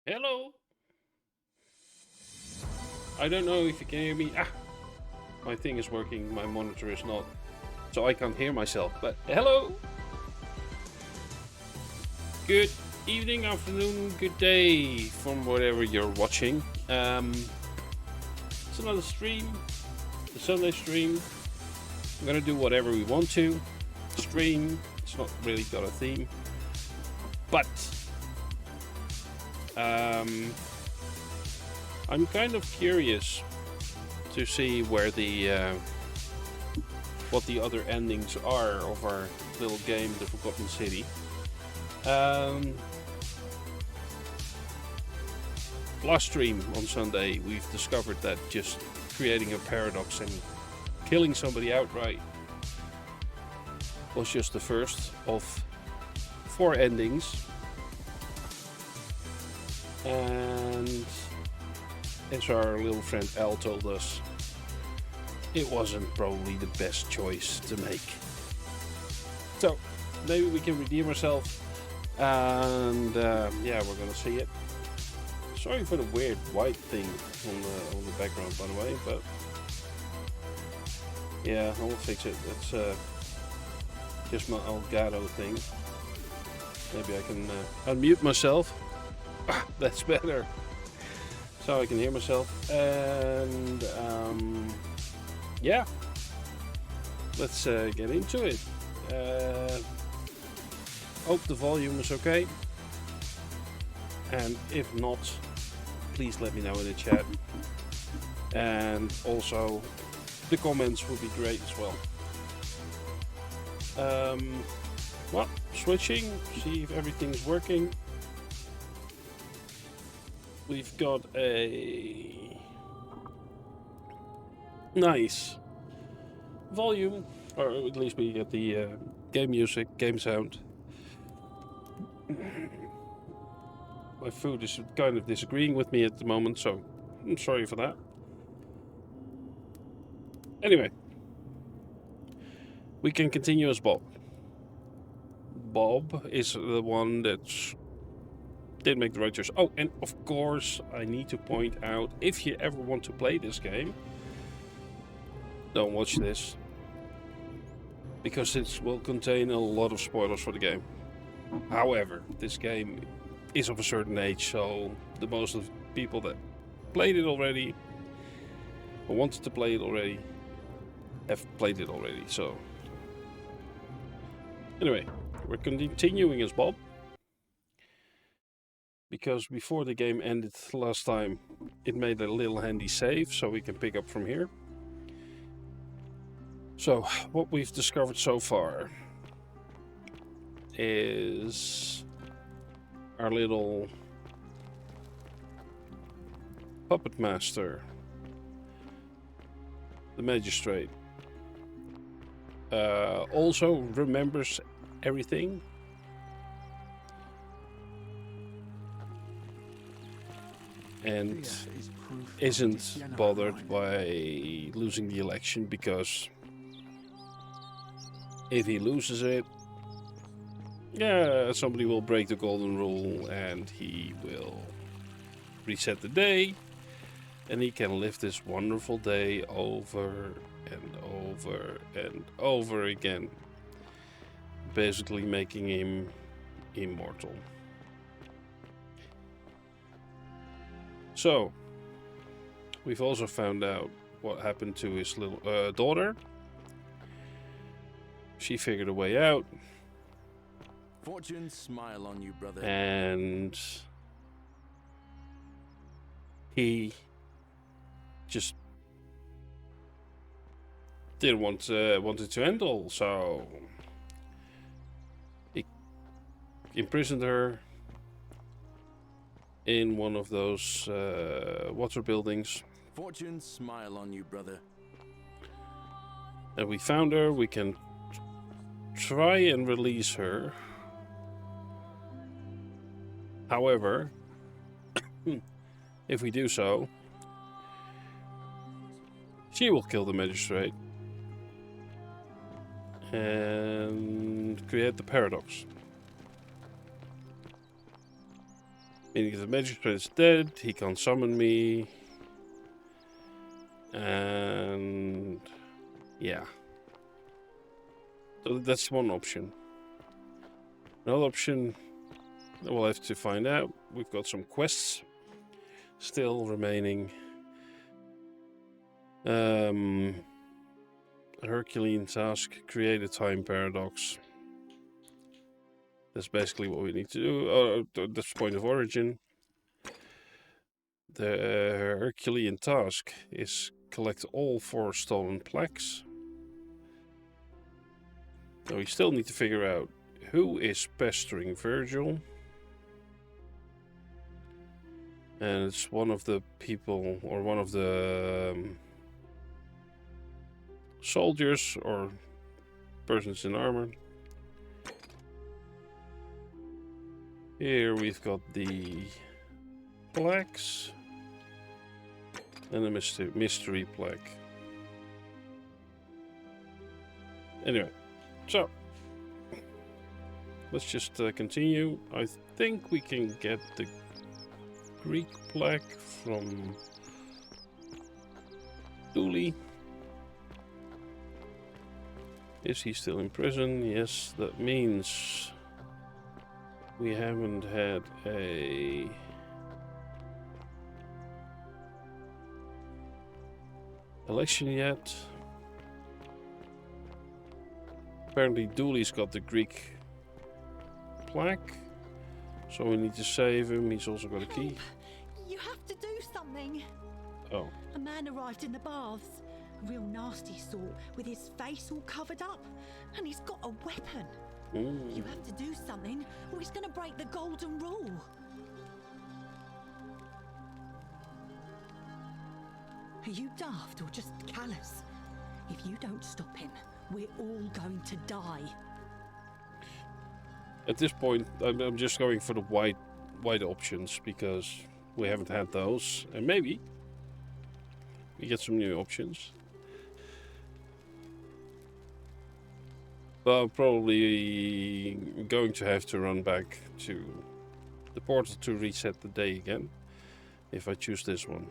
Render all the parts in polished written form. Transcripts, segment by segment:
Hello. I don't know if you can hear me. My thing is working. My monitor is not, so I can't hear myself. But hello. Good evening, afternoon, good day from wherever you're watching. It's another stream, the Sunday stream. I'm gonna do whatever we want to. Stream. It's not really got a theme, but I'm kind of curious to see where the what the other endings are of our little game, The Forgotten City. Last stream on Sunday, we've discovered that just creating a paradox and killing somebody outright was just the first of 4 endings. And as our little friend Al told us, it wasn't probably the best choice to make. So maybe we can redeem ourselves, and yeah, we're gonna see it. Sorry for the weird white thing on the background, by the way, but yeah, I'll fix it. That's just my Elgato thing. Maybe I can unmute myself. That's better. So I can hear myself. And yeah, let's get into it. Hope the volume is okay. And if not, please let me know in the chat. And also, the comments would be great as well. Well, switching, see if everything's working. We've got a nice volume, or at least we get the game music, game sound. My food is kind of disagreeing with me at the moment, so I'm sorry for that. Anyway, we can continue as Bob. Bob is the one that did make the right choice. Oh, and of course, I need to point out, if you ever want to play this game, don't watch this, because it will contain a lot of spoilers for the game. However, this game is of a certain age, so the most of the people that played it already, or wanted to play it already, have played it already. So anyway, we're continuing as Bob, because before the game ended last time, it made a little handy save, so we can pick up from here. So what we've discovered so far is our little puppet master, the magistrate, also remembers everything. And isn't bothered by losing the election, because if he loses it, yeah, somebody will break the golden rule and he will reset the day, and he can live this wonderful day over and over and over again, basically making him immortal. So, we've also found out what happened to his little daughter. She figured a way out. Fortune smile on you, brother. And he just didn't wanted to end all, so he imprisoned her in one of those water buildings. Fortune smile on you, brother. And we found her. We can try and release her. However, if we do so, she will kill the magistrate and create the paradox. Meaning if the magistrate is dead, he can't summon me. And yeah. So that's one option. Another option, we'll have to find out. We've got some quests still remaining. A Herculean task, create a time paradox. That's basically what we need to do. That's point of origin. The Herculean task is collect all 4 stolen plaques. So we still need to figure out who is pestering Virgil. And it's one of the people, or one of the soldiers, or persons in armor. Here we've got the plaques. And a mystery plaque. Anyway, so let's just continue. I think we can get the Greek plaque from Dooley. Is he still in prison? Yes, that means we haven't had a election yet. Apparently Dooley's got the Greek plaque, so we need to save him. He's also got a key. You have to do something. Oh. A man arrived in the baths. A real nasty sort, with his face all covered up. And he's got a weapon. You have to do something, or he's gonna break the golden rule. Are you daft or just callous? If you don't stop him, we're all going to die. At this point, I'm just going for the wide options, because we haven't had those. And maybe we get some new options. But I'm probably going to have to run back to the portal to reset the day again, if I choose this one.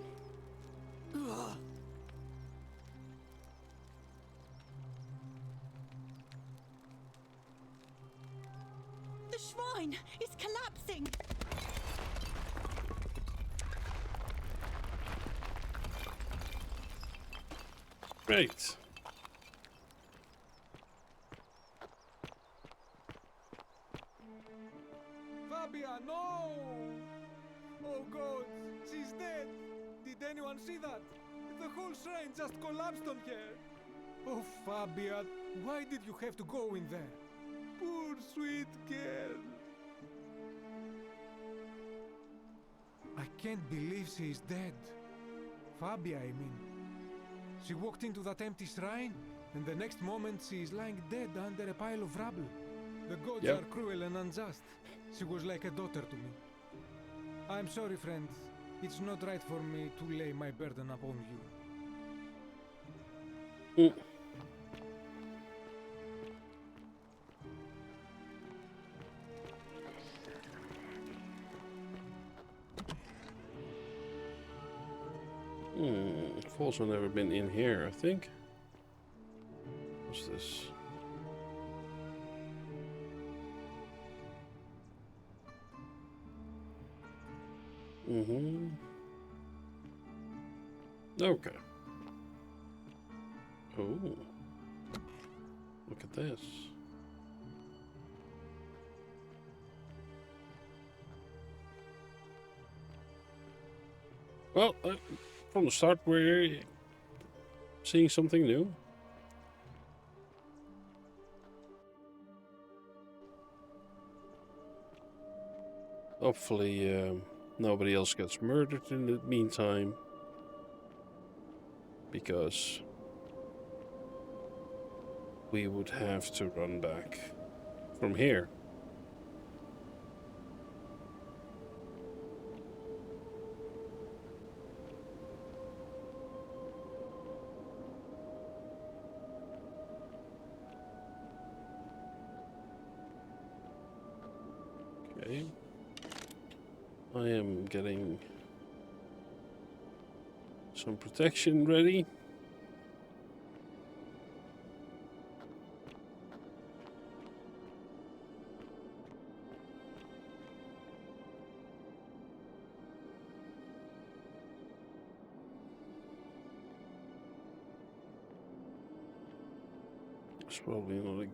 The shrine is collapsing. Great. Fabia, no! Oh God, she's dead! Did anyone see that? The whole shrine just collapsed on her! Oh Fabia, why did you have to go in there? Poor sweet girl! I can't believe she is dead. Fabia, I mean. She walked into that empty shrine, and the next moment she is lying dead under a pile of rubble. The gods are cruel and unjust. She was like a daughter to me. I'm sorry, friend. It's not right for me to lay my burden upon you. I've also never been in here, I think. What's this? Okay. Oh. Look at this. Well, from the start we're seeing something new. Hopefully nobody else gets murdered in the meantime, because we would have to run back from here. Okay. I am getting some protection ready. It's probably not a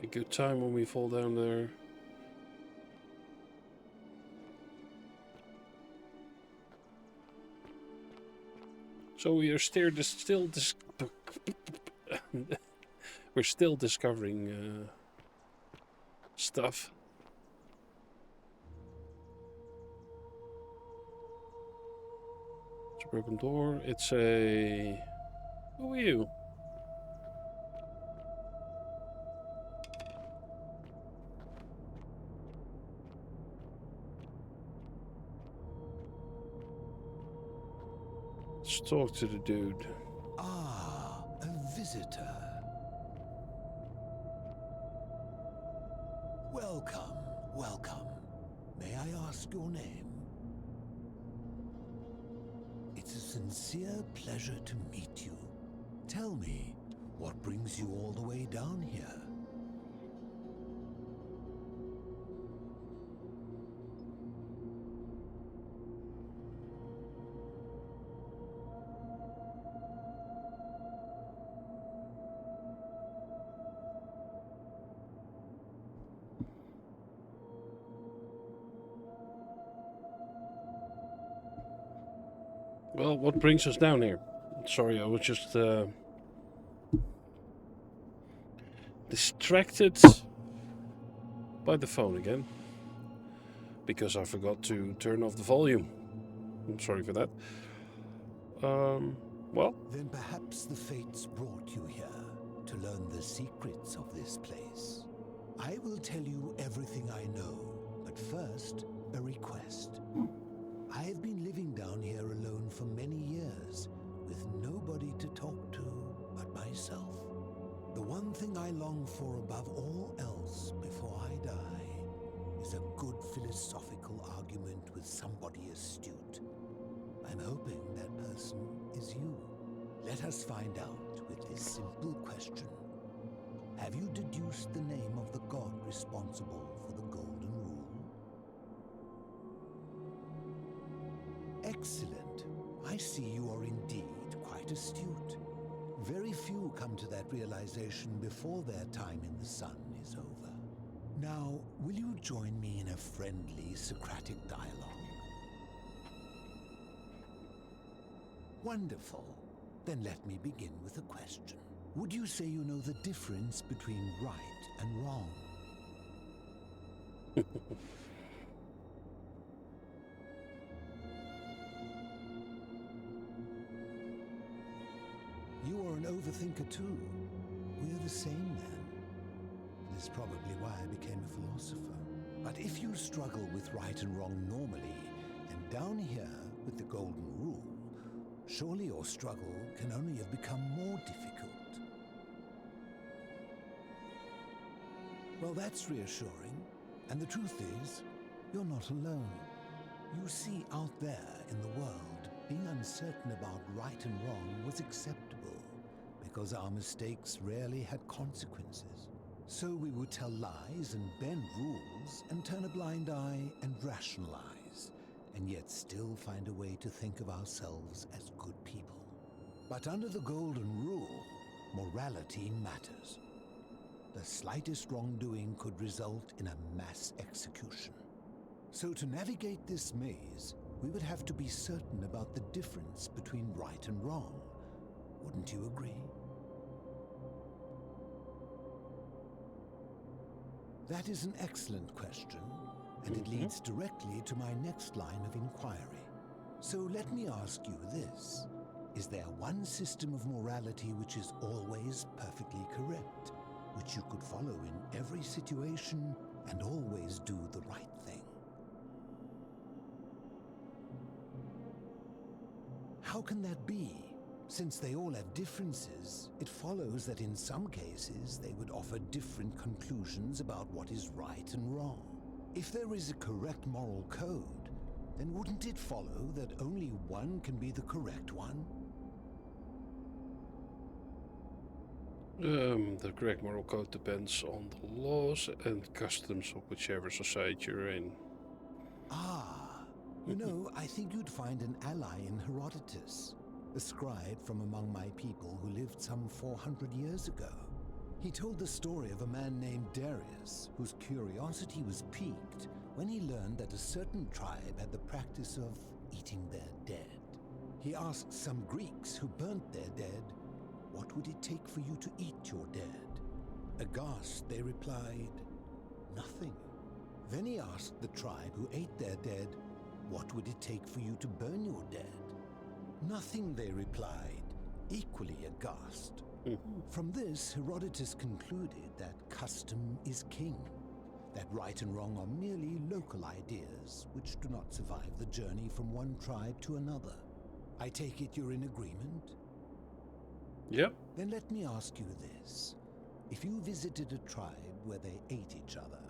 good time when we fall down there. So we are we're still discovering stuff. It's a broken door. It's a... Who are you? Let's talk to the dude. Ah, a visitor. Welcome, welcome. May I ask your name? It's a sincere pleasure to meet you. Tell me, what brings you all the way down here? Well, what brings us down here? Sorry, I was just distracted by the phone again. Because I forgot to turn off the volume. I'm sorry for that. Well? Then perhaps the fates brought you here to learn the secrets of this place. I will tell you everything I know, but first, a request. I have been living down here alone for many years, with nobody to talk to but myself. The one thing I long for above all else before I die is a good philosophical argument with somebody astute. I'm hoping that person is you. Let us find out with this simple question. Have you deduced the name of the god responsible for the Golden Rule? Excellent. I see you are indeed quite astute. Very few come to that realization before their time in the sun is over. Now, will you join me in a friendly Socratic dialogue? Wonderful. Then let me begin with a question. Would you say you know the difference between right and wrong? You are an overthinker too. We're the same then. This is probably why I became a philosopher. But if you struggle with right and wrong normally, then down here with the Golden Rule, surely your struggle can only have become more difficult. Well, that's reassuring. And the truth is, you're not alone. You see, out there in the world, being uncertain about right and wrong was acceptable because our mistakes rarely had consequences. So we would tell lies and bend rules and turn a blind eye and rationalize, and yet still find a way to think of ourselves as good people. But under the Golden Rule, morality matters. The slightest wrongdoing could result in a mass execution. So to navigate this maze, we would have to be certain about the difference between right and wrong. Wouldn't you agree? That is an excellent question, and it leads directly to my next line of inquiry. So let me ask you this. Is there one system of morality which is always perfectly correct, which you could follow in every situation and always do the right thing? How can that be? Since they all have differences, it follows that in some cases they would offer different conclusions about what is right and wrong. If there is a correct moral code, then wouldn't it follow that only one can be the correct one? The correct moral code depends on the laws and customs of whichever society you're in. Ah, you know, I think you'd find an ally in Herodotus, a scribe from among my people who lived some 400 years ago. He told the story of a man named Darius, whose curiosity was piqued when he learned that a certain tribe had the practice of eating their dead. He asked some Greeks who burnt their dead, "What would it take for you to eat your dead?" Aghast, they replied, "Nothing." Then he asked the tribe who ate their dead, "What would it take for you to burn your dead?" "Nothing," they replied, equally aghast. From this, Herodotus concluded that custom is king, that right and wrong are merely local ideas which do not survive the journey from one tribe to another. I take it you're in agreement? Yep. Then let me ask you this. If you visited a tribe where they ate each other,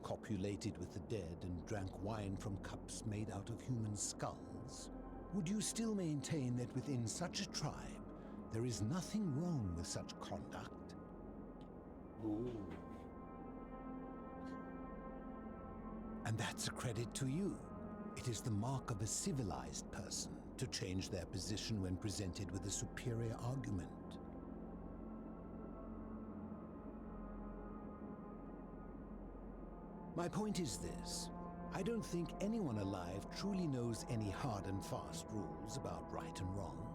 copulated with the dead and drank wine from cups made out of human skulls, would you still maintain that within such a tribe there is nothing wrong with such conduct? Ooh. And that's a credit to you. It is the mark of a civilized person to change their position when presented with a superior argument. My point is this. I don't think anyone alive truly knows any hard and fast rules about right and wrong.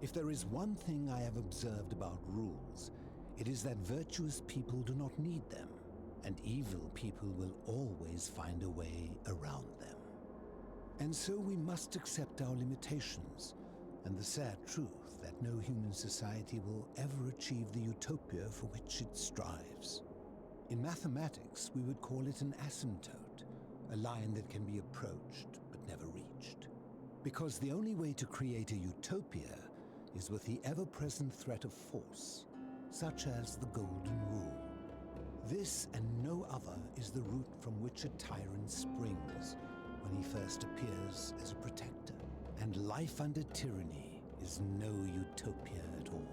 If there is one thing I have observed about rules, it is that virtuous people do not need them, and evil people will always find a way around them. And so we must accept our limitations, and the sad truth that no human society will ever achieve the utopia for which it strives. In mathematics, we would call it an asymptote, a line that can be approached but never reached. Because the only way to create a utopia is with the ever-present threat of force, such as the Golden Rule. This and no other is the root from which a tyrant springs when he first appears as a protector. And life under tyranny is no utopia at all.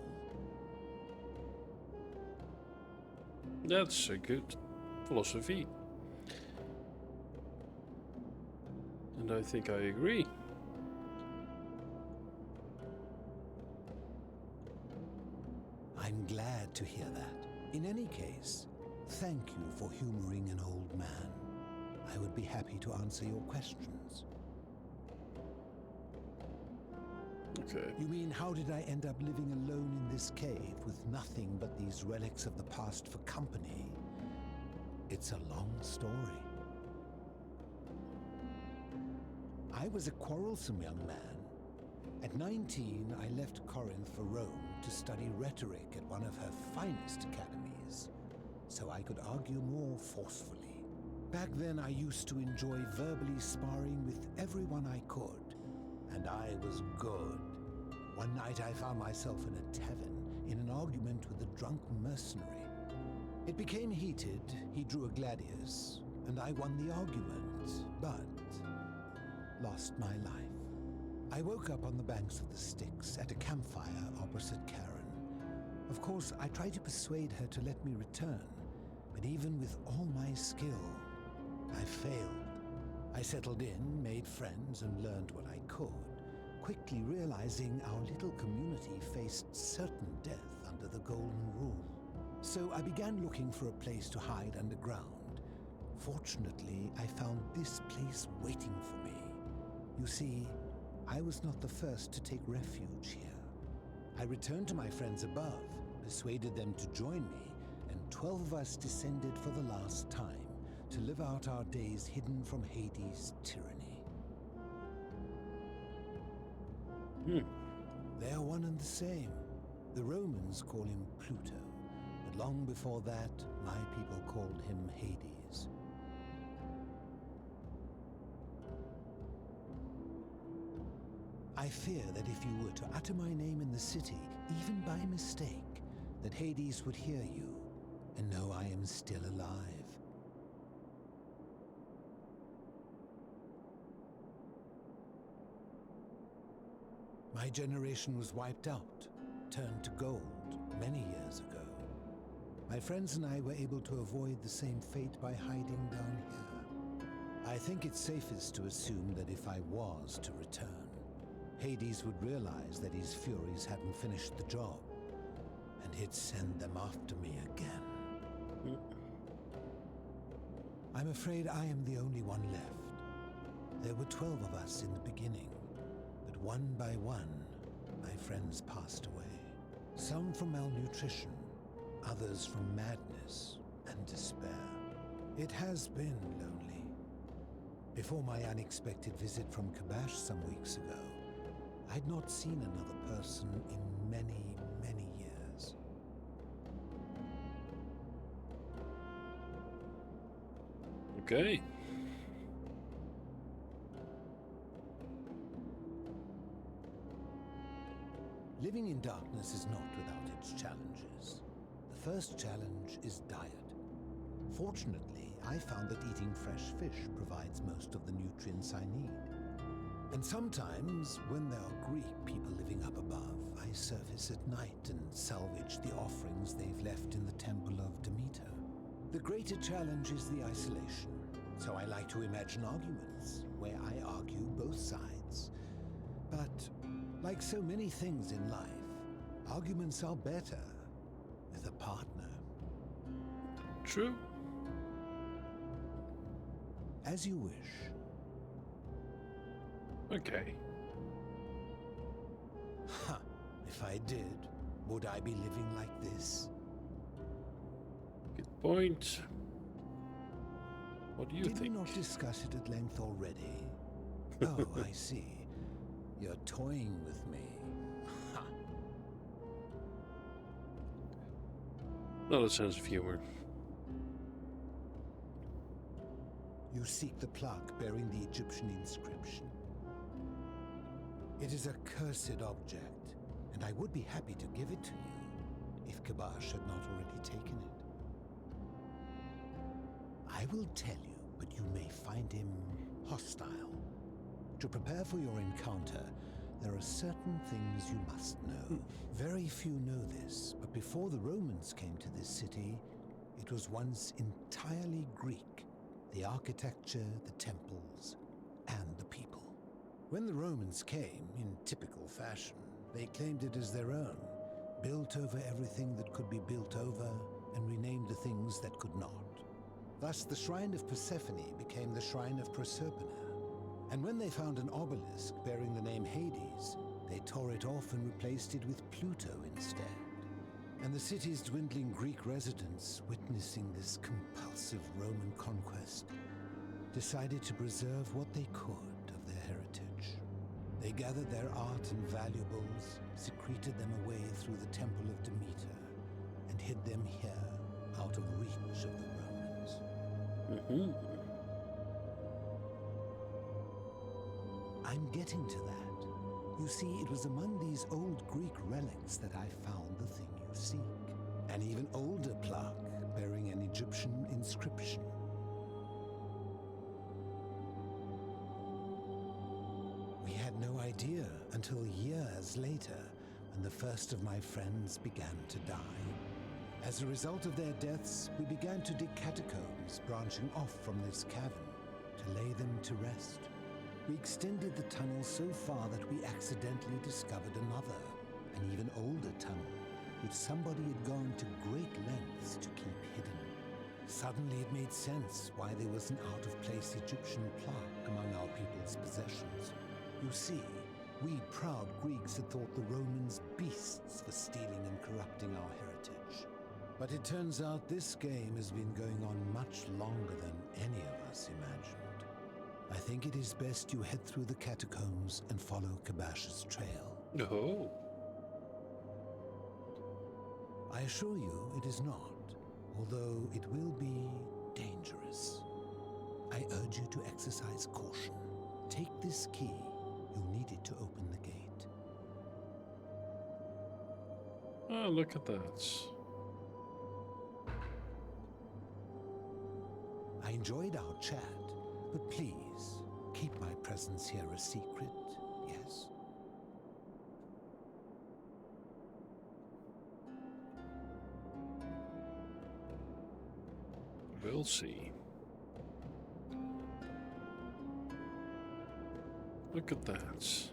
That's a good philosophy. And I think I agree. I'm glad to hear that. In any case, thank you for humoring an old man. I would be happy to answer your questions. Okay. You mean, how did I end up living alone in this cave with nothing but these relics of the past for company? It's a long story. I was a quarrelsome young man. At 19, I left Corinth for Rome to study rhetoric at one of her finest academies, so I could argue more forcefully. Back then, I used to enjoy verbally sparring with everyone I could, and I was good. One night, I found myself in a tavern in an argument with a drunk mercenary. It became heated, he drew a gladius, and I won the argument, but lost my life. I woke up on the banks of the Styx at a campfire opposite Karen. Of course, I tried to persuade her to let me return, but even with all my skill, I failed. I settled in, made friends, and learned what I could, quickly realizing our little community faced certain death under the Golden Rule. So I began looking for a place to hide underground. Fortunately, I found this place waiting for me. You see, I was not the first to take refuge here. I returned to my friends above, persuaded them to join me, and 12 of us descended for the last time to live out our days hidden from Hades' tyranny. They are one and the same. The Romans call him Pluto, but long before that, my people called him Hades. I fear that if you were to utter my name in the city, even by mistake, that Hades would hear you and know I am still alive. My generation was wiped out, turned to gold, many years ago. My friends and I were able to avoid the same fate by hiding down here. I think it's safest to assume that if I was to return, Hades would realize that his furies hadn't finished the job, and he'd send them after me again. I'm afraid I am the only one left. There were 12 of us in the beginning, but one by one, my friends passed away. Some from malnutrition, others from madness and despair. It has been lonely. Before my unexpected visit from Kabash some weeks ago, I'd not seen another person in many, many years. Okay. Living in darkness is not without its challenges. The first challenge is diet. Fortunately, I found that eating fresh fish provides most of the nutrients I need. And sometimes, when there are Greek people living up above, I surface at night and salvage the offerings they've left in the temple of Demeter. The greater challenge is the isolation, so I like to imagine arguments, where I argue both sides. But, like so many things in life, arguments are better with a partner. True. As you wish. Okay. Huh. If I did, would I be living like this? Good point. What do you Did think? we not discuss it at length already? Oh, I see. You're toying with me. Ha! Not a sense of humor. You seek the plaque bearing the Egyptian inscription. It is a cursed object, and I would be happy to give it to you if Kabash had not already taken it. I will tell you, but you may find him hostile. To prepare for your encounter, there are certain things you must know. Very few know this, but before the Romans came to this city, it was once entirely Greek. The architecture, the temples, and the people. When the Romans came, in typical fashion, they claimed it as their own, built over everything that could be built over, and renamed the things that could not. Thus, the shrine of Persephone became the shrine of Proserpina. And when they found an obelisk bearing the name Hades, they tore it off and replaced it with Pluto instead. And the city's dwindling Greek residents, witnessing this compulsive Roman conquest, decided to preserve what they could of their heritage. They gathered their art and valuables, secreted them away through the Temple of Demeter, and hid them here, out of reach of the Romans. I'm getting to that. You see, it was among these old Greek relics that I found the thing you seek. An even older plaque bearing an Egyptian inscription. We had no idea until years later, when the first of my friends began to die. As a result of their deaths, we began to dig catacombs branching off from this cavern to lay them to rest. We extended the tunnel so far that we accidentally discovered another, an even older tunnel, which somebody had gone to great lengths to keep hidden. Suddenly it made sense why there was an out-of-place Egyptian plaque among our people's possessions. You see, we proud Greeks had thought the Romans beasts for stealing and corrupting our heritage. But it turns out this game has been going on much longer than any of us imagined. I think it is best you head through the catacombs and follow Kabash's trail. Oh. I assure you it is not, although it will be dangerous. I urge you to exercise caution. Take this key. You'll need it to open the gate. Oh, look at that. I enjoyed our chat, but please keep my presence here a secret, yes? We'll see. Look at that.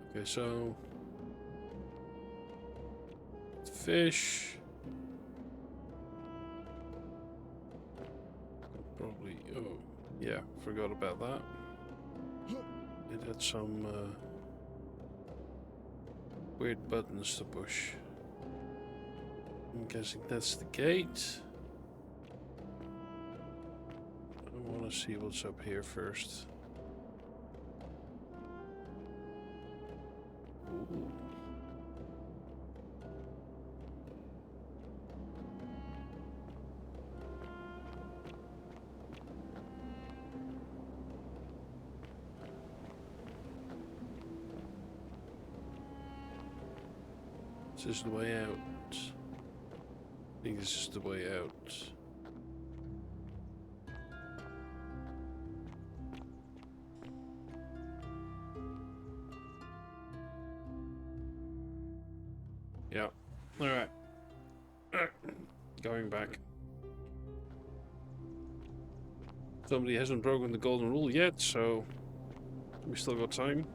Okay, so fish. Probably. Oh, yeah. Forgot about that. It had some weird buttons to push. I'm guessing that's the gate. I want to see what's up here first. Ooh. This is the way out. I think this is the way out. Yeah. Alright. Going back. Somebody hasn't broken the golden rule yet, so we still got time.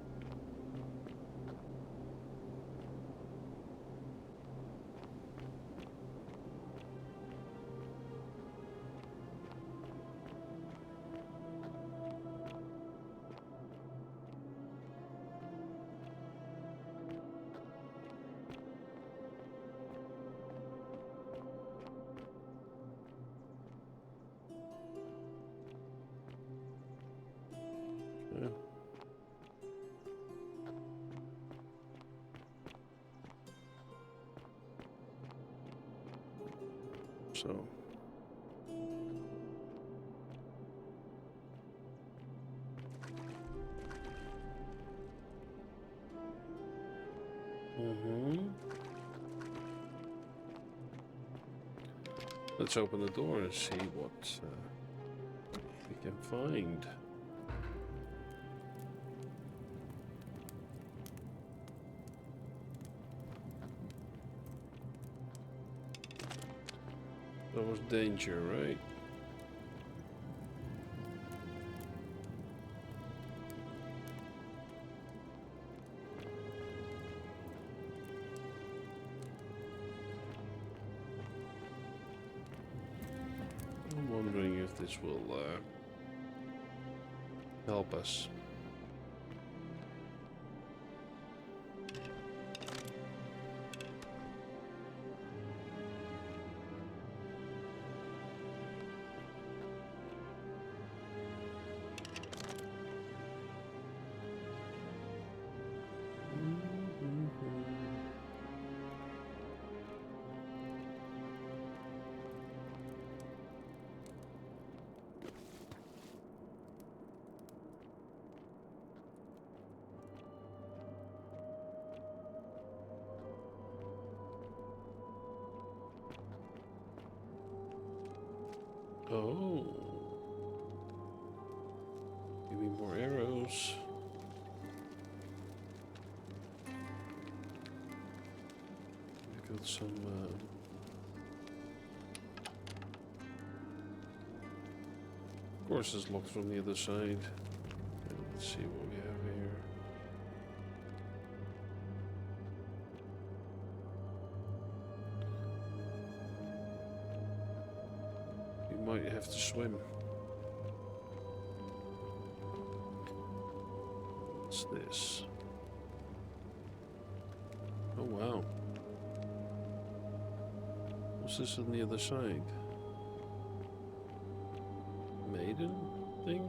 Yeah. So let's open the door and see what we can find. There was danger, right? I'm wondering if this will help us. Oh. Give me more arrows. We got some of course it's locked from the other side. Let's see what we have here. Might have to swim. What's this? Oh wow. What's this on the other side? Maiden thing?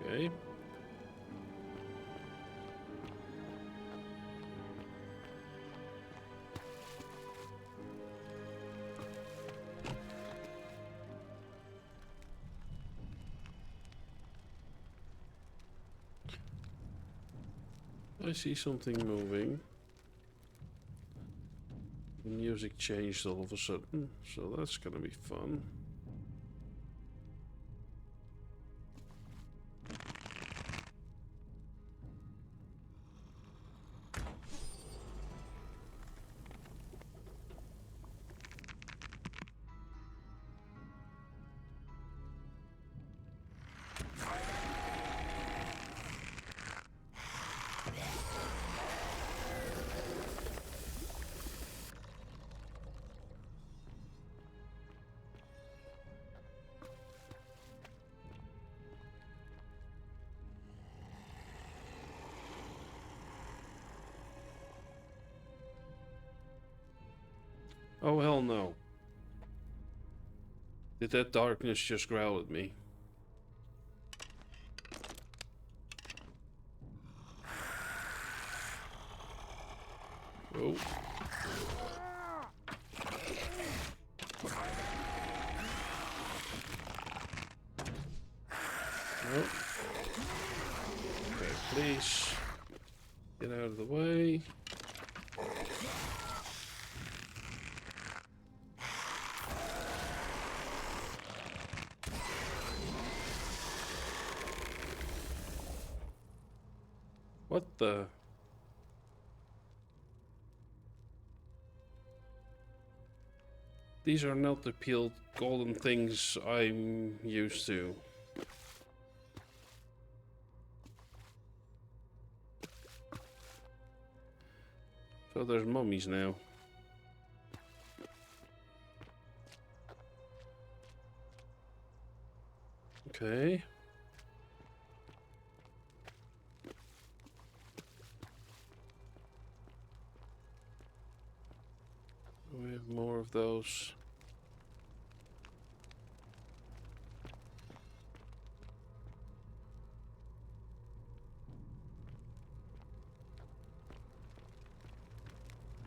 Okay. I see something moving. The music changed all of a sudden, so that's gonna be fun. Oh hell no. Did that darkness just growl at me? Oh. Nope. Okay, please. Get out of the way. What the? These are not the peeled golden things I'm used to. So there's mummies now. Okay. We have more of those.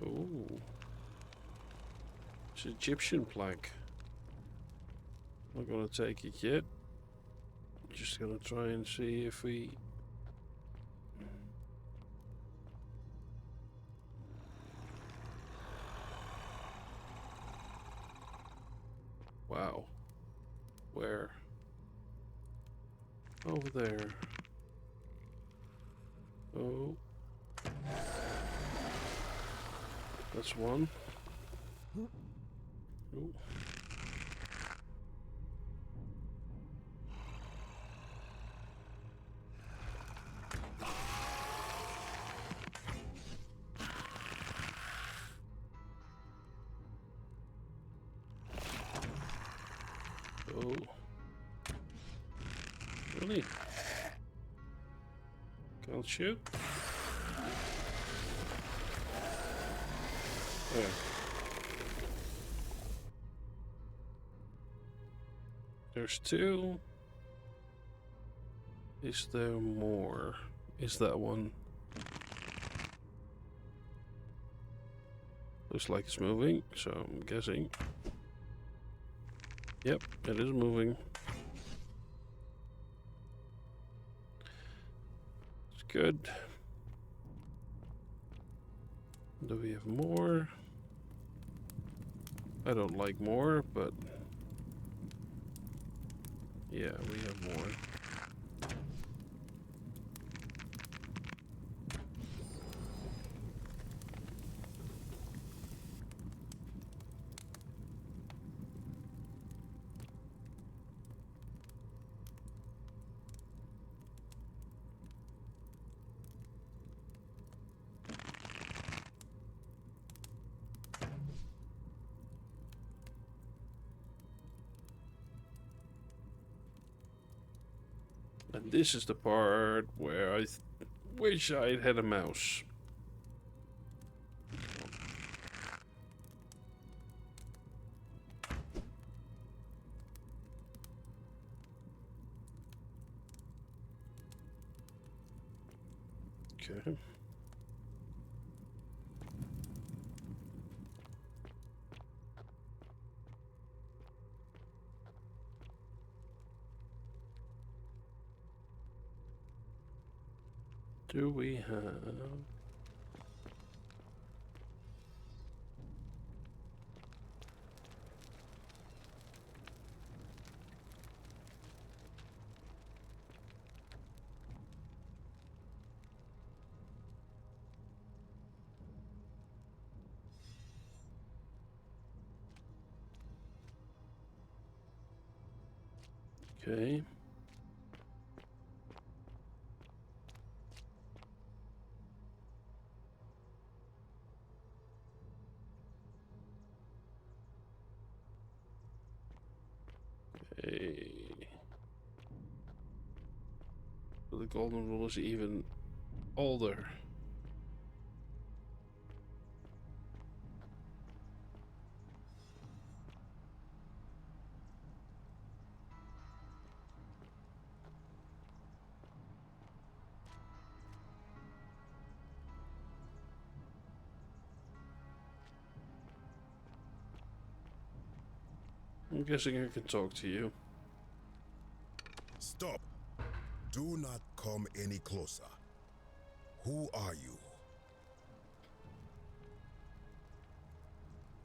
Ooh. It's Egyptian plaque. Not gonna take it yet. Just gonna try and see if we... Wow. Where? Over there. Oh. That's one. Ooh. Oh. Really? Can't shoot? There. There's two. Is there more? Is that one? Looks like it's moving, so I'm guessing. Yep, it is moving. It's good. Do we have more? I don't like more, but yeah, we have more. And this is the part where I wish I had a mouse. Okay. Do we have... Okay. Okay. The golden rule is even older. I'm guessing I can talk to you. Stop! Do not come any closer. Who are you?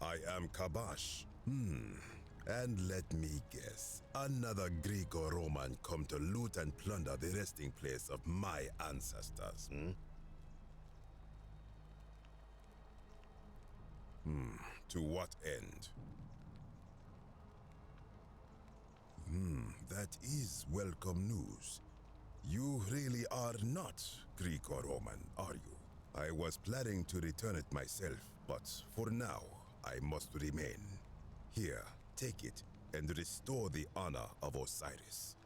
I am Kabash. And let me guess, another Greek or Roman come to loot and plunder the resting place of my ancestors, To what end? That is welcome news. You really are not Greek or Roman, are you? I was planning to return it myself, but for now, I must remain. Here, take it and restore the honor of Osiris.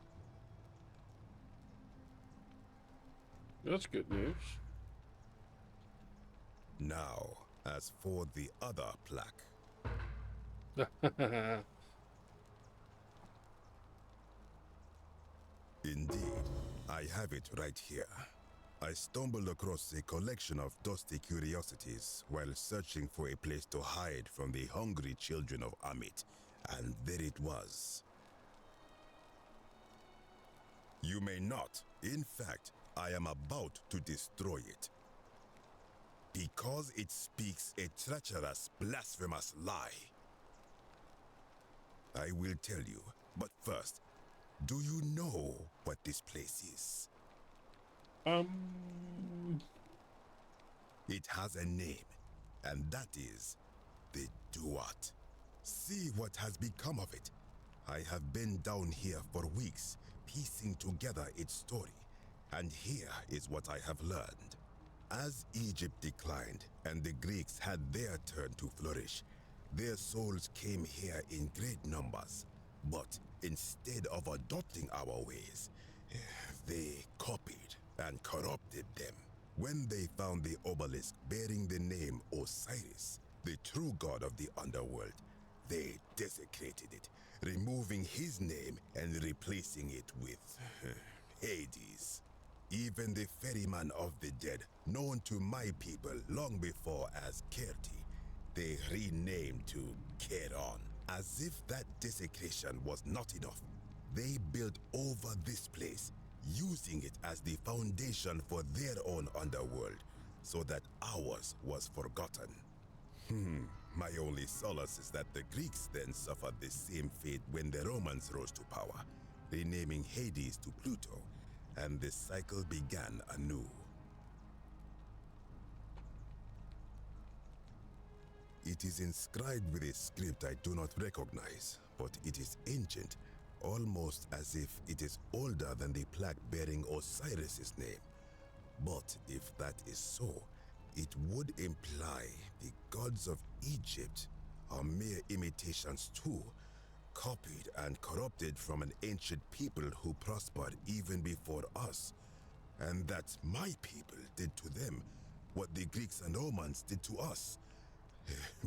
That's good news. Now, as for the other plaque, indeed, I have it right here. I stumbled across a collection of dusty curiosities while searching for a place to hide from the hungry children of Amit, and there it was. You may not. In fact, I am about to destroy it. Because it speaks a treacherous, blasphemous lie. I will tell you, but first, do you know what this place is? It has a name, and that is the Duat. See what has become of it. I have been down here for weeks, piecing together its story, and here is what I have learned. As Egypt declined and the Greeks had their turn to flourish, their souls came here in great numbers. But instead of adopting our ways, they copied and corrupted them. When they found the obelisk bearing the name Osiris, the true god of the underworld, they desecrated it, removing his name and replacing it with Hades. Even the ferryman of the dead, known to my people long before as Kerti, they renamed to Keron. As if that desecration was not enough, they built over this place, using it as the foundation for their own underworld, so that ours was forgotten. My only solace is that the Greeks then suffered the same fate when the Romans rose to power, renaming Hades to Pluto, and the cycle began anew. It is inscribed with a script I do not recognize, but it is ancient, almost as if it is older than the plaque bearing Osiris's name. But if that is so, it would imply the gods of Egypt are mere imitations too, copied and corrupted from an ancient people who prospered even before us. And that my people did to them what the Greeks and Romans did to us.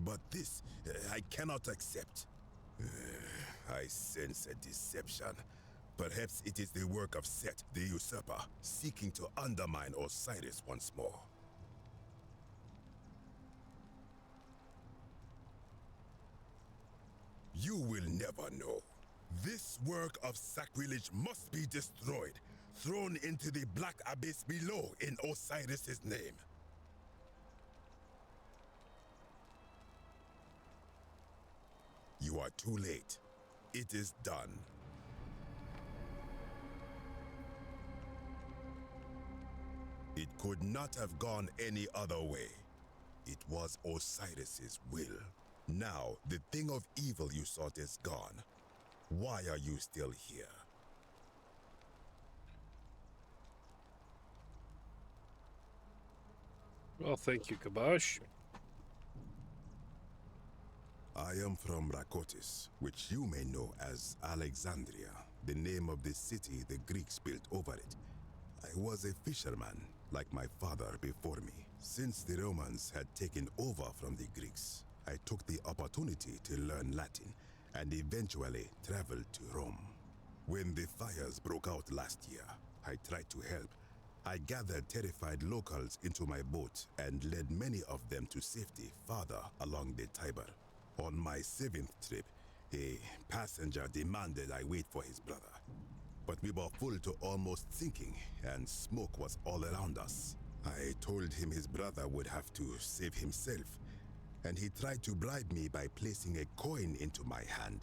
But this, I cannot accept. I sense a deception. Perhaps it is the work of Set, the usurper, seeking to undermine Osiris once more. You will never know. This work of sacrilege must be destroyed. thrown into the black abyss below in Osiris's name. You are too late. It is done. It could not have gone any other way. It was Osiris's will. Now, the thing of evil you sought is gone. Why are you still here? Well, thank you, Kabosh. I am from Rakotis, which you may know as Alexandria, the name of the city the Greeks built over it. I was a fisherman, like my father before me. Since the Romans had taken over from the Greeks, I took the opportunity to learn Latin and eventually traveled to Rome. When the fires broke out last year, I tried to help. I gathered terrified locals into my boat and led many of them to safety farther along the Tiber. On my 7th trip, a passenger demanded I wait for his brother. But we were full to almost sinking, and smoke was all around us. I told him his brother would have to save himself, and he tried to bribe me by placing a coin into my hand.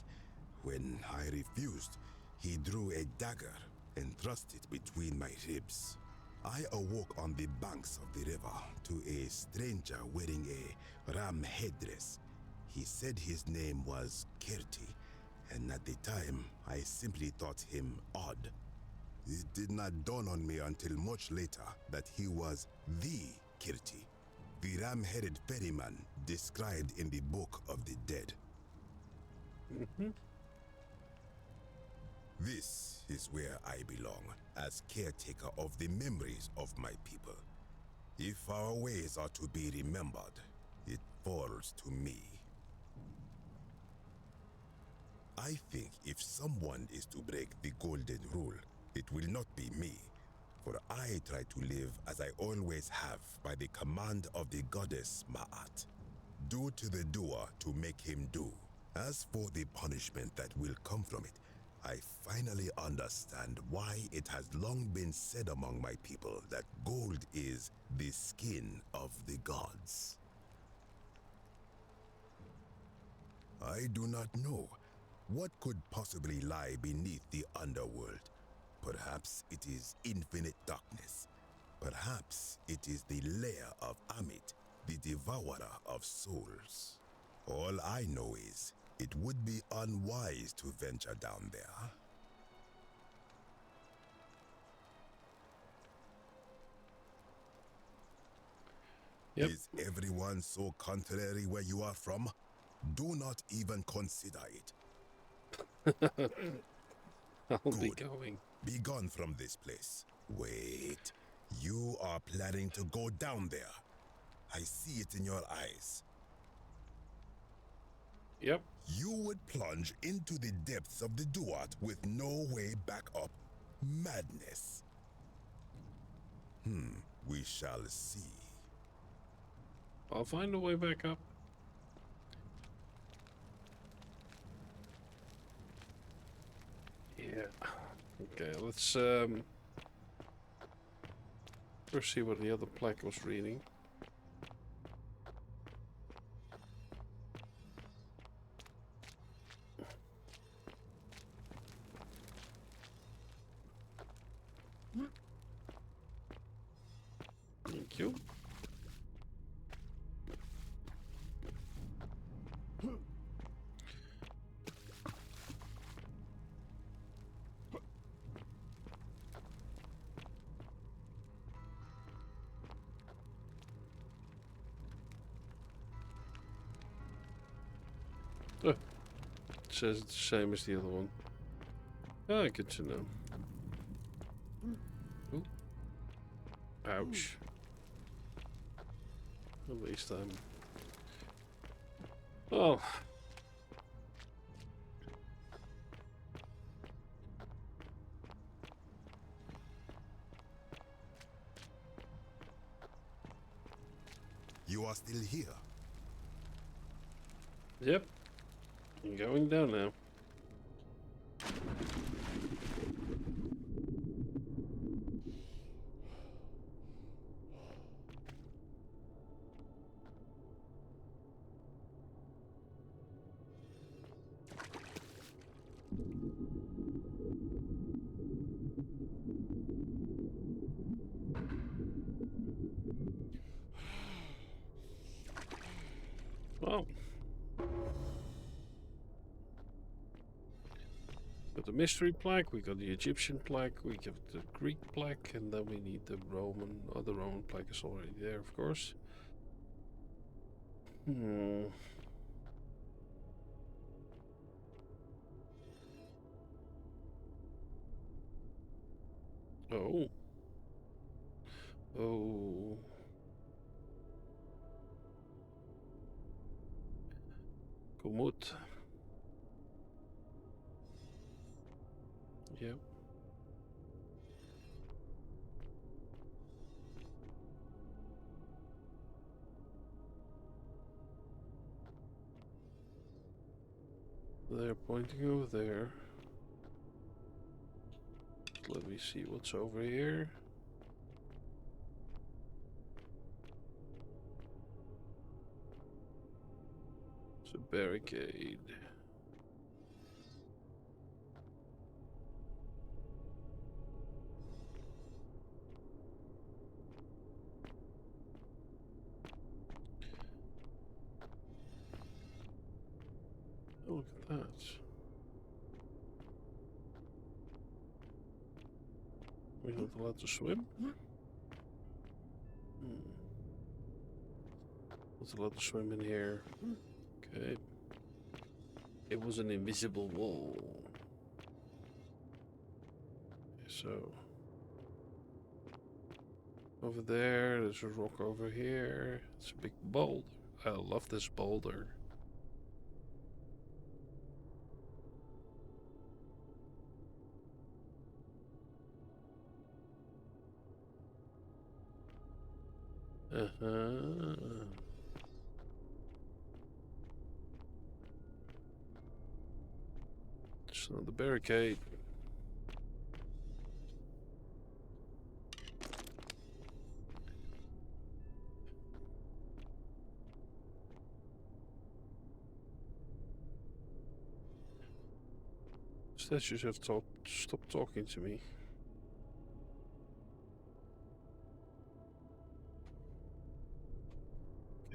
When I refused, he drew a dagger and thrust it between my ribs. I awoke on the banks of the river to a stranger wearing a ram headdress. He said his name was Kirti, and at the time, I simply thought him odd. It did not dawn on me until much later that he was the Kirti, the ram-headed ferryman described in the Book of the Dead. This is where I belong, as caretaker of the memories of my people. If our ways are to be remembered, it falls to me. I think if someone is to break the golden rule, it will not be me, for I try to live as I always have by the command of the goddess Ma'at. Do to the doer to make him do. As for the punishment that will come from it, I finally understand why it has long been said among my people that gold is the skin of the gods. I do not know. What could possibly lie beneath the underworld? Perhaps it is infinite darkness. Perhaps it is the lair of Amit, the devourer of souls. All I know is, it would be unwise to venture down there. Yep. Is everyone so contrary where you are from? Do not even consider it. I'll be Good. going. Be gone from this place. Wait. You are planning to go down there. I see it in your eyes. Yep. You would plunge into the depths of the Duat with no way back up. Madness. We shall see. I'll find a way back up. Yeah. Okay, let's first see what the other plaque was reading. Thank you. Oh, it says it's the same as the other one. Ah, good to know. Ooh. Ouch. At least I'm... Oh. You are still here. Yep. I'm going down now. got the mystery plaque, we got the Egyptian plaque, we got the Greek plaque, and then we need the Roman. Oh, the Roman plaque is already there, of course. Oh. Oh. Komoot. Yep. They're pointing over there. Let me see what's over here. It's a barricade. Oh, look at that. We're not allowed to swim? Not allowed to swim in here. Okay. It was an invisible wall. So over there, there's a rock over here. It's a big boulder. I love this boulder. It's another barricade. Statues have stopped talking to me.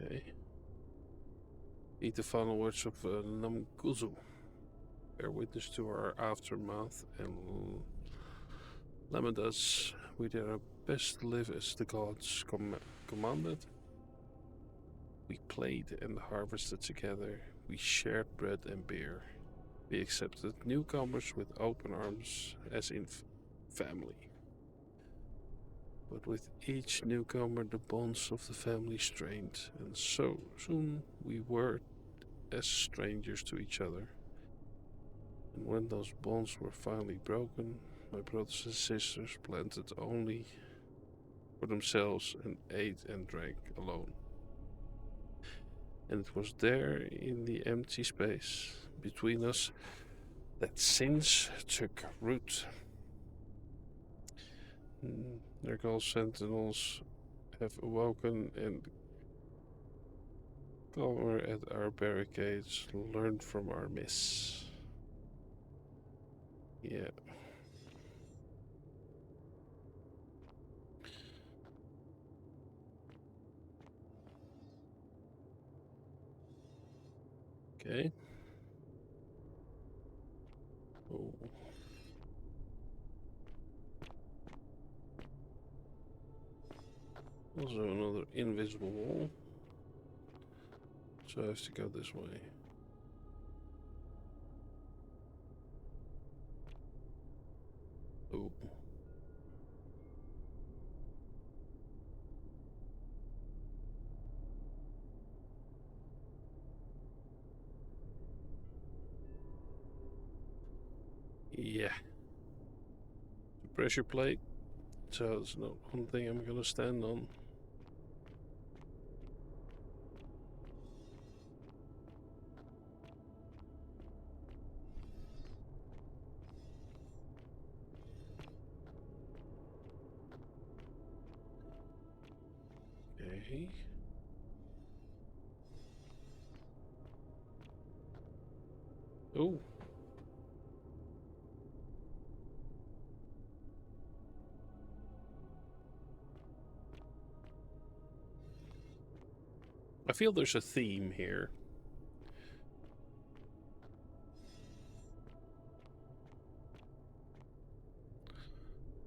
Okay. Eat the final words of Namguzu. Bear witness to our aftermath and lament us. We did our best to live as the gods commanded. We played and harvested together. We shared bread and beer. We accepted newcomers with open arms as in family. But with each newcomer the bonds of the family strained, and so soon we were as strangers to each other. And when those bonds were finally broken, my brothers and sisters planted only for themselves and ate and drank alone. And it was there in the empty space between us that sins took root. Nergal sentinels have awoken and cover at our barricades, learn from our miss. Yeah. Okay. Oh. Also another invisible wall. So I have to go this way. Oh. Yeah. The pressure plate. So it's not one thing I'm gonna stand on. Okay. Oh. I feel there's a theme here.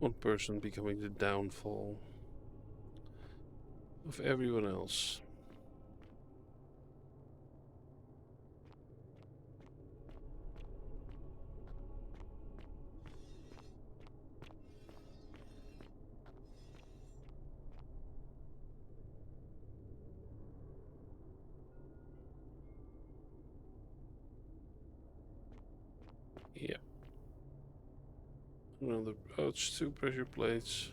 One person becoming the downfall of everyone else. Yeah. Another. Oh, it's 2 pressure plates.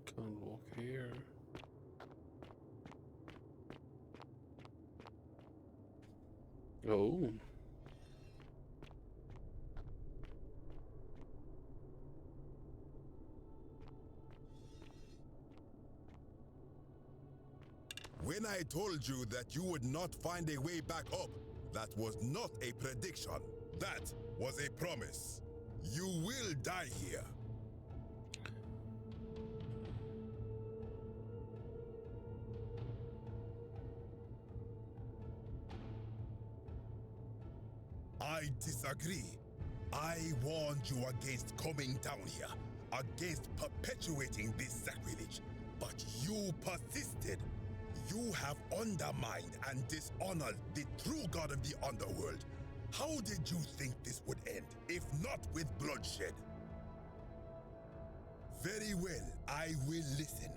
Can't walk here. Oh. When I told you that you would not find a way back up, that was not a prediction. That was a promise. You will die here. I disagree. I warned you against coming down here, against perpetuating this sacrilege, but you persisted. You have undermined and dishonored the true god of the underworld. How did you think this would end, if not with bloodshed? Very well, I will listen.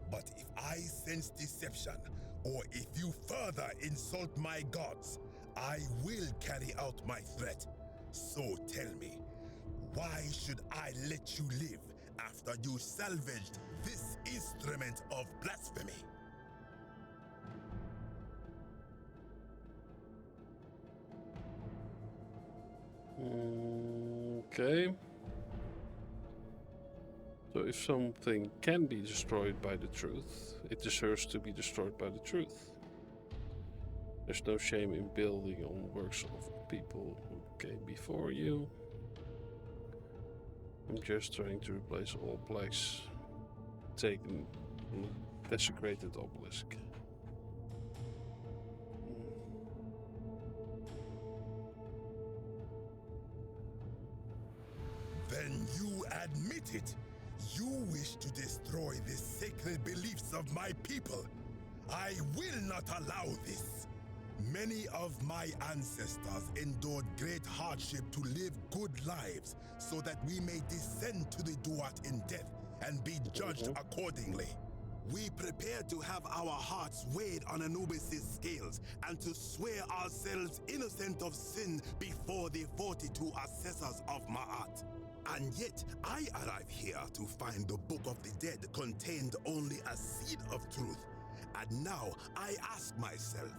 But if I sense deception, or if you further insult my gods, I will carry out my threat. So tell me, why should I let you live after you salvaged this instrument of blasphemy? Okay. So if something can be destroyed by the truth, it deserves to be destroyed by the truth. There's no shame in building on works of people who came before you. I'm just trying to replace all plaques taken from the desecrated obelisk. Then you admit it. You wish to destroy the sacred beliefs of my people. I will not allow this. Many of my ancestors endured great hardship to live good lives so that we may descend to the Duat in death and be judged accordingly. We prepare to have our hearts weighed on Anubis' scales and to swear ourselves innocent of sin before the 42 assessors of Ma'at. And yet, I arrive here to find the Book of the Dead contained only a seed of truth. And now I ask myself,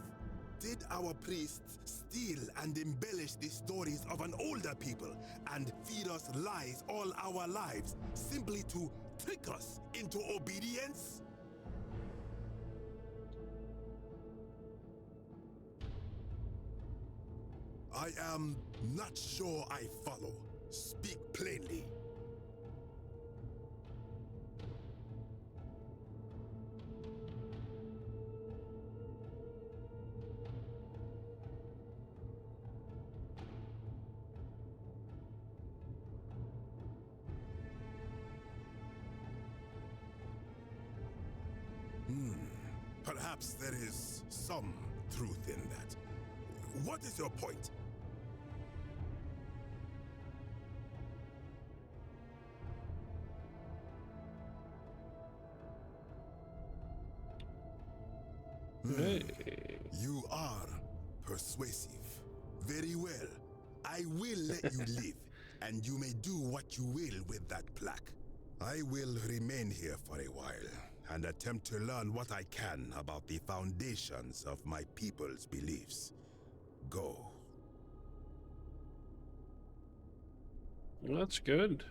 did our priests steal and embellish the stories of an older people and feed us lies all our lives simply to trick us into obedience? I am not sure I follow. Speak plainly. Perhaps there is some truth in that. What is your point? Hey. You are persuasive. Very well. I will let you live, and you may do what you will with that plaque. I will remain here for a while and attempt to learn what I can about the foundations of my people's beliefs. Go. That's good.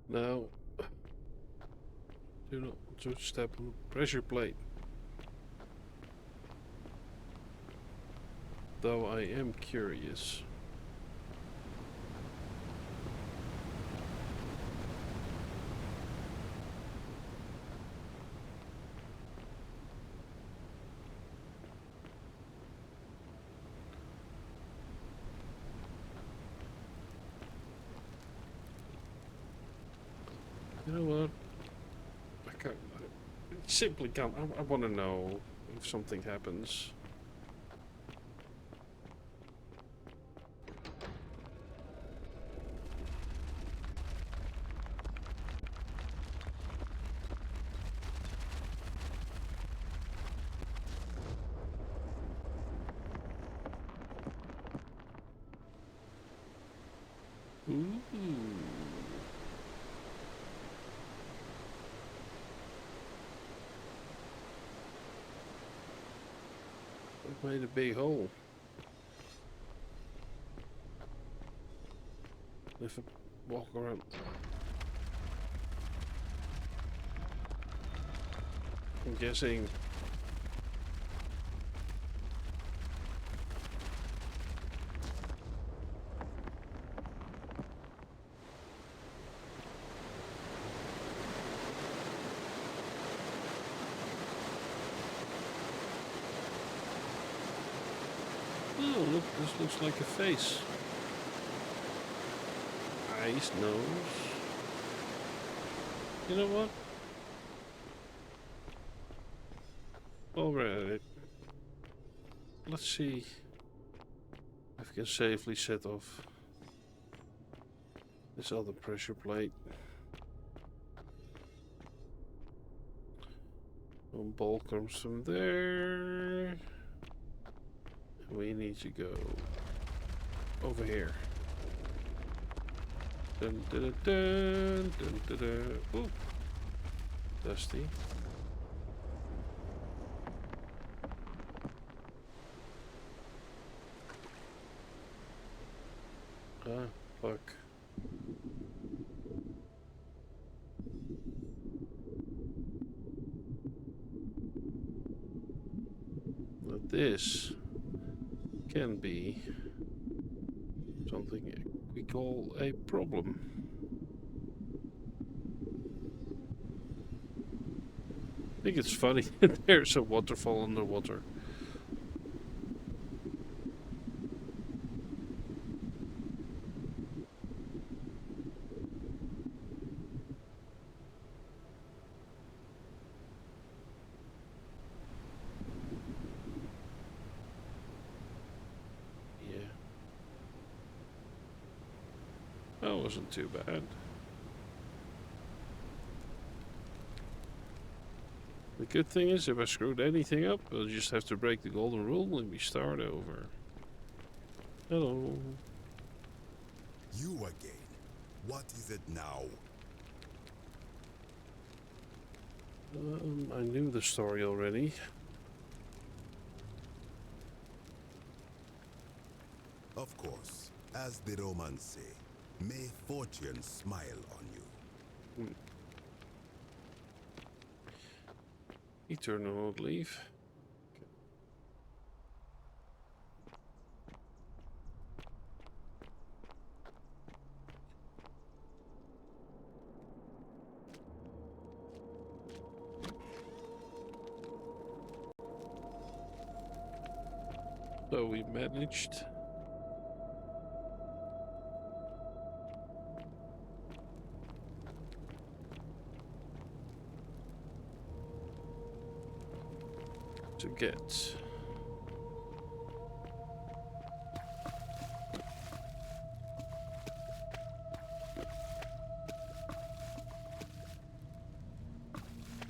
Now, do not to step on the pressure plate. Though I am curious. You know what? I can't. I simply can't. I want to know if something happens. Ooh. I've made a big hole. If I walk around. I'm guessing. Oh, look, this looks like a face. Eyes, nose. You know what? While we're at it, let's see if we can safely set off this other pressure plate. One ball comes from there. We need to go over here. Dun dun dun dun dun dun. Ooh, dusty. Ah, fuck. Now this can be something we call a problem. I think it's funny. There's a waterfall underwater. Yeah. That wasn't too bad. The good thing is, if I screwed anything up, I'll just have to break the golden rule and we start over. Hello. You again. What is it now? I knew the story already. Of course, as the Romans say, may fortune smile on you. Eternal leave. So we managed. To get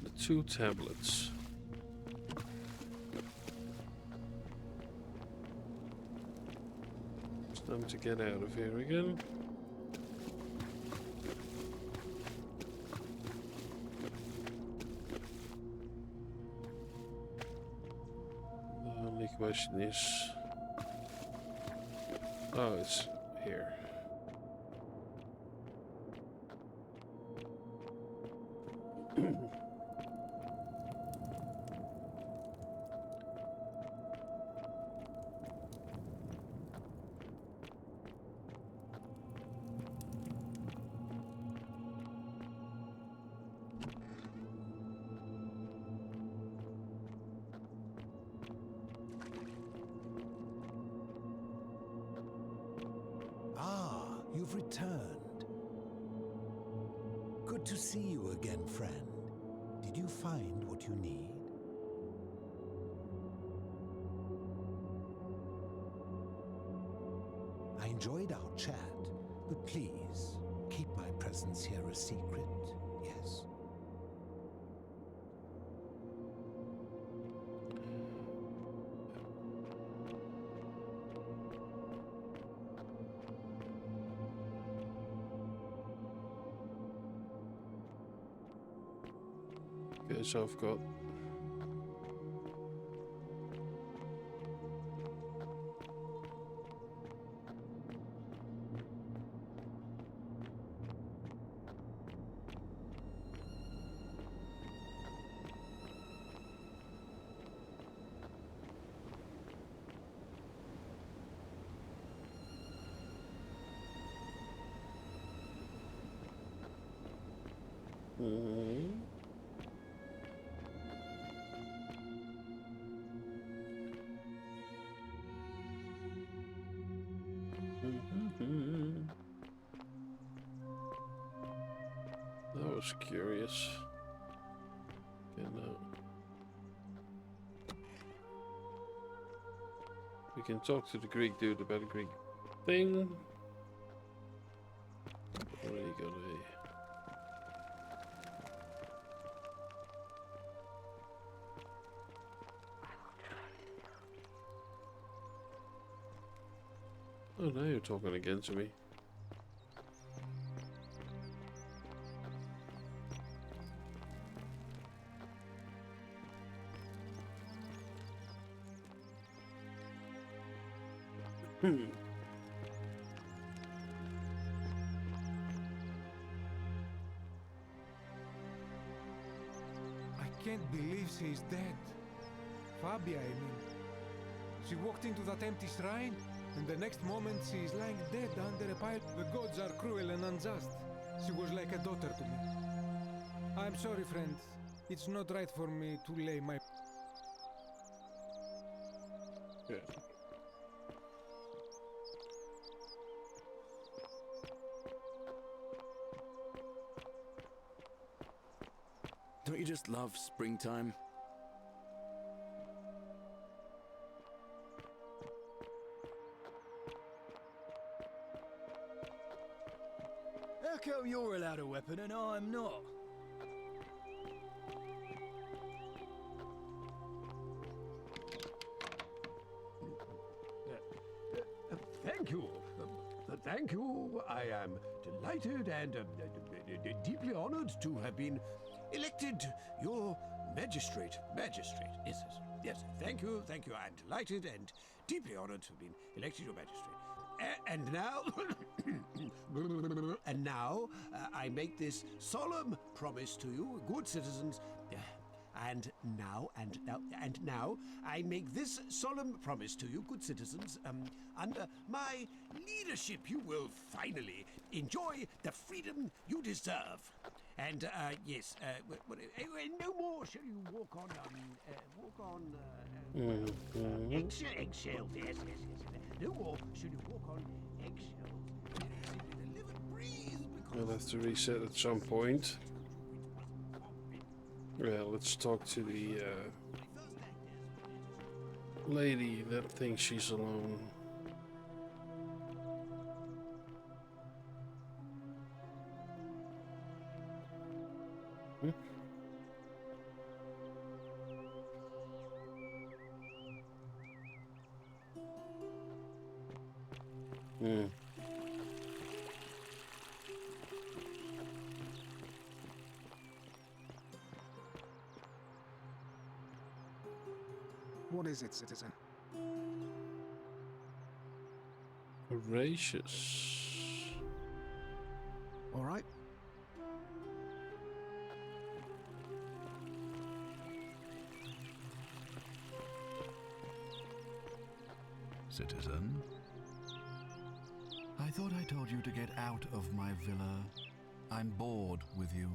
the 2 tablets. It's time to get out of here again. The only question is, oh, it's here. Ah, you've returned. Good to see you again, friend. Did you find what you need? I enjoyed our chat, but please, keep my presence here a secret, yes? Okay, so I've got... That was curious. Okay, now we can talk to the Greek dude about a Greek thing. What are you gonna be? Oh, now you're talking again to me. I can't believe she is dead. Fabia, I mean. She walked into that empty shrine, and the next moment she is lying dead under a pile. The gods are cruel and unjust. She was like a daughter to me. I'm sorry, friend. It's not right for me to lay my... Yeah. Don't you just love springtime? How come you're allowed a weapon and I'm not? Thank you. Thank you. I am delighted and deeply honored to have been elected your magistrate. Magistrate. Yes, yes. Yes. Thank you. Thank you. I'm delighted and deeply honored to have been elected your magistrate. And now, I make this solemn promise to you, good citizens. And now, I make this solemn promise to you, good citizens. Under my leadership, you will finally enjoy the freedom you deserve. And yes, no more shall you walk on eggshells. Yes. No more shall you walk on eggshells. The liver breathe because We'll have to reset at some point. Well, let's talk to the lady that thinks she's alone. What is it, citizen? Gracious. All right. Citizen? I thought I told you to get out of my villa. I'm bored with you.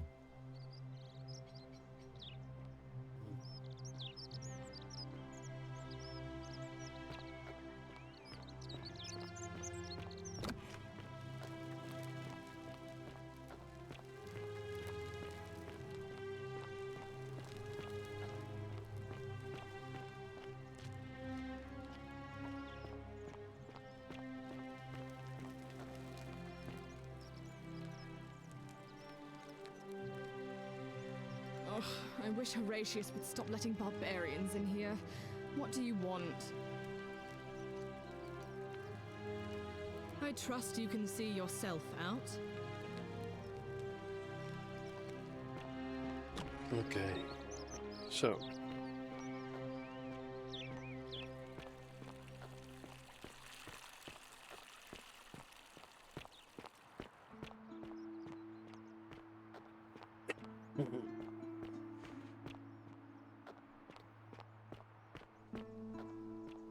Ugh, I wish Horatius would stop letting barbarians in here. What do you want? I trust you can see yourself out. Okay. So.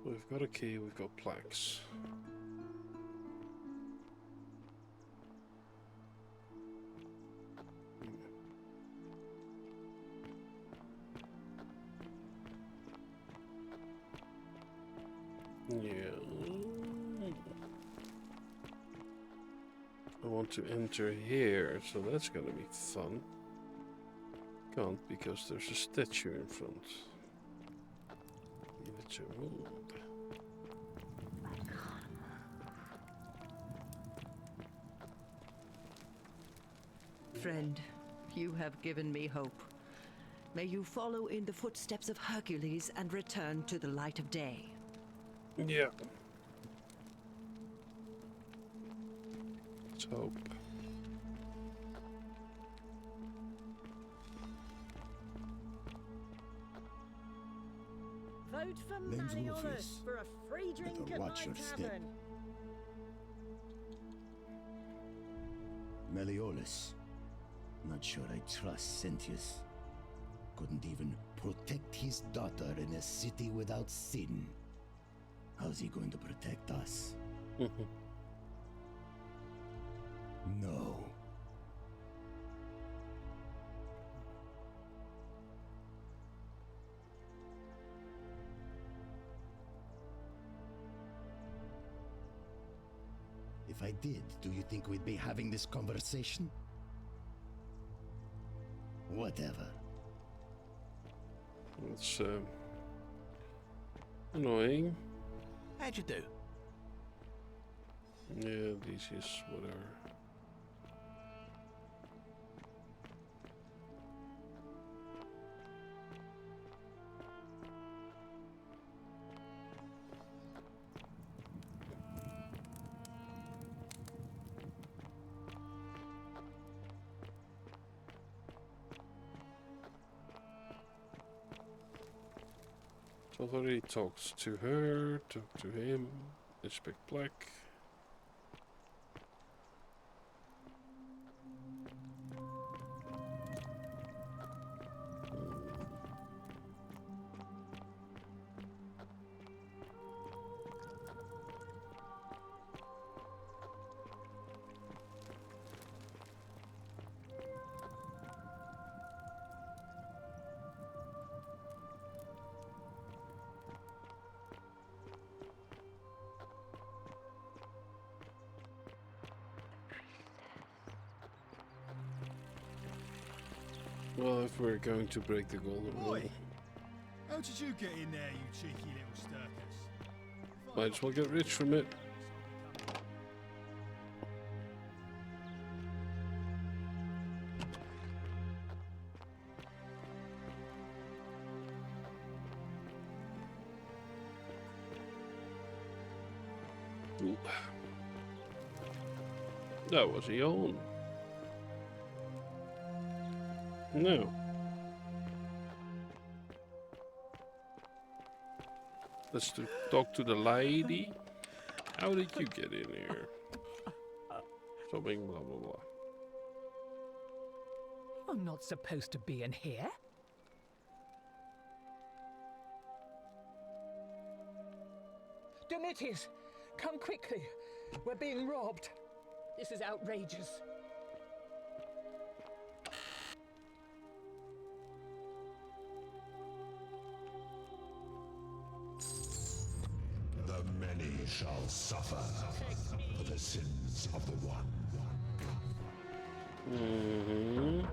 We've got a key, we've got plaques. Yeah. I want to enter here, so that's gonna be fun. Can't because there's a statue in front. Give it to move. Friend, you have given me hope. May you follow in the footsteps of Hercules and return to the light of day. Yeah. Let's hope. Vote for Name's Malleolus Wolfius. for a free drink Better at watch my your tavern. step. Malleolus. Not sure I trust Sentius. Couldn't even protect his daughter in a city without sin. How's he going to protect us? No. If I did, do you think we'd be having this conversation? Whatever. It's annoying. How'd you do? Yeah, this is whatever. Already talked to her, talked to him, inspect black. Well, if we're going to break the golden rule, How did you get in there, you cheeky little stirkers? might as well get rich from it. Ooh. That was a yawn. No. Let's talk to the lady. How did you get in here? Something blah blah blah. I'm not supposed to be in here. Domitius, come quickly. We're being robbed. This is outrageous. The many shall suffer for the sins of the one. Mm-hmm.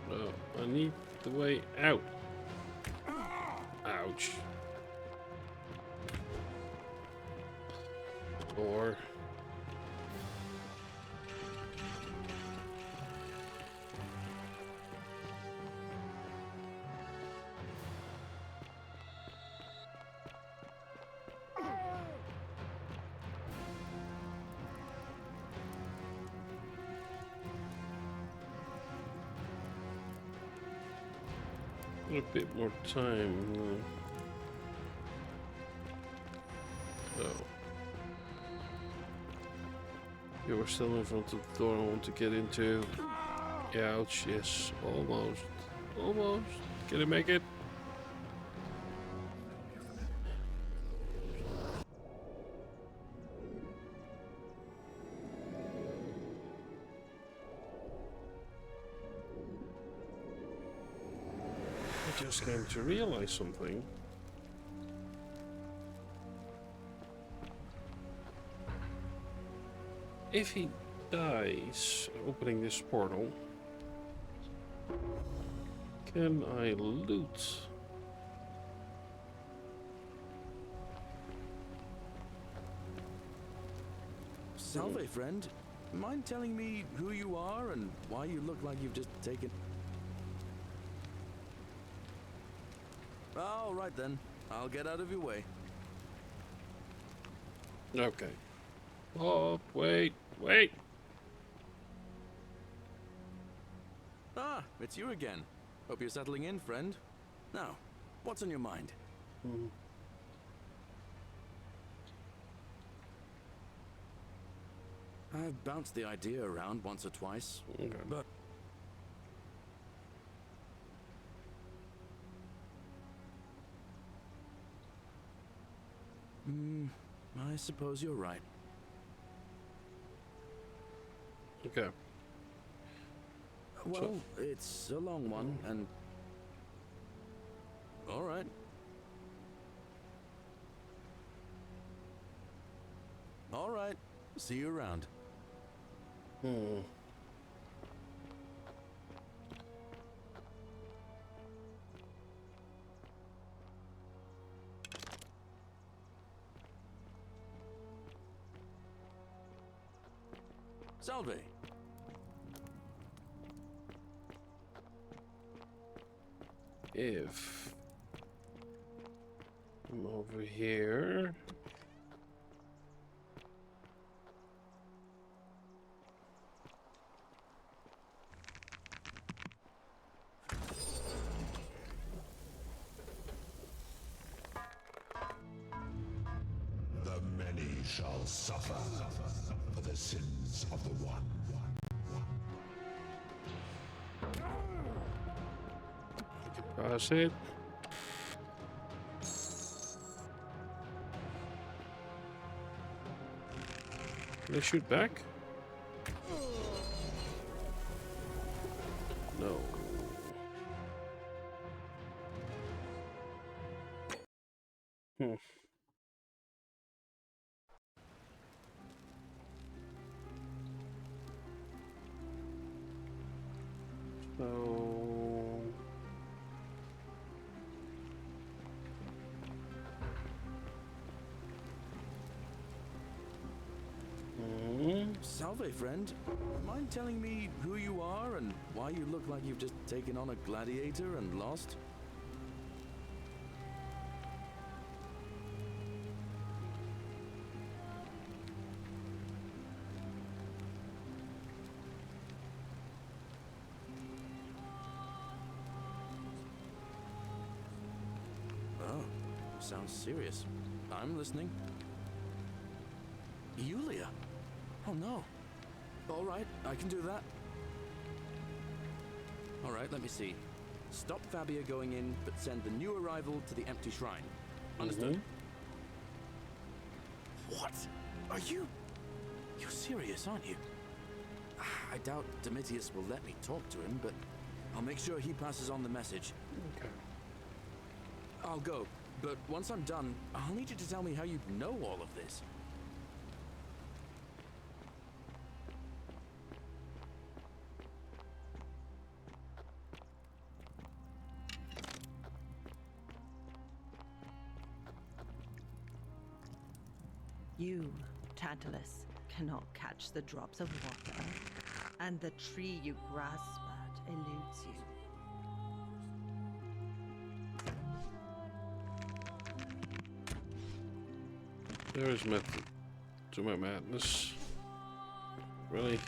Well, I need the way out. Ouch. Or a bit more time. Oh. You were still in front of the door I want to get into. Ouch, yes. Almost. Almost. Can I make it? I just came to realize something. If he dies opening this portal, can I loot? Salve, friend. Mind telling me who you are and why you look like you've just taken... All right then. I'll get out of your way. Okay. Oh, wait. Ah, it's you again. Hope you're settling in, friend. Now, what's on your mind? I've bounced the idea around once or twice, but... I suppose you're right. Okay. Well, it's a long one, and... All right. All right. See you around. Salve. If I'm over here. The many shall suffer for the sins of the one. Pass it. Can I shoot back? No. So... Salve, friend. Mind telling me who you are and why you look like you've just taken on a gladiator and lost? Oh, sounds serious. I'm listening. Yulia? Oh no. All right, I can do that. All right, let me see. Stop Fabia going in, but send the new arrival to the empty shrine. Understood? What? Are you... You're serious, aren't you? I doubt Domitius will let me talk to him, but I'll make sure he passes on the message. Okay. I'll go, but once I'm done, I'll need you to tell me how you know all of this. You Tantalus, cannot catch the drops of water, and the tree you grasp at eludes you. There is method to my madness. Really?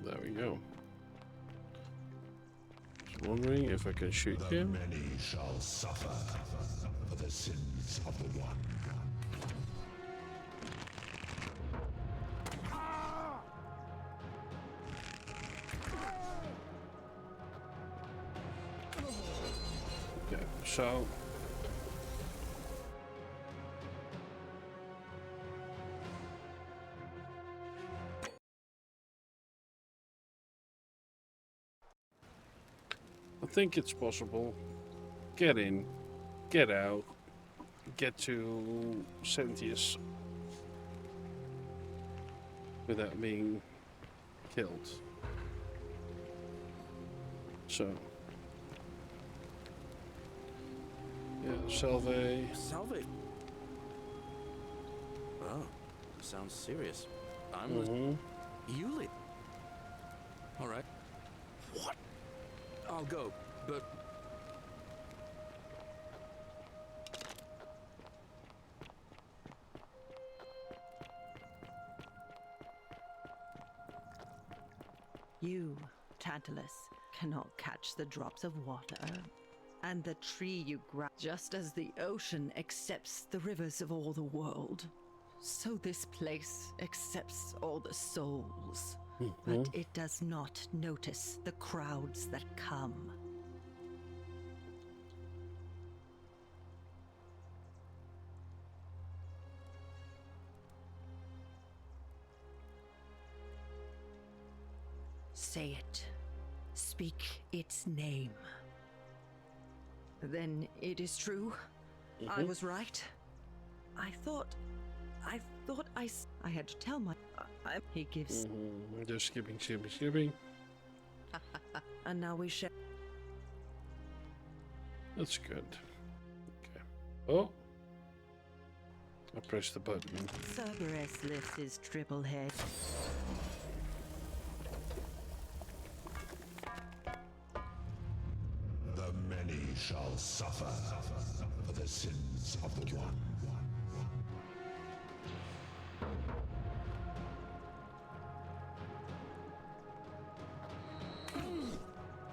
There we go. Just wondering if I can shoot him. The many shall suffer for the sins of the one. Okay, so I think it's possible. Get in, get out, get to Sentius without being killed. So, yeah, Salve. Salve. Oh, sounds serious. I'm Yuli. All right. What? I'll go, but You, Tantalus, cannot catch the drops of water, and the tree you grab. Just as the ocean accepts the rivers of all the world, so this place accepts all the souls. But it does not notice the crowds that come. Say it. Speak its name. Then it is true. I was right. I thought I had to tell my... he gives... Just skipping. And now we share... That's good. Okay. Oh. I pressed the button. Cerberus lifts his triple head. The many shall suffer for the sins of the one.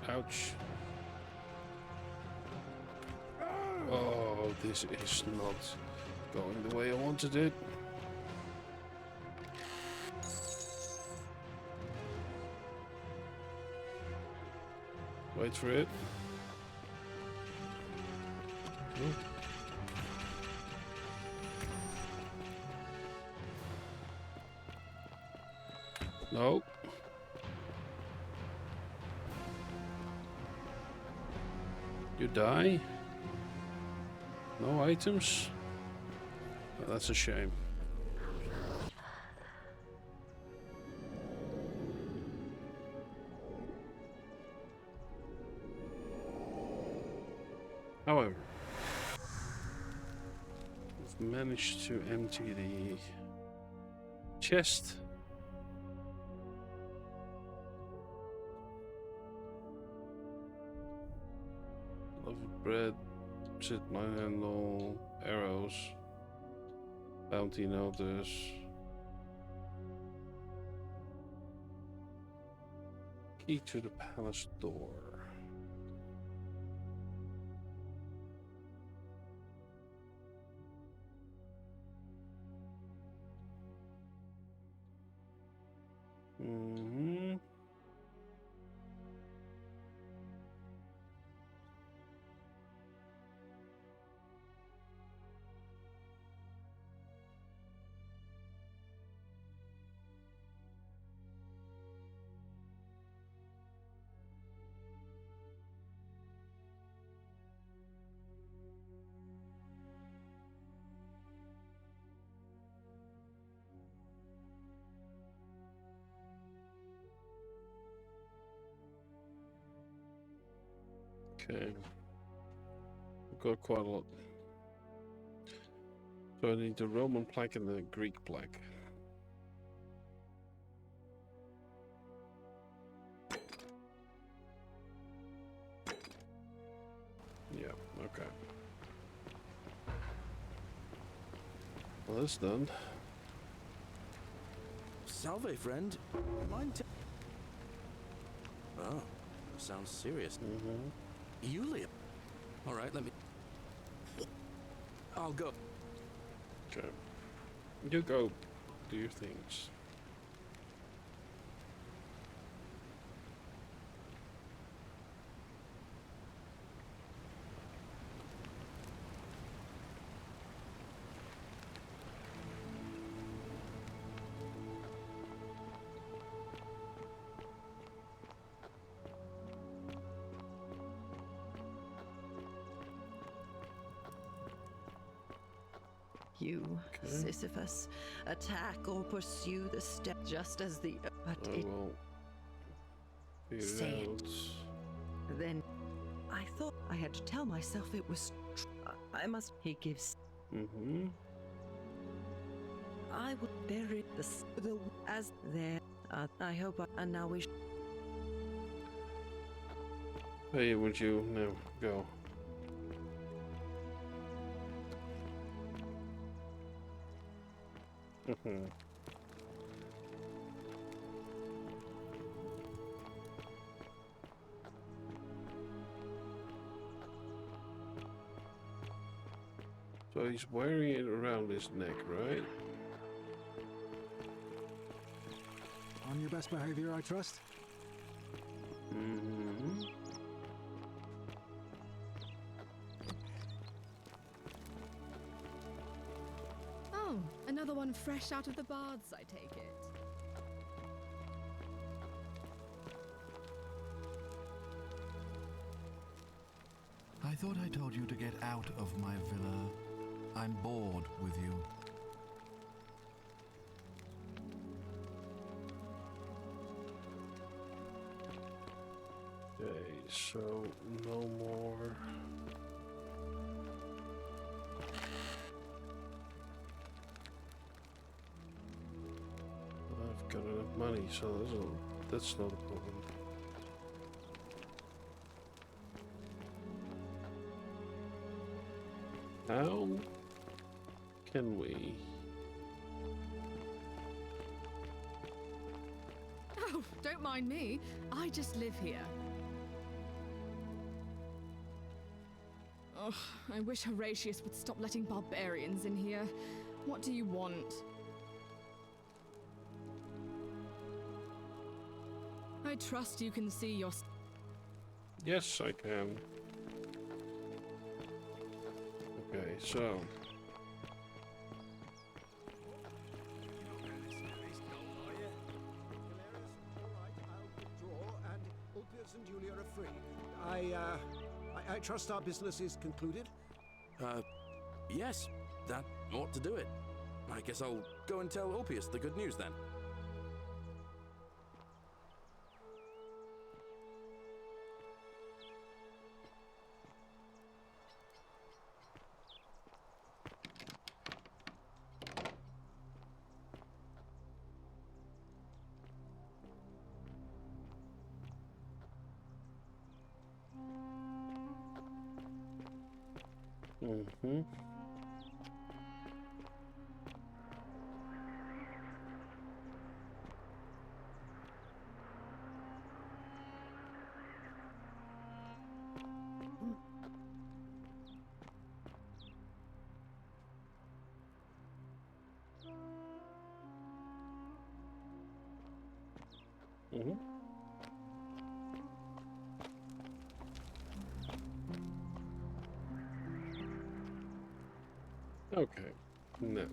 Ouch. Oh, this is not going the way I wanted it. Wait for it. No. You die? No items? Oh, that's a shame. However, we've managed to empty the chest. Loaf of bread, sit my handle, arrows, bounty notice. Key to the palace door. Okay. got quite a lot. So I need the Roman plaque and the Greek plaque. Yeah, okay. Well, that's done. Salve, friend. Mind oh, sounds serious. Yulia. All right, let me... I'll go. Okay. You go do your things. You, Sisyphus, attack or pursue the step just as the... But it... will Say it. Then I thought I had to tell myself it was... I must... He gives... I would bury the as there. I hope and now we... Hey, would you now go? So he's wearing it around his neck, right? On your best behavior, I trust? Oh, another one fresh out of the baths, I take it. I thought I told you to get out of my villa. I'm bored with you. Okay, so no more. I've got enough money, so that's not a problem. How can we? Oh, don't mind me. I just live here. Ugh, I wish Horatius would stop letting barbarians in here. What do you want? I trust you can see your... Yes, I can. Okay, so... And Julia are free. I trust our business is concluded? Yes, that ought to do it. I guess I'll go and tell Ulpius the good news then. Okay, no.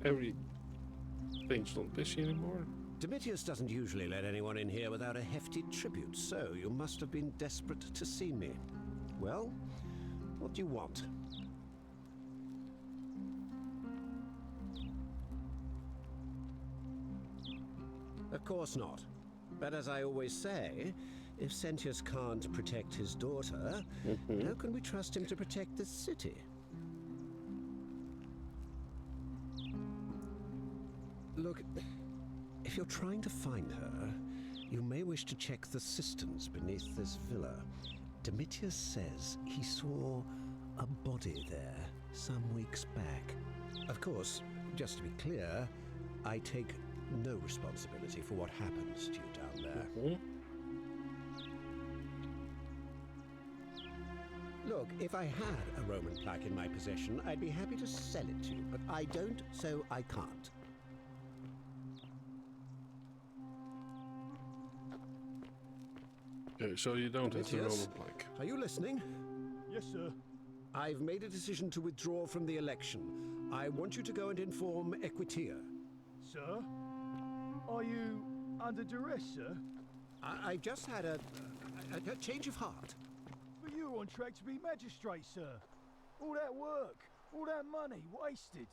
Everything's not busy anymore. Domitius doesn't usually let anyone in here without a hefty tribute, so you must have been desperate to see me. Well, what do you want? Of course not. But as I always say, If Sentius can't protect his daughter, how can we trust him to protect this city? Look, if you're trying to find her, you may wish to check the cisterns beneath this villa. Domitius says he saw a body there some weeks back. Of course, just to be clear, I take no responsibility for what happens to you down there. Look, if I had a Roman plaque in my possession, I'd be happy to sell it to you, but I don't, so I can't. Okay, so you don't have the Roman plaque. Are you listening? Yes, sir. I've made a decision to withdraw from the election. I want you to go and inform Equitia. Sir? Are you under duress, sir? I just had a change of heart. But you were on track to be magistrate, sir. All that work, all that money, wasted.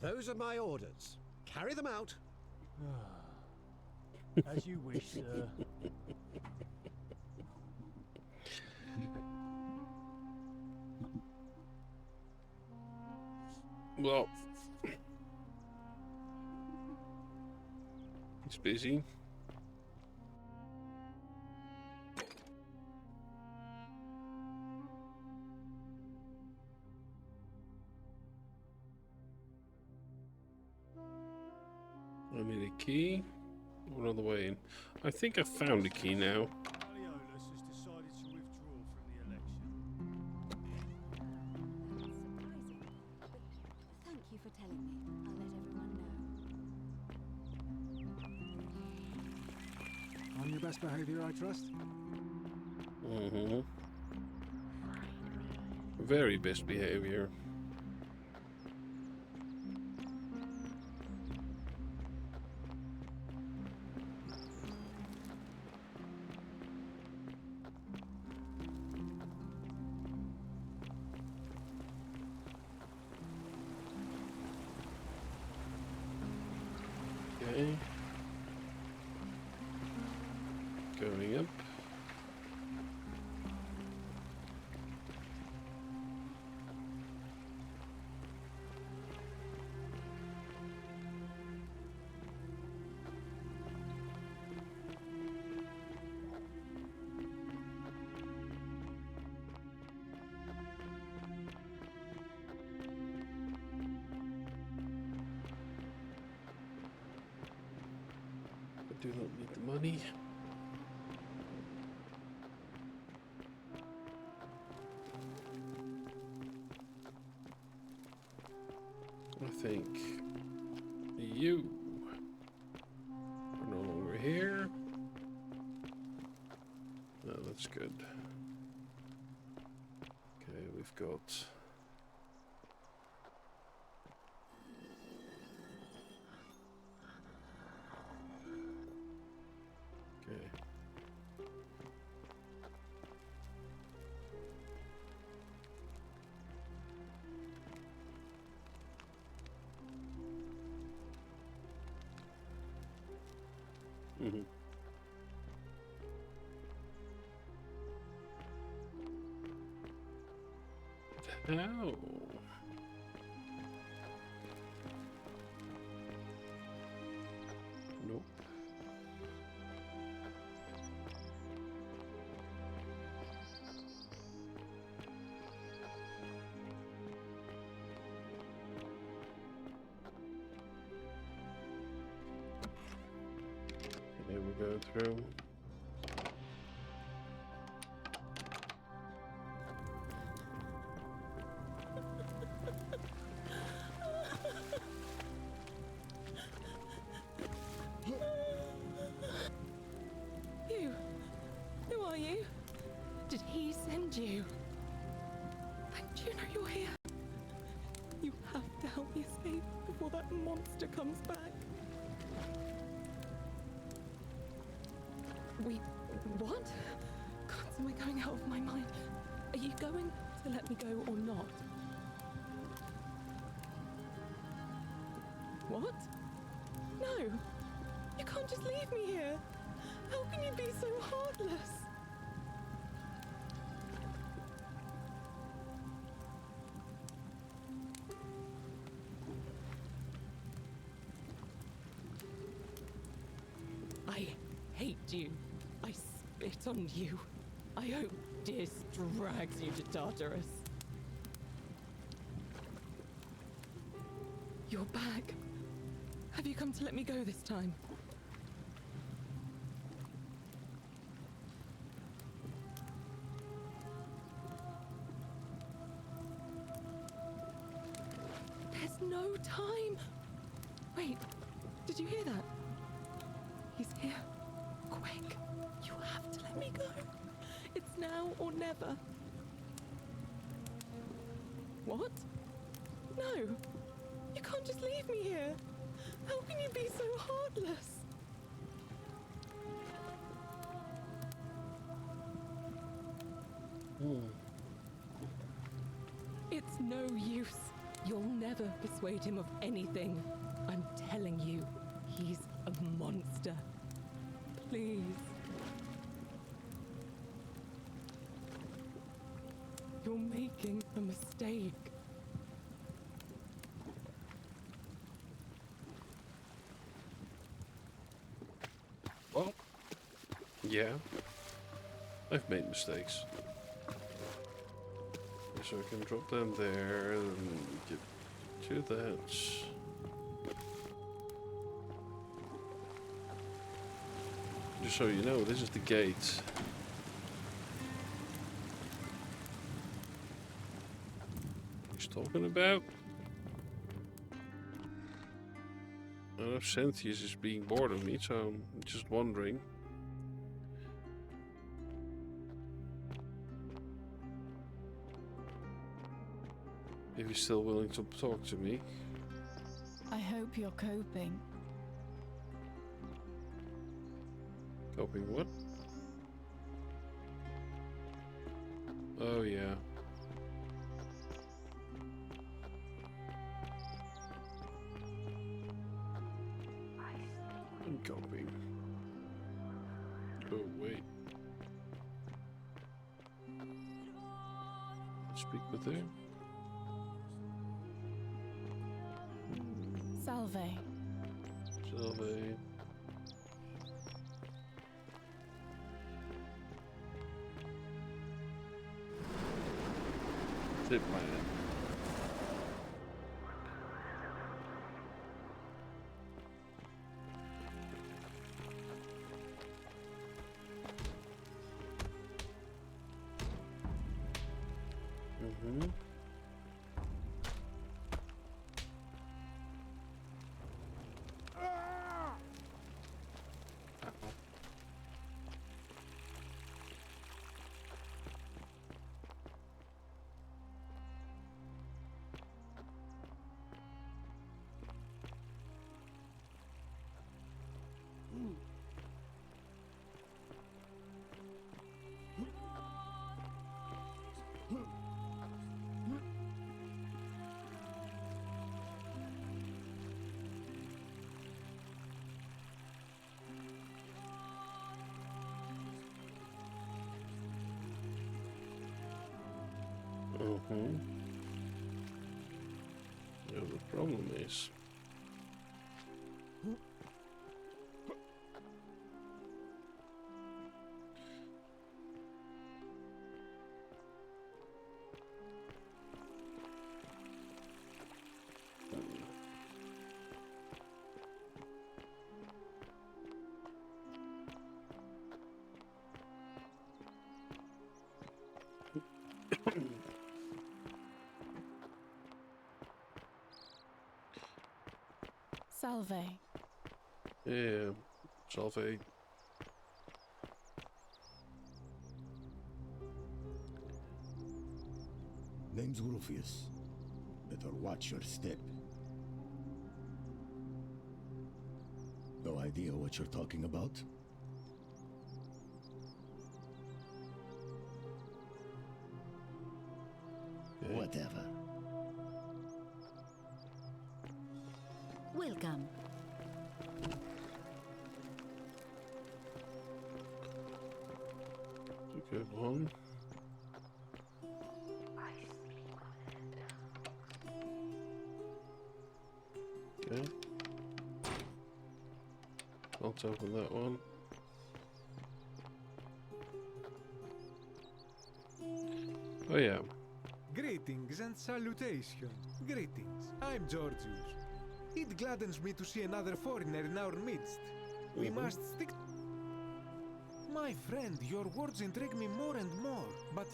Those are my orders. Carry them out. As you wish, sir. Well, he's busy. I need a key. What other way in? I think I found the key now. Malleolus has decided to withdraw from the election. Surprising, but thank you for telling me. I'll let everyone know. On your best behavior, I trust? Very best behavior. Okay. Going up. I do not need the money. I think you are no longer here. No, that's good. Okay, we've got... Okay. How? Nope. Okay, we'll go through. You? Who are you? Did he send you? And do you know you're here? You have to help me escape before that monster comes back. Wait, what? God, am I going out of my mind? Are you going to let me go or not? What? No! You can't just leave me here! How can you be so heartless? you. I spit on you. I hope Dis drags you to Tartarus. You're back. Have you come to let me go this time? There's no time. Wait, did you hear that? He's here. Quick, you have to let me go. It's now or never. What? No, you can't just leave me here. How can you be so heartless? It's no use. You'll never persuade him of anything. I'm telling you, he's a monster. Please. You're making a mistake. Well, yeah, I've made mistakes. So I can drop them there and get to that. Just so you know, this is the gate. He's talking about. I know Cynthius is being bored of me, so I'm just wondering. If he's still willing to talk to me. I hope you're coping. Coping what? Oh yeah. I'm coping. Oh wait. Speak with her. Salve. Salve. Zip man. Mm-hmm. Yeah, the problem is Salve. yeah, Salve. Name's Rufius. Better watch your step. No idea what you're talking about? Okay. Whatever. Welcome. It's a good one. Okay. I'll open that one. Oh yeah. Greetings and salutations. Greetings. I'm Georgius. It gladdens me to see another foreigner in our midst. We must stick. My friend, your words intrigue me more and more, but...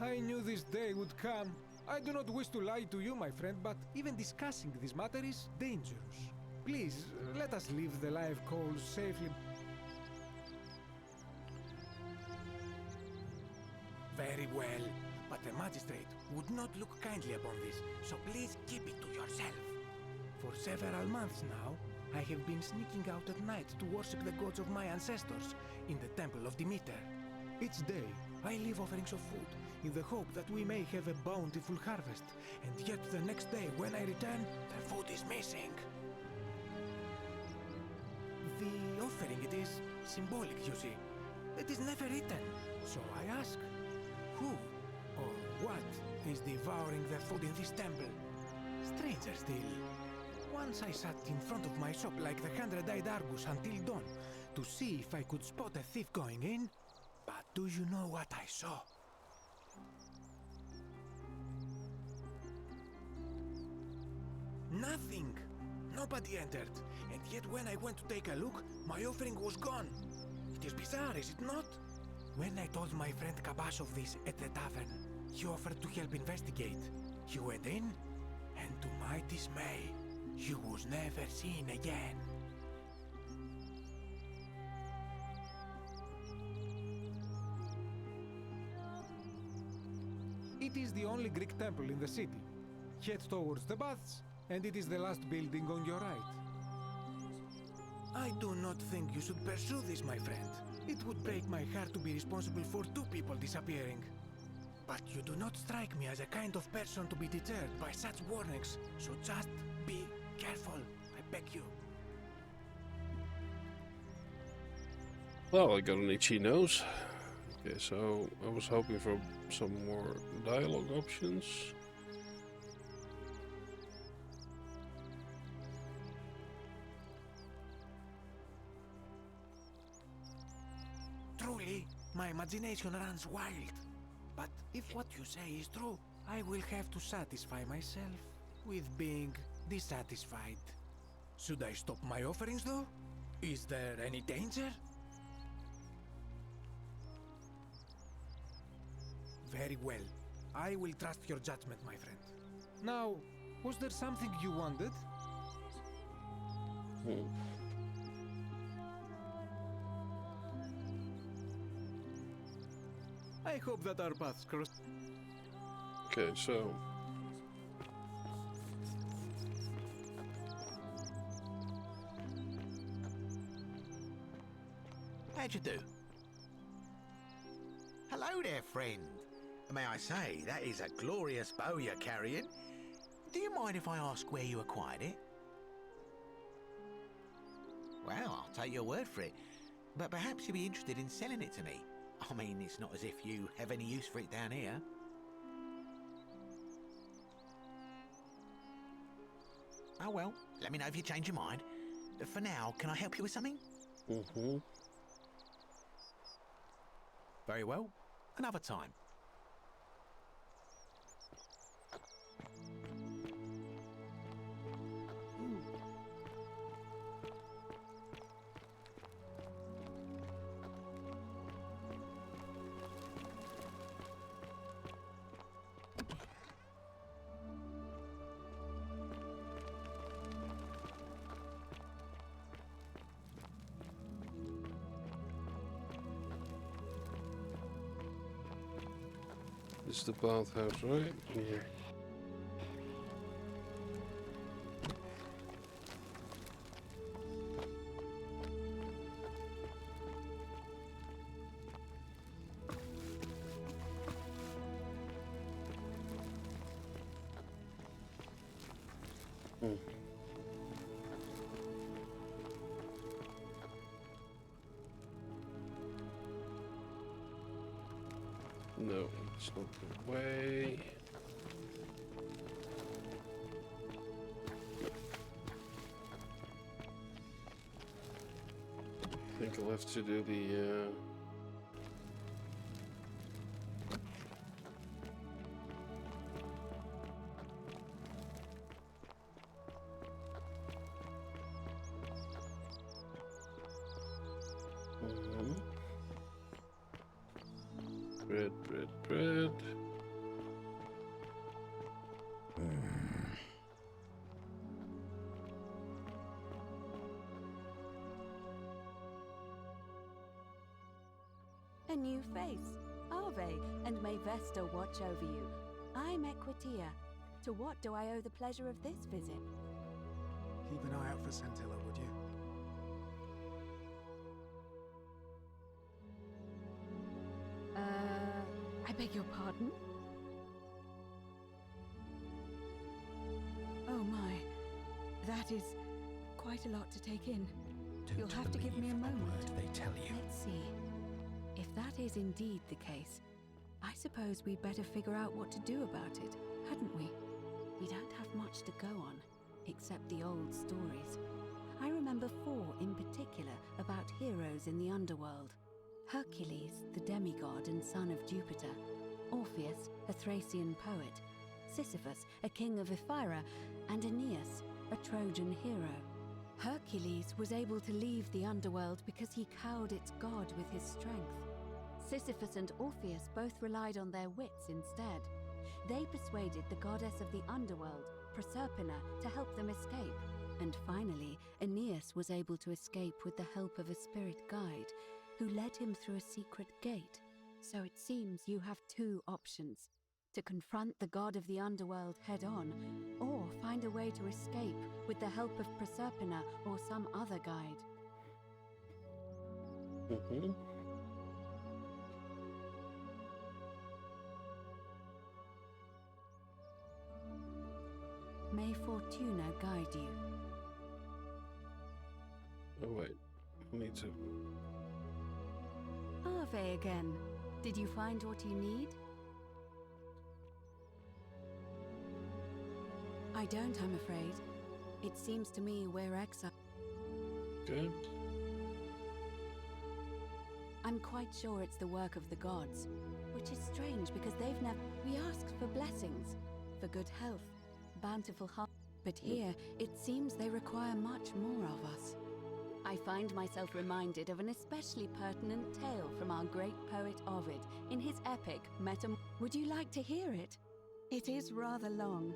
I knew this day would come. I do not wish to lie to you, my friend, but even discussing this matter is dangerous. Please, let us leave the live coals safely. Very well, but the magistrate would not look kindly upon this, so please keep it to yourself. For several months now, I have been sneaking out at night to worship the gods of my ancestors in the temple of Demeter. Each day, I leave offerings of food in the hope that we may have a bountiful harvest, and yet the next day when I return, the food is missing. The offering, it is symbolic, you see. It is never eaten, so I ask, who or what is devouring the food in this temple? Stranger still. Once I sat in front of my shop like the 100-eyed Argus until dawn to see if I could spot a thief going in. But do you know what I saw? Nothing! Nobody entered. And yet when I went to take a look, my offering was gone. It is bizarre, is it not? When I told my friend Kabash of this at the tavern, he offered to help investigate. He went in, and to my dismay, he was never seen again. It is the only Greek temple in the city. Head towards the baths, and it is the last building on your right. I do not think you should pursue this, my friend. It would break my heart to be responsible for 2 people disappearing. But you do not strike me as a kind of person to be deterred by such warnings, so just be careful, I beg you. Well, I got an itchy nose. Okay, so I was hoping for some more dialogue options. Truly, my imagination runs wild. But if what you say is true, I will have to satisfy myself with being dissatisfied. Should I stop my offerings, though? Is there any danger? Very well. I will trust your judgment, my friend. Now, was there something you wanted? I hope that our paths cross. Okay, so how'd you do? Hello there, friend. May I say, that is a glorious bow you're carrying. Do you mind if I ask where you acquired it? Well, I'll take your word for it. But perhaps you'd be interested in selling it to me. I mean, it's not as if you have any use for it down here. Oh well, let me know if you change your mind. For now, can I help you with something? Very well. Another time. This is the bathhouse, right? Yeah. No, it's not the way. I think I'll have to do the... Bread. A new face. Ave, and may Vesta watch over you. I'm Equitia. To what do I owe the pleasure of this visit? Keep an eye out for Scintilla, would you? I beg your pardon? Oh my, that is quite a lot to take in. You'll have to give me a moment. They tell you. Let's see. If that is indeed the case, I suppose we'd better figure out what to do about it, hadn't we? We don't have much to go on, except the old stories. I remember 4 in particular about heroes in the underworld. Hercules, the demigod and son of Jupiter. Orpheus, a Thracian poet. Sisyphus, a king of Ephyra. And Aeneas, a Trojan hero. Hercules was able to leave the underworld because he cowed its god with his strength. Sisyphus and Orpheus both relied on their wits instead. They persuaded the goddess of the underworld, Proserpina, to help them escape. And finally, Aeneas was able to escape with the help of a spirit guide, who led him through a secret gate. So it seems you have 2 options: to confront the god of the underworld head-on, or find a way to escape with the help of Proserpina or some other guide. May Fortuna guide you. Oh wait, me too. Ave again. Did you find what you need? I don't, I'm afraid. It seems to me we're exiled. Okay. I'm quite sure it's the work of the gods, which is strange because they've never... We asked for blessings, for good health, bountiful heart, but here it seems they require much more of us. I find myself reminded of an especially pertinent tale from our great poet Ovid in his epic Would you like to hear it? It is rather long.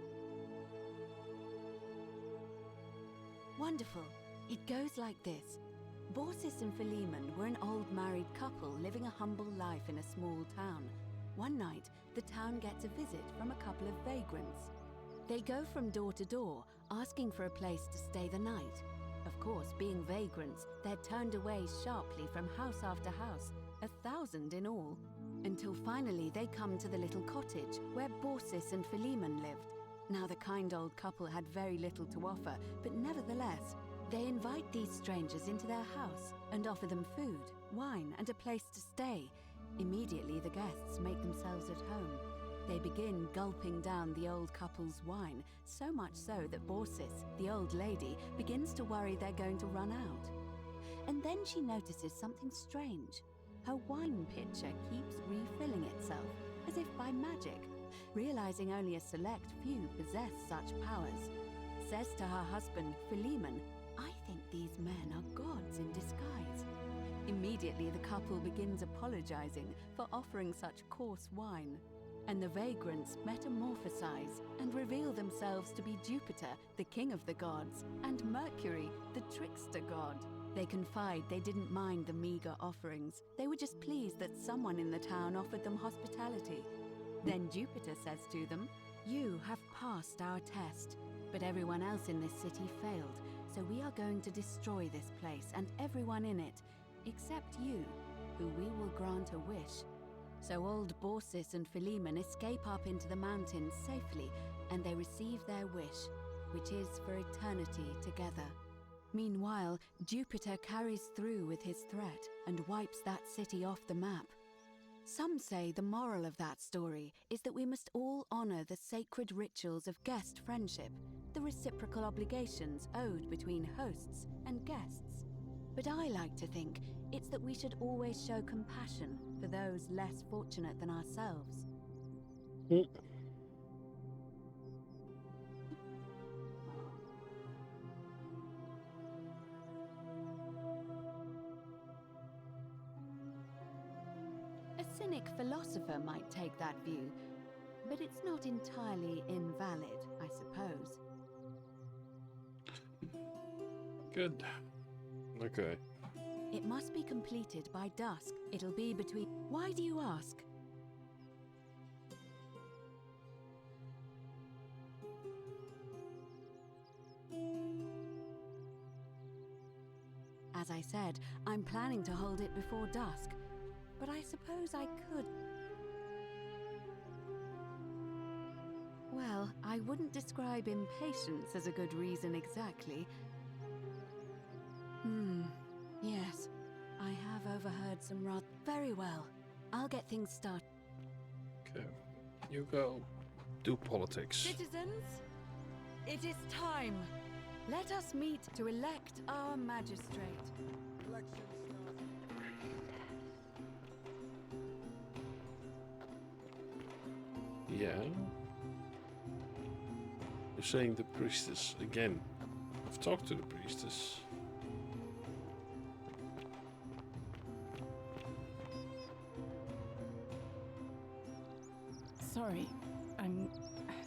Wonderful. It goes like this. Baucis and Philemon were an old married couple living a humble life in a small town. One night, the town gets a visit from a couple of vagrants. They go from door to door, asking for a place to stay the night. Of course, being vagrants, they're turned away sharply from house after house, 1,000 in all, until finally they come to the little cottage where Baucis and Philemon lived. Now the kind old couple had very little to offer, but nevertheless, they invite these strangers into their house and offer them food, wine, and a place to stay. Immediately the guests make themselves at home. They begin gulping down the old couple's wine, so much so that Baucis, the old lady, begins to worry they're going to run out. And then she notices something strange. Her wine pitcher keeps refilling itself, as if by magic. Realizing only a select few possess such powers, says to her husband, Philemon, "I think these men are gods in disguise." Immediately the couple begins apologizing for offering such coarse wine. And the vagrants metamorphosize and reveal themselves to be Jupiter, the king of the gods, and Mercury, the trickster god. They confide they didn't mind the meager offerings. They were just pleased that someone in the town offered them hospitality. Then Jupiter says to them, "You have passed our test, but everyone else in this city failed, so we are going to destroy this place and everyone in it, except you, who we will grant a wish." So old Baucis and Philemon escape up into the mountains safely, and they receive their wish, which is for eternity together. Meanwhile, Jupiter carries through with his threat and wipes that city off the map. Some say the moral of that story is that we must all honor the sacred rituals of guest friendship, the reciprocal obligations owed between hosts and guests. But I like to think it's that we should always show compassion for those less fortunate than ourselves. A cynic philosopher might take that view, but it's not entirely invalid, I suppose. Good. Okay. It must be completed by dusk. It'll be between... Why do you ask? As I said, I'm planning to hold it before dusk, but I suppose I could... Well, I wouldn't describe impatience as a good reason exactly. Yes, I have overheard some rather... Very well, I'll get things started. Okay, you go do politics. Citizens, it is time. Let us meet to elect our magistrate. Yeah? You're saying the priestess again. I've talked to the priestess. Sorry, I'm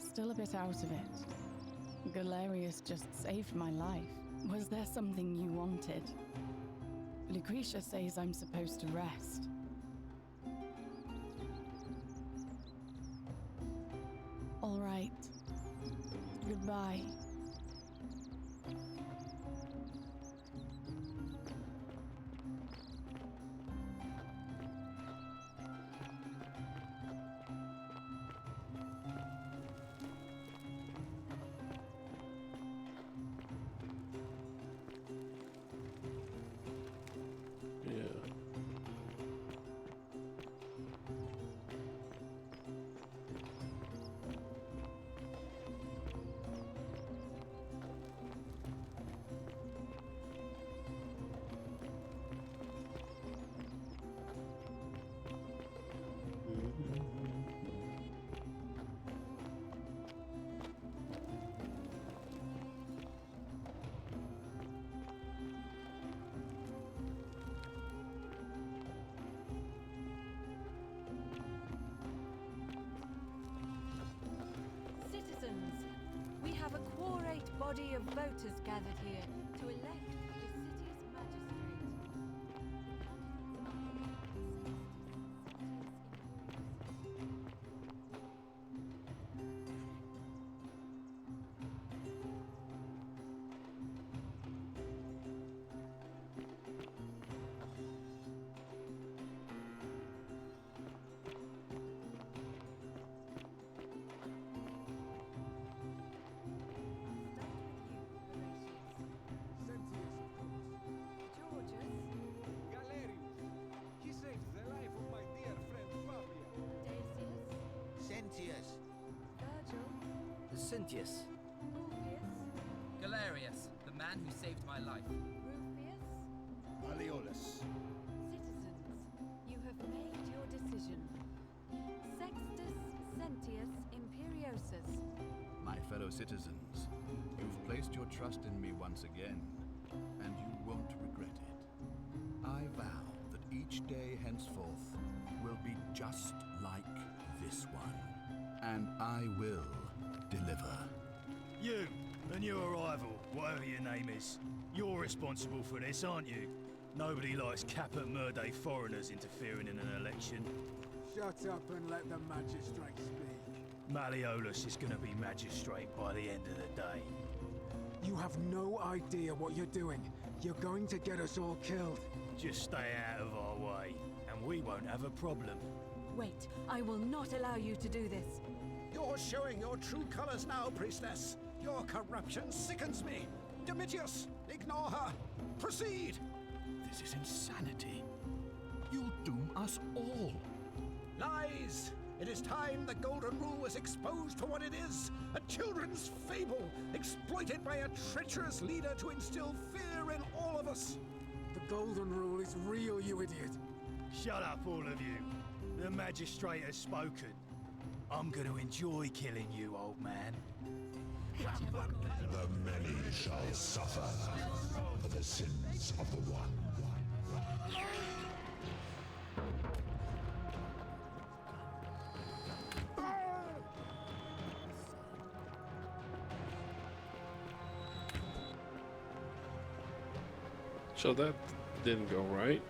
still a bit out of it. Galerius just saved my life. Was there something you wanted? Lucretia says I'm supposed to rest. All right. Goodbye. We have a quorate body of voters gathered here to elect the city's magistrate. Cynthius. Galerius, the man who saved my life. Malleolus. Citizens, you have made your decision. Sextus Sentius Imperiosus. My fellow citizens, you've placed your trust in me once again, and you won't regret it. I vow that each day henceforth will be just like this one, and I will deliver. You and your rival, whatever your name is, you're responsible for this, aren't you? Nobody likes Caput Murday foreigners interfering in an election. Shut up and let the magistrate speak. Malleolus is going to be magistrate by the end of the day. You have no idea what you're doing. You're going to get us all killed. Just stay out of our way, and we won't have a problem. Wait, I will not allow you to do this. You're showing your true colors now, priestess. Your corruption sickens me. Domitius, ignore her. Proceed. This is insanity. You'll doom us all. Lies. It is time the Golden Rule was exposed for what it is. A children's fable, exploited by a treacherous leader to instill fear in all of us. The golden rule is real, you idiot. Shut up, all of you. The magistrate has spoken. I'm going to enjoy killing you, old man. The many shall suffer for the sins of the one. So that didn't go right.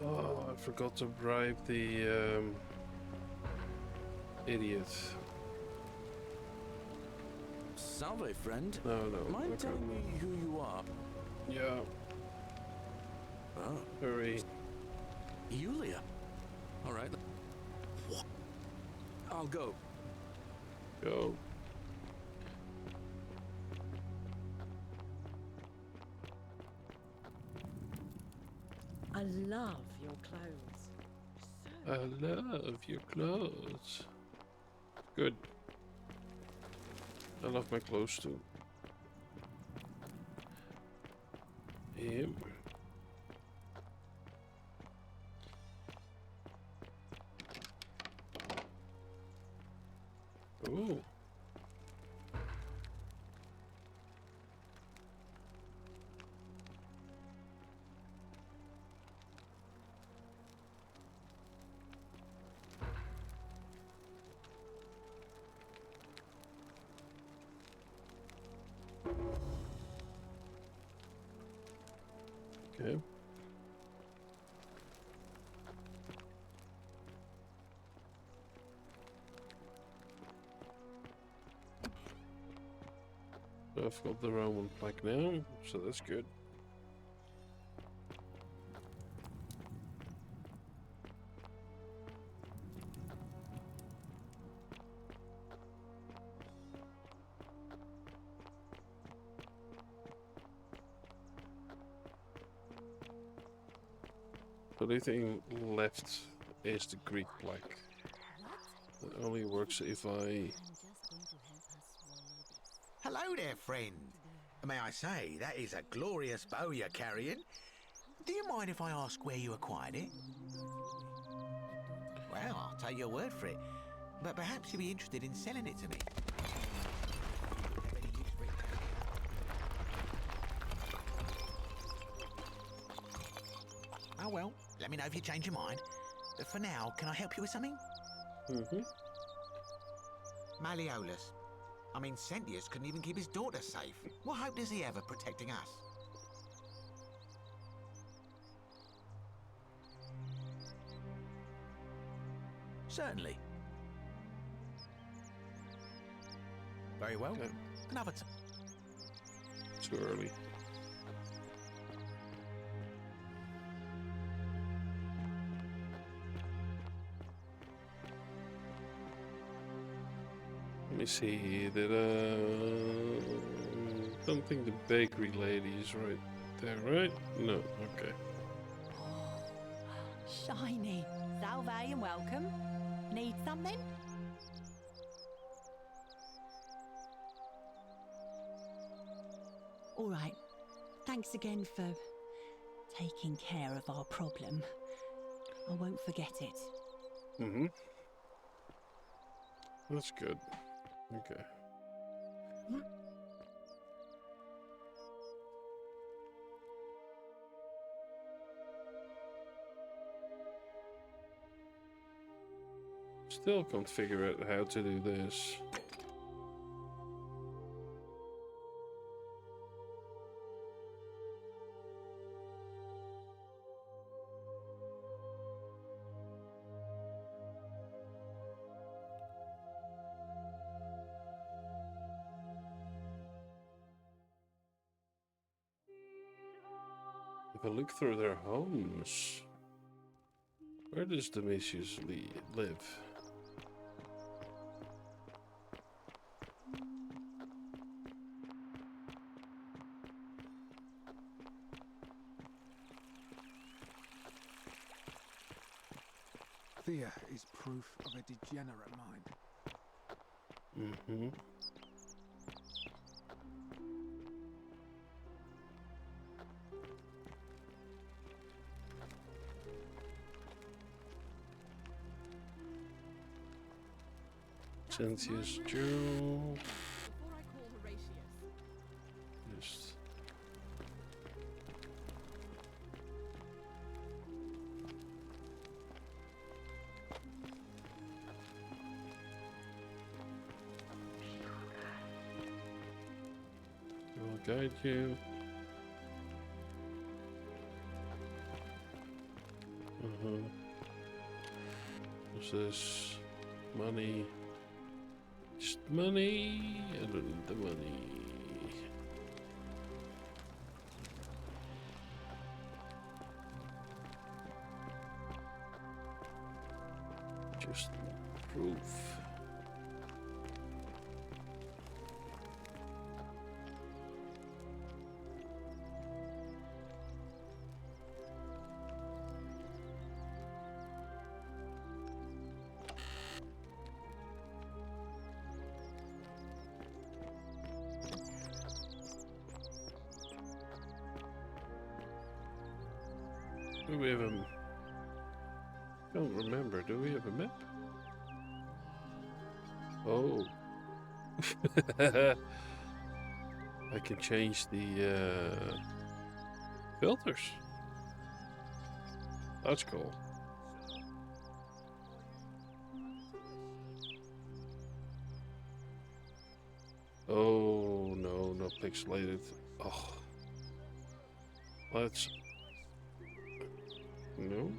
Oh, I forgot to bribe the idiot. Salve, friend. No. Mind telling me who you are? Yeah. Oh. Hurry. Yulia. All right. I'll go. Go. I love your clothes. I love your clothes. Good. I love my clothes too. Him. Ooh. Okay. I've got the Roman plaque now, so that's good. The only thing left is the Greek plaque. It only works if I... Hello there, friend. May I say, that is a glorious bow you're carrying. Do you mind if I ask where you acquired it? Well, I'll take your word for it. But perhaps you'd be interested in selling it to me. Oh well, let me know if you change your mind. But for now, can I help you with something? Mm-hmm. Malleolus. I mean, Centius couldn't even keep his daughter safe. What hope does he have of protecting us? Certainly. Very well. Okay. Another time. Too early. Let me see. Don't think the bakery lady is right there, right? No. Okay. Shiny. Salve and welcome. Need something? All right. Thanks again for taking care of our problem. I won't forget it. Mm-hmm. That's good. Okay. Still can't figure out how to do this. If I look through their homes. Where does Domitius live? Thea is proof of a degenerate mind. Mm-hmm. Censius Joe. Just I'll guide you. What's this? Money. Just money. I don't need the money. Just proof. Do we have a... don't remember. Do we have a map? Oh. I can change the filters. That's cool. Oh, no, not pixelated. Oh. Let's... no.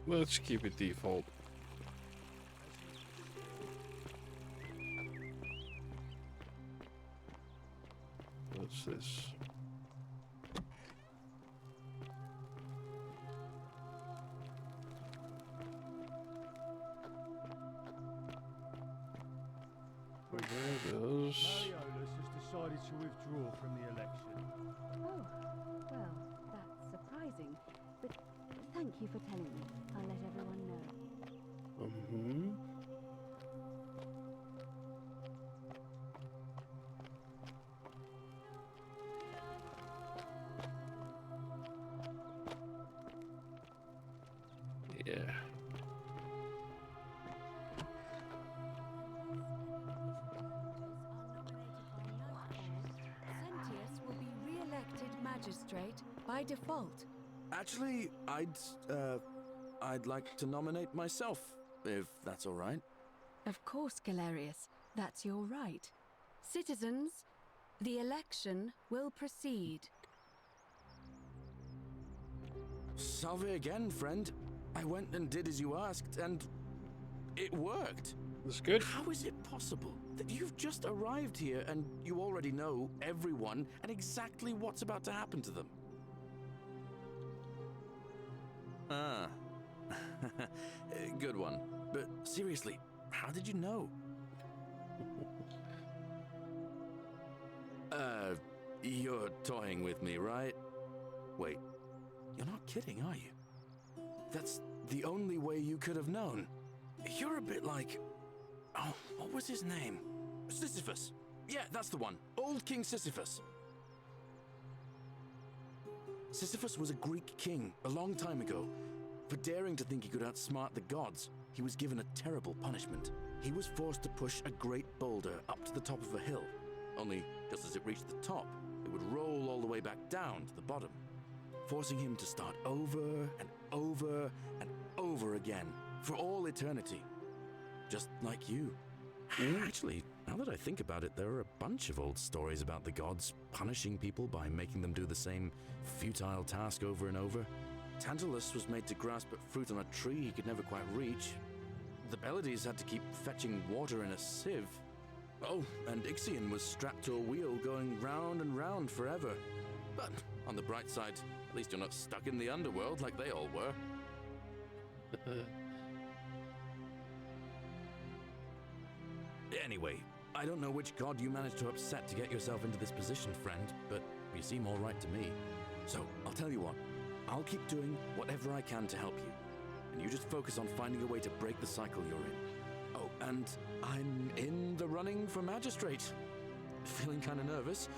Let's keep it default. What's this? Where does... Mariolus has decided to withdraw from the election. Oh, well, that's surprising. But thank you for telling me. I'll let everyone know. Mm-hmm. Yeah. Sentius will be re-elected magistrate by default. Actually, I'd like to nominate myself, if that's all right. Of course, Galerius. That's your right. Citizens, the election will proceed. Salve again, friend. I went and did as you asked, and it worked. That's good. How is it possible that you've just arrived here and you already know everyone and exactly what's about to happen to them? Ah. Good one. But seriously, how did you know? You're toying with me, right? Wait, you're not kidding, are you? That's the only way you could have known. You're a bit like... oh, what was his name? Sisyphus. Yeah, that's the one. Old King Sisyphus. Sisyphus was a Greek king a long time ago. For daring to think he could outsmart the gods, he was given a terrible punishment. He was forced to push a great boulder up to the top of a hill. Only, just as it reached the top, it would roll all the way back down to the bottom, forcing him to start over and over and over again for all eternity. Just like you. Actually, now that I think about it, there are a bunch of old stories about the gods punishing people by making them do the same futile task over and over. Tantalus was made to grasp at fruit on a tree he could never quite reach. The Bellides had to keep fetching water in a sieve. Oh, and Ixion was strapped to a wheel going round and round forever. But on the bright side, at least you're not stuck in the underworld like they all were. Anyway, I don't know which god you managed to upset to get yourself into this position, friend, but you seem all right to me. So, I'll tell you what. I'll keep doing whatever I can to help you. And you just focus on finding a way to break the cycle you're in. Oh, and I'm in the running for magistrate. Feeling kind of nervous,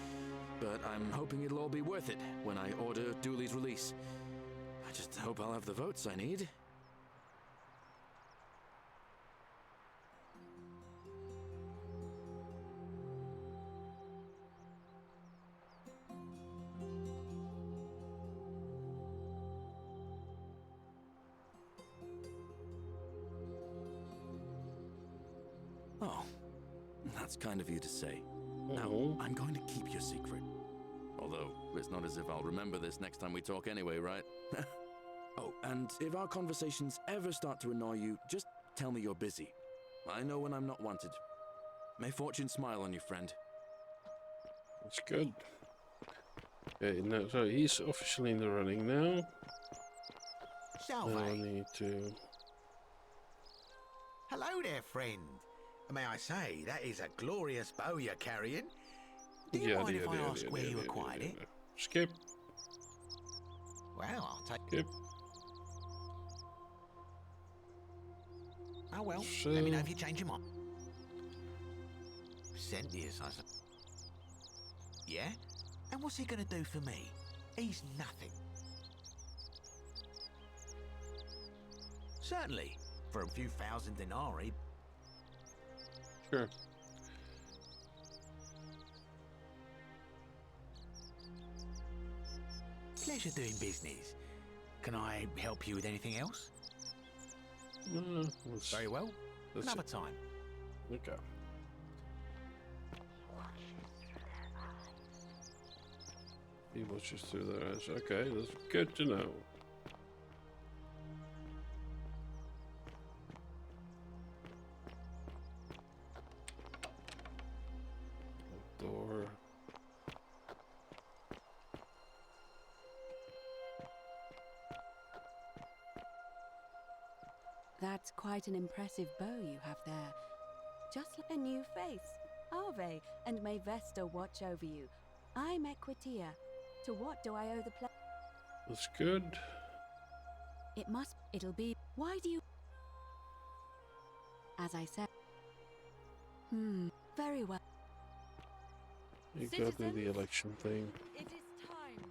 but I'm hoping it'll all be worth it when I order Dooley's release. I just hope I'll have the votes I need. Oh, that's kind of you to say. Now, I'm going to keep your secret. Although, it's not as if I'll remember this next time we talk anyway, right? Oh, and if our conversations ever start to annoy you, just tell me you're busy. I know when I'm not wanted. May fortune smile on you, friend. That's good. Okay, now, so he's officially in the running now. Salve. Now I need to... Hello there, friend. May I say, that is a glorious bow you're carrying. Do you mind if I ask where you acquired it? Skip. Well, I'll take... Skip. Oh well, So... let me know if you change your mind. Centius, I suppose. Yeah? And what's he gonna do for me? He's nothing. Certainly, for a few thousand denarii. Sure. Pleasure doing business. Can I help you with anything else? Very well. Another time. Okay. He watches through their eyes. Okay, that's good to know. Door. That's quite an impressive bow you have there. Just like a new face. Ave, and may Vesta watch over you. I'm Equitia. To what do I owe the pleasure? That's good. It'll be. Why do you? As I said. Very well. You gotta do the election thing. It is time.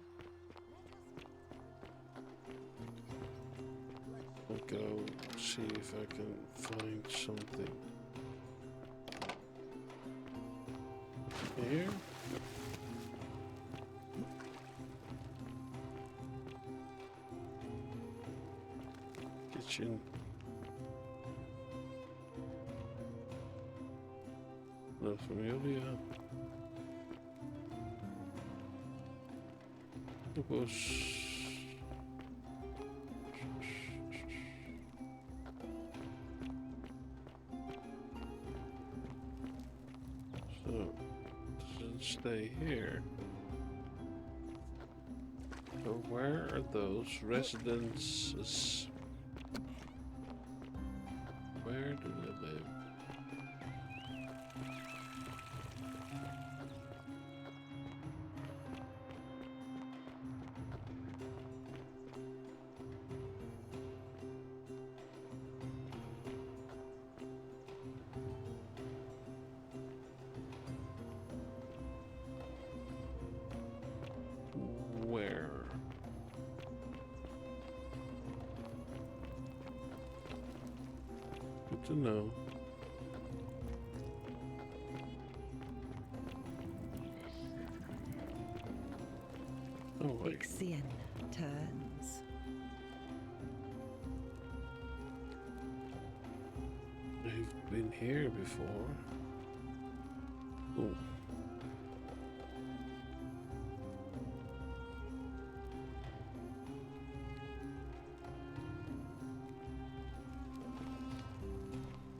I'll go see if I can find something. Here? Kitchen. La familia. Was so doesn't stay here. So where are those residences? Where do they live? Where? Good to know. Oh wait. Ixion turns. I've been here before. Oh.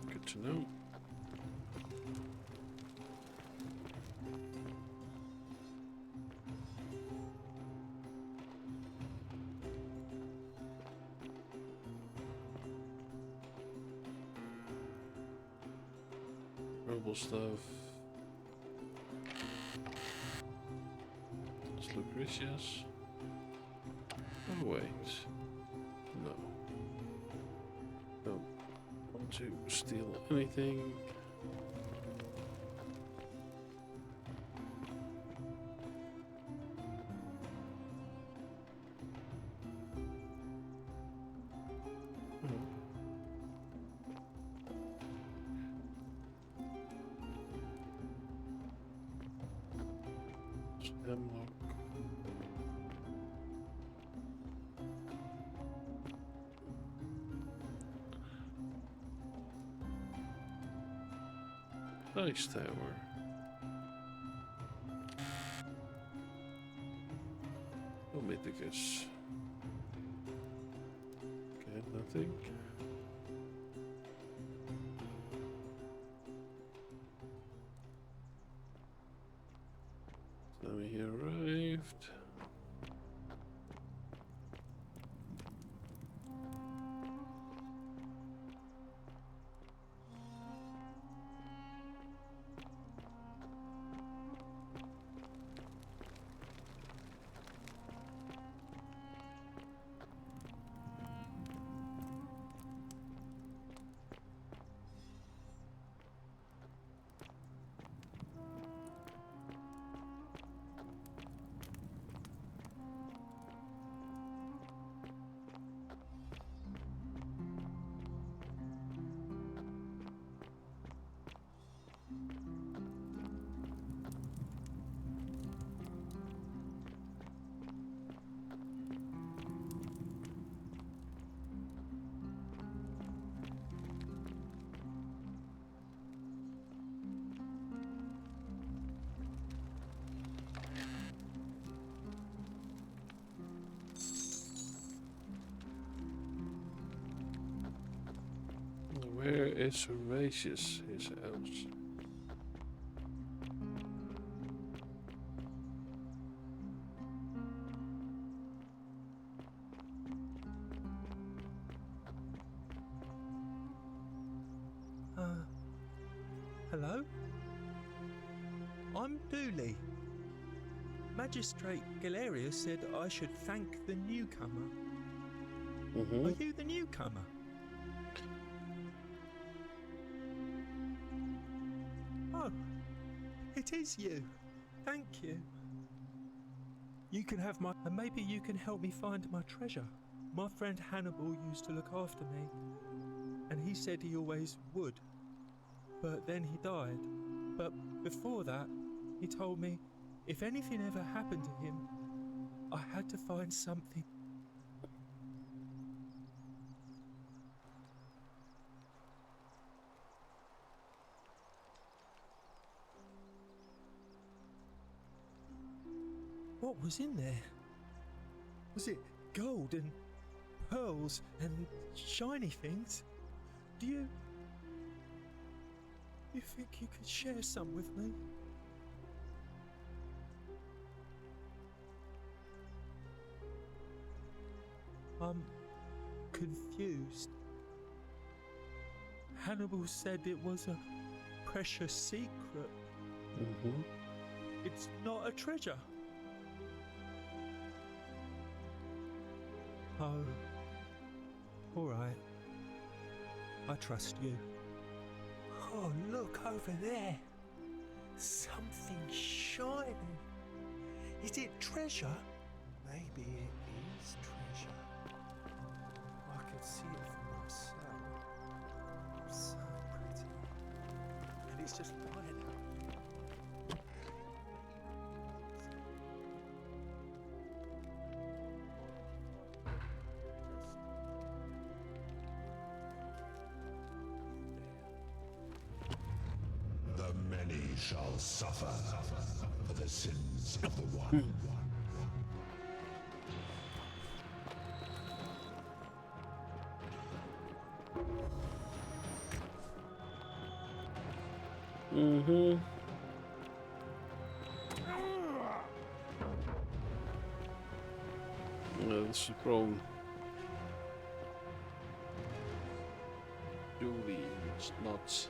Good to know. Herbal stuff. It's Lucretius. Oh wait. No. Don't want to steal anything. Hemlock. Ice tower. Omithicus. Okay, nothing. Now he arrived. Where is Horatius, his house? Hello? I'm Dooley. Magistrate Galerius said I should thank the newcomer. Are you the newcomer? Oh, it is you. Thank you. You can have my... And maybe you can help me find my treasure. My friend Hannibal used to look after me, and he said he always would. But then he died. But before that, he told me if anything ever happened to him, I had to find something. What was in there? Was it gold and pearls and shiny things? Do you think you could share some with me? I'm confused. Hannibal said it was a precious secret. It's not a treasure. Oh, all right. I trust you. Oh, look over there. Something shining. Is it treasure? Maybe it is treasure. I can see it for myself. So pretty. And it's just lying out. The many shall suffer for the sins of the one. That's the problem. Julie is not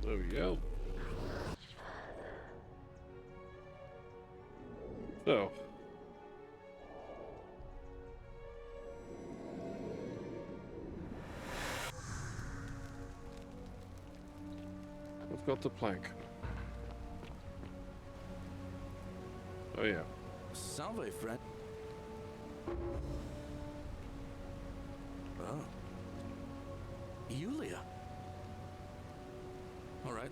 There we go. So. We've got the plank. Oh yeah. Salve, friend. Oh. Yulia. All right,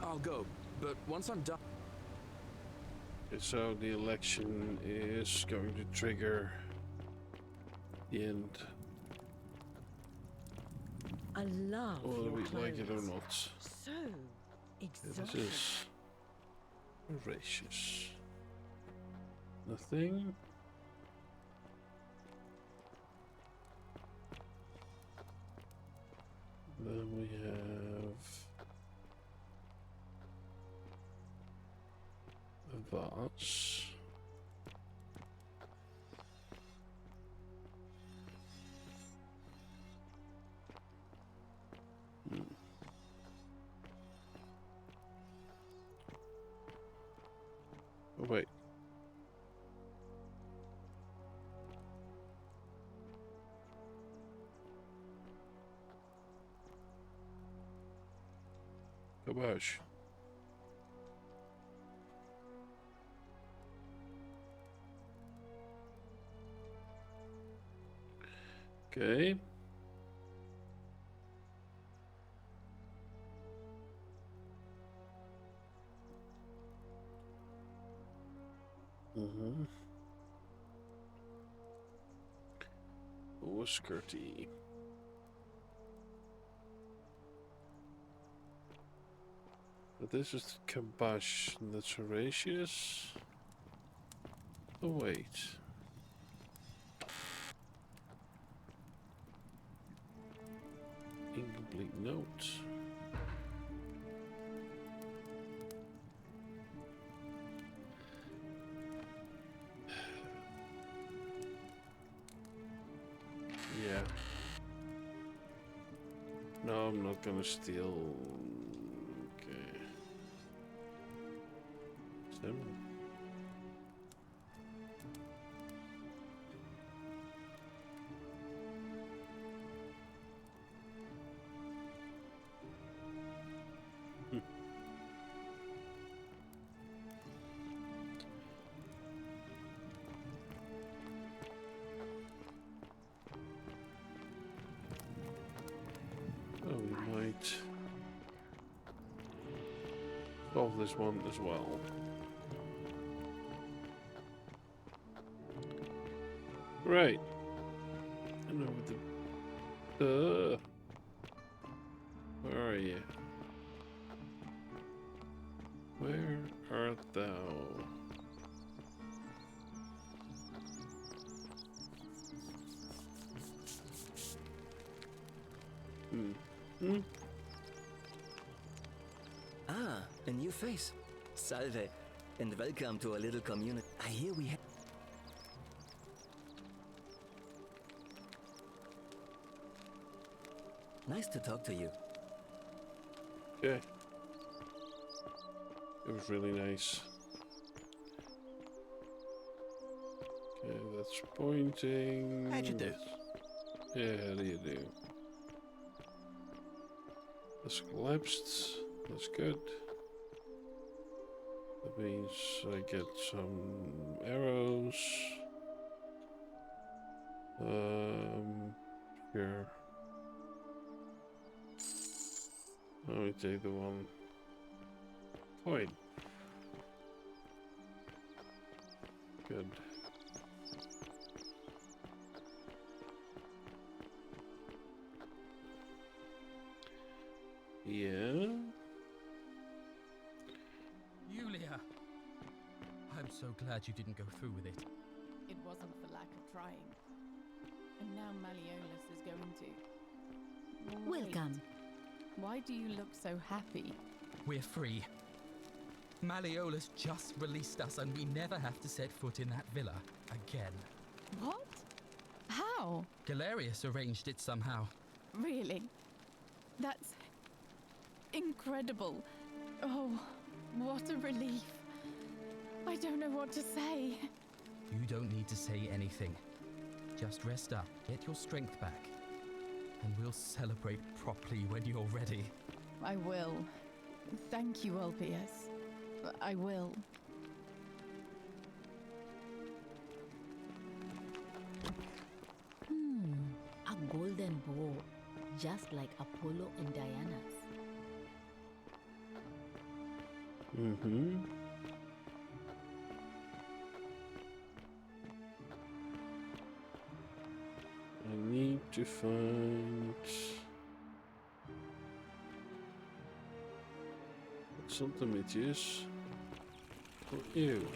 I'll go, but once I'm done... Okay, so the election is going to trigger the end. I love Whether your we clothes. like it or not. So Okay, exotic. this is voracious. Nothing. Then we have a vase. Oh, wait. Kabosh. Okay. Mm-hmm. Oh, skirty. But this is the Kabosh, that's Horatius. Oh, wait. Incomplete note. Yeah. No, I'm not gonna steal. Okay. 7. Oh, we might solve this one as well. Right. And over the... Where are you? Where art thou? Ah, a new face. Salve, and welcome to our little community. I hear we have... Nice to talk to you. Okay. It was really nice. Okay, that's pointing. How'd you do? Yeah, how do you do? That's collapsed. That's good. That means I get some arrows. Here. Let me take the 1 point. Good. Yeah. Yulia! I'm so glad you didn't go through with it. It wasn't for lack of trying. And now Malleolus is going to... Welcome. Wait. Why do you look so happy? We're free. Malleolus just released us and we never have to set foot in that villa again. What? How? Galerius arranged it somehow. Really? That's incredible. Oh, what a relief. I don't know what to say. You don't need to say anything. Just rest up, get your strength back, and we'll celebrate properly when you're ready. I will. Thank you, Ulpius. I will. A golden bow, just like Apollo and Diana's. Mm-hmm. I need to find something with this. For you.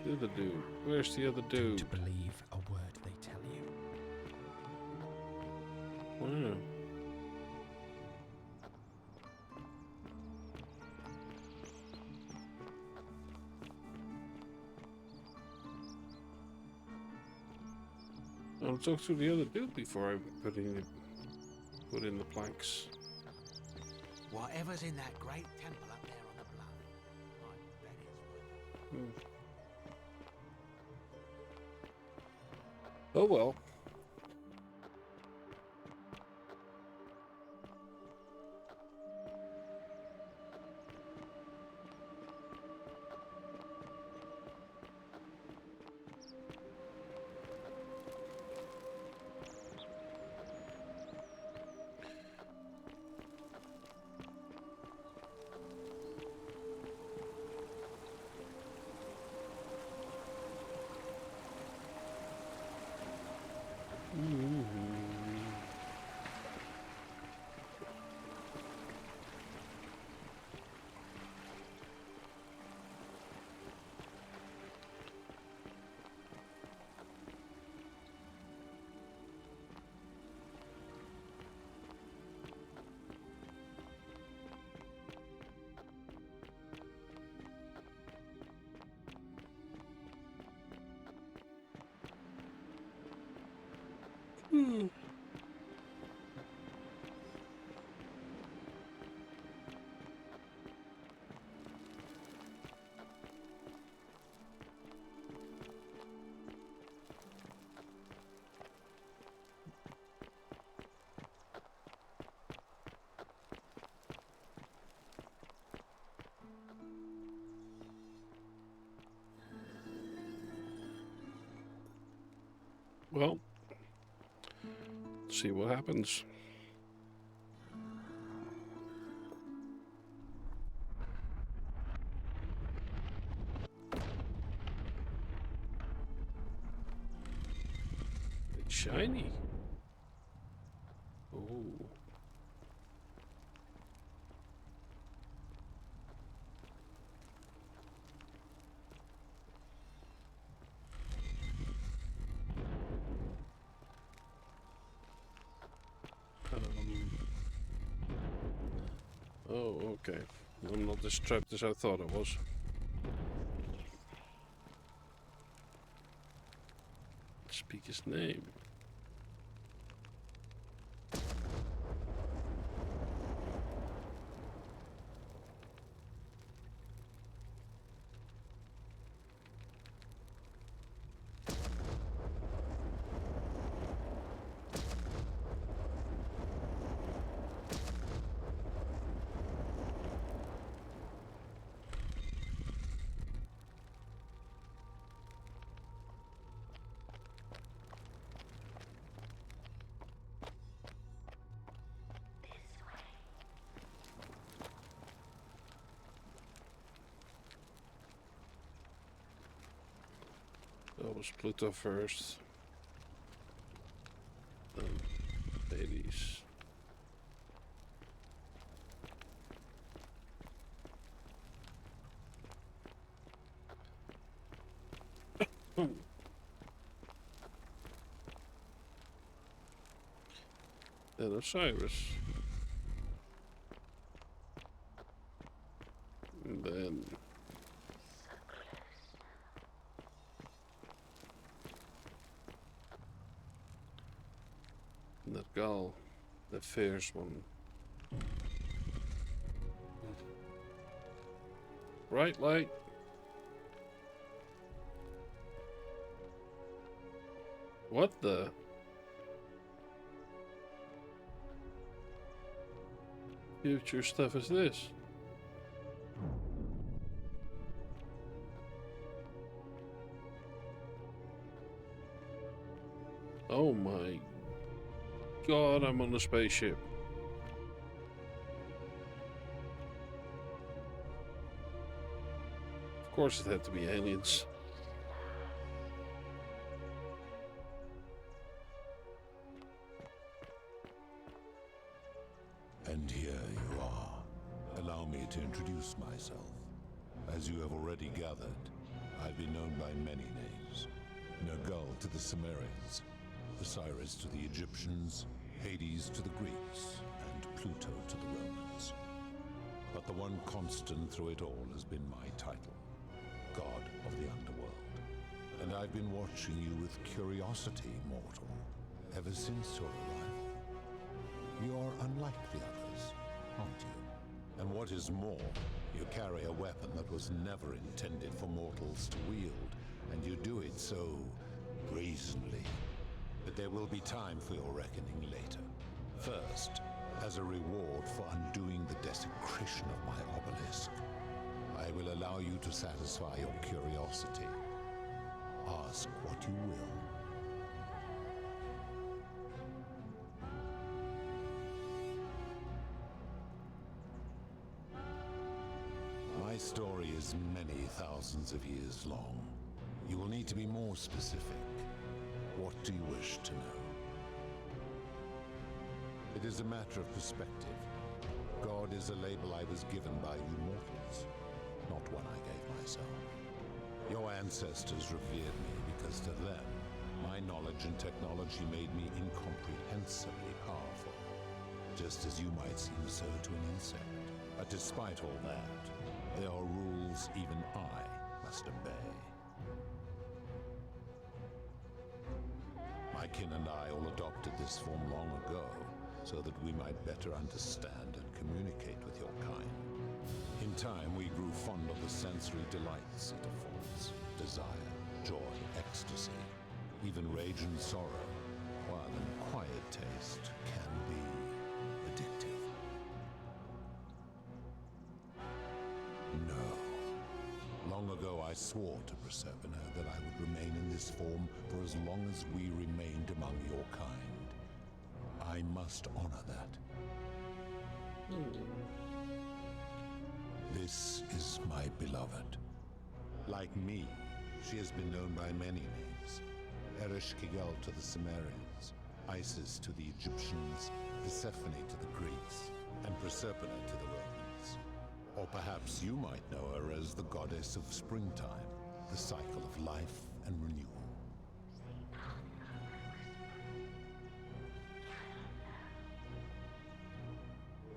The other dude. Where's the other dude? To believe a word they tell you. Wow. I'll talk to the other dude before I put in the planks. Whatever's in that great temple up there on the bluff, I bet it's worth it. Oh well. Well, see what happens. It's shiny. Oh. Oh, okay. I'm not as trapped as I thought I was. Speak his name. That was Pluto first. Then Hades. Then Osiris. And then Nergal. The fierce one. Bright light. What the? Future stuff is this? Oh my god, I'm on a spaceship. Of course it had to be aliens. And here you are. Allow me to introduce myself. As you have already gathered, I've been known by many names. Nergal to the Sumerians, Osiris to the Egyptians, Hades to the Greeks, and Pluto to the Romans. But the one constant through it all has been my title, God of the Underworld. And I've been watching you with curiosity, mortal, ever since your arrival. You're unlike the others, aren't you? And what is more, you carry a weapon that was never intended for mortals to wield, and you do it so brazenly. But there will be time for your reckoning later. First, as a reward for undoing the desecration of my obelisk, I will allow you to satisfy your curiosity. Ask what you will. My story is many thousands of years long. You will need to be more specific. What do you wish to know? It is a matter of perspective. God is a label I was given by you mortals, not one I gave myself. Your ancestors revered me because to them, my knowledge and technology made me incomprehensibly powerful, just as you might seem so to an insect. But despite all that, there are rules even I must obey. My kin and I all adopted this form long ago, so that we might better understand and communicate with your kind. In time, we grew fond of the sensory delights it affords: desire, joy, ecstasy, even rage and sorrow, while an acquired taste can be addictive. No. Long ago, I swore to Persephone that I would remain in this form for as long as we remained among your kind. I must honor that. This is my beloved. Like me, she has been known by many names. Ereshkigal to the Sumerians, Isis to the Egyptians, Persephone to the Greeks, and Proserpine to the Romans. Or perhaps you might know her as the goddess of springtime, the cycle of life and renewal.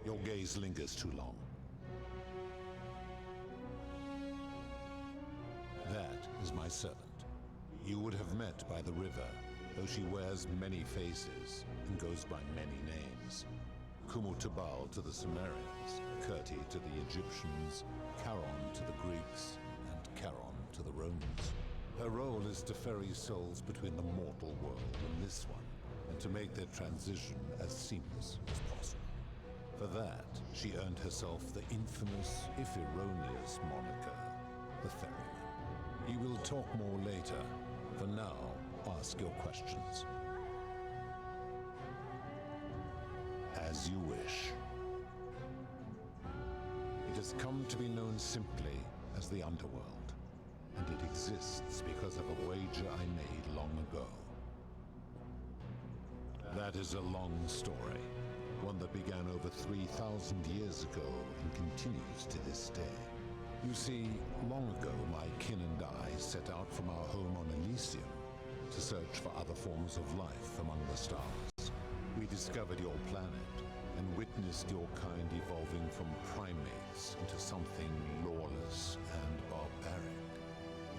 Your gaze lingers too long. That is my servant. You would have met by the river, though she wears many faces and goes by many names. Kumutubal to the Sumerians, Kirti to the Egyptians, Charon to the Greeks, and Charon to the Romans. Her role is to ferry souls between the mortal world and this one, and to make their transition as seamless as possible. For that, she earned herself the infamous, if erroneous, moniker, the Ferryman. You will talk more later. For now, ask your questions. As you wish. It has come to be known simply as the Underworld, and it exists because of a wager I made long ago. That is a long story, one that began over 3,000 years ago and continues to this day. You see, long ago my kin and I set out from our home on Elysium to search for other forms of life among the stars. We discovered your planet and witnessed your kind evolving from primates into something lawless and barbaric.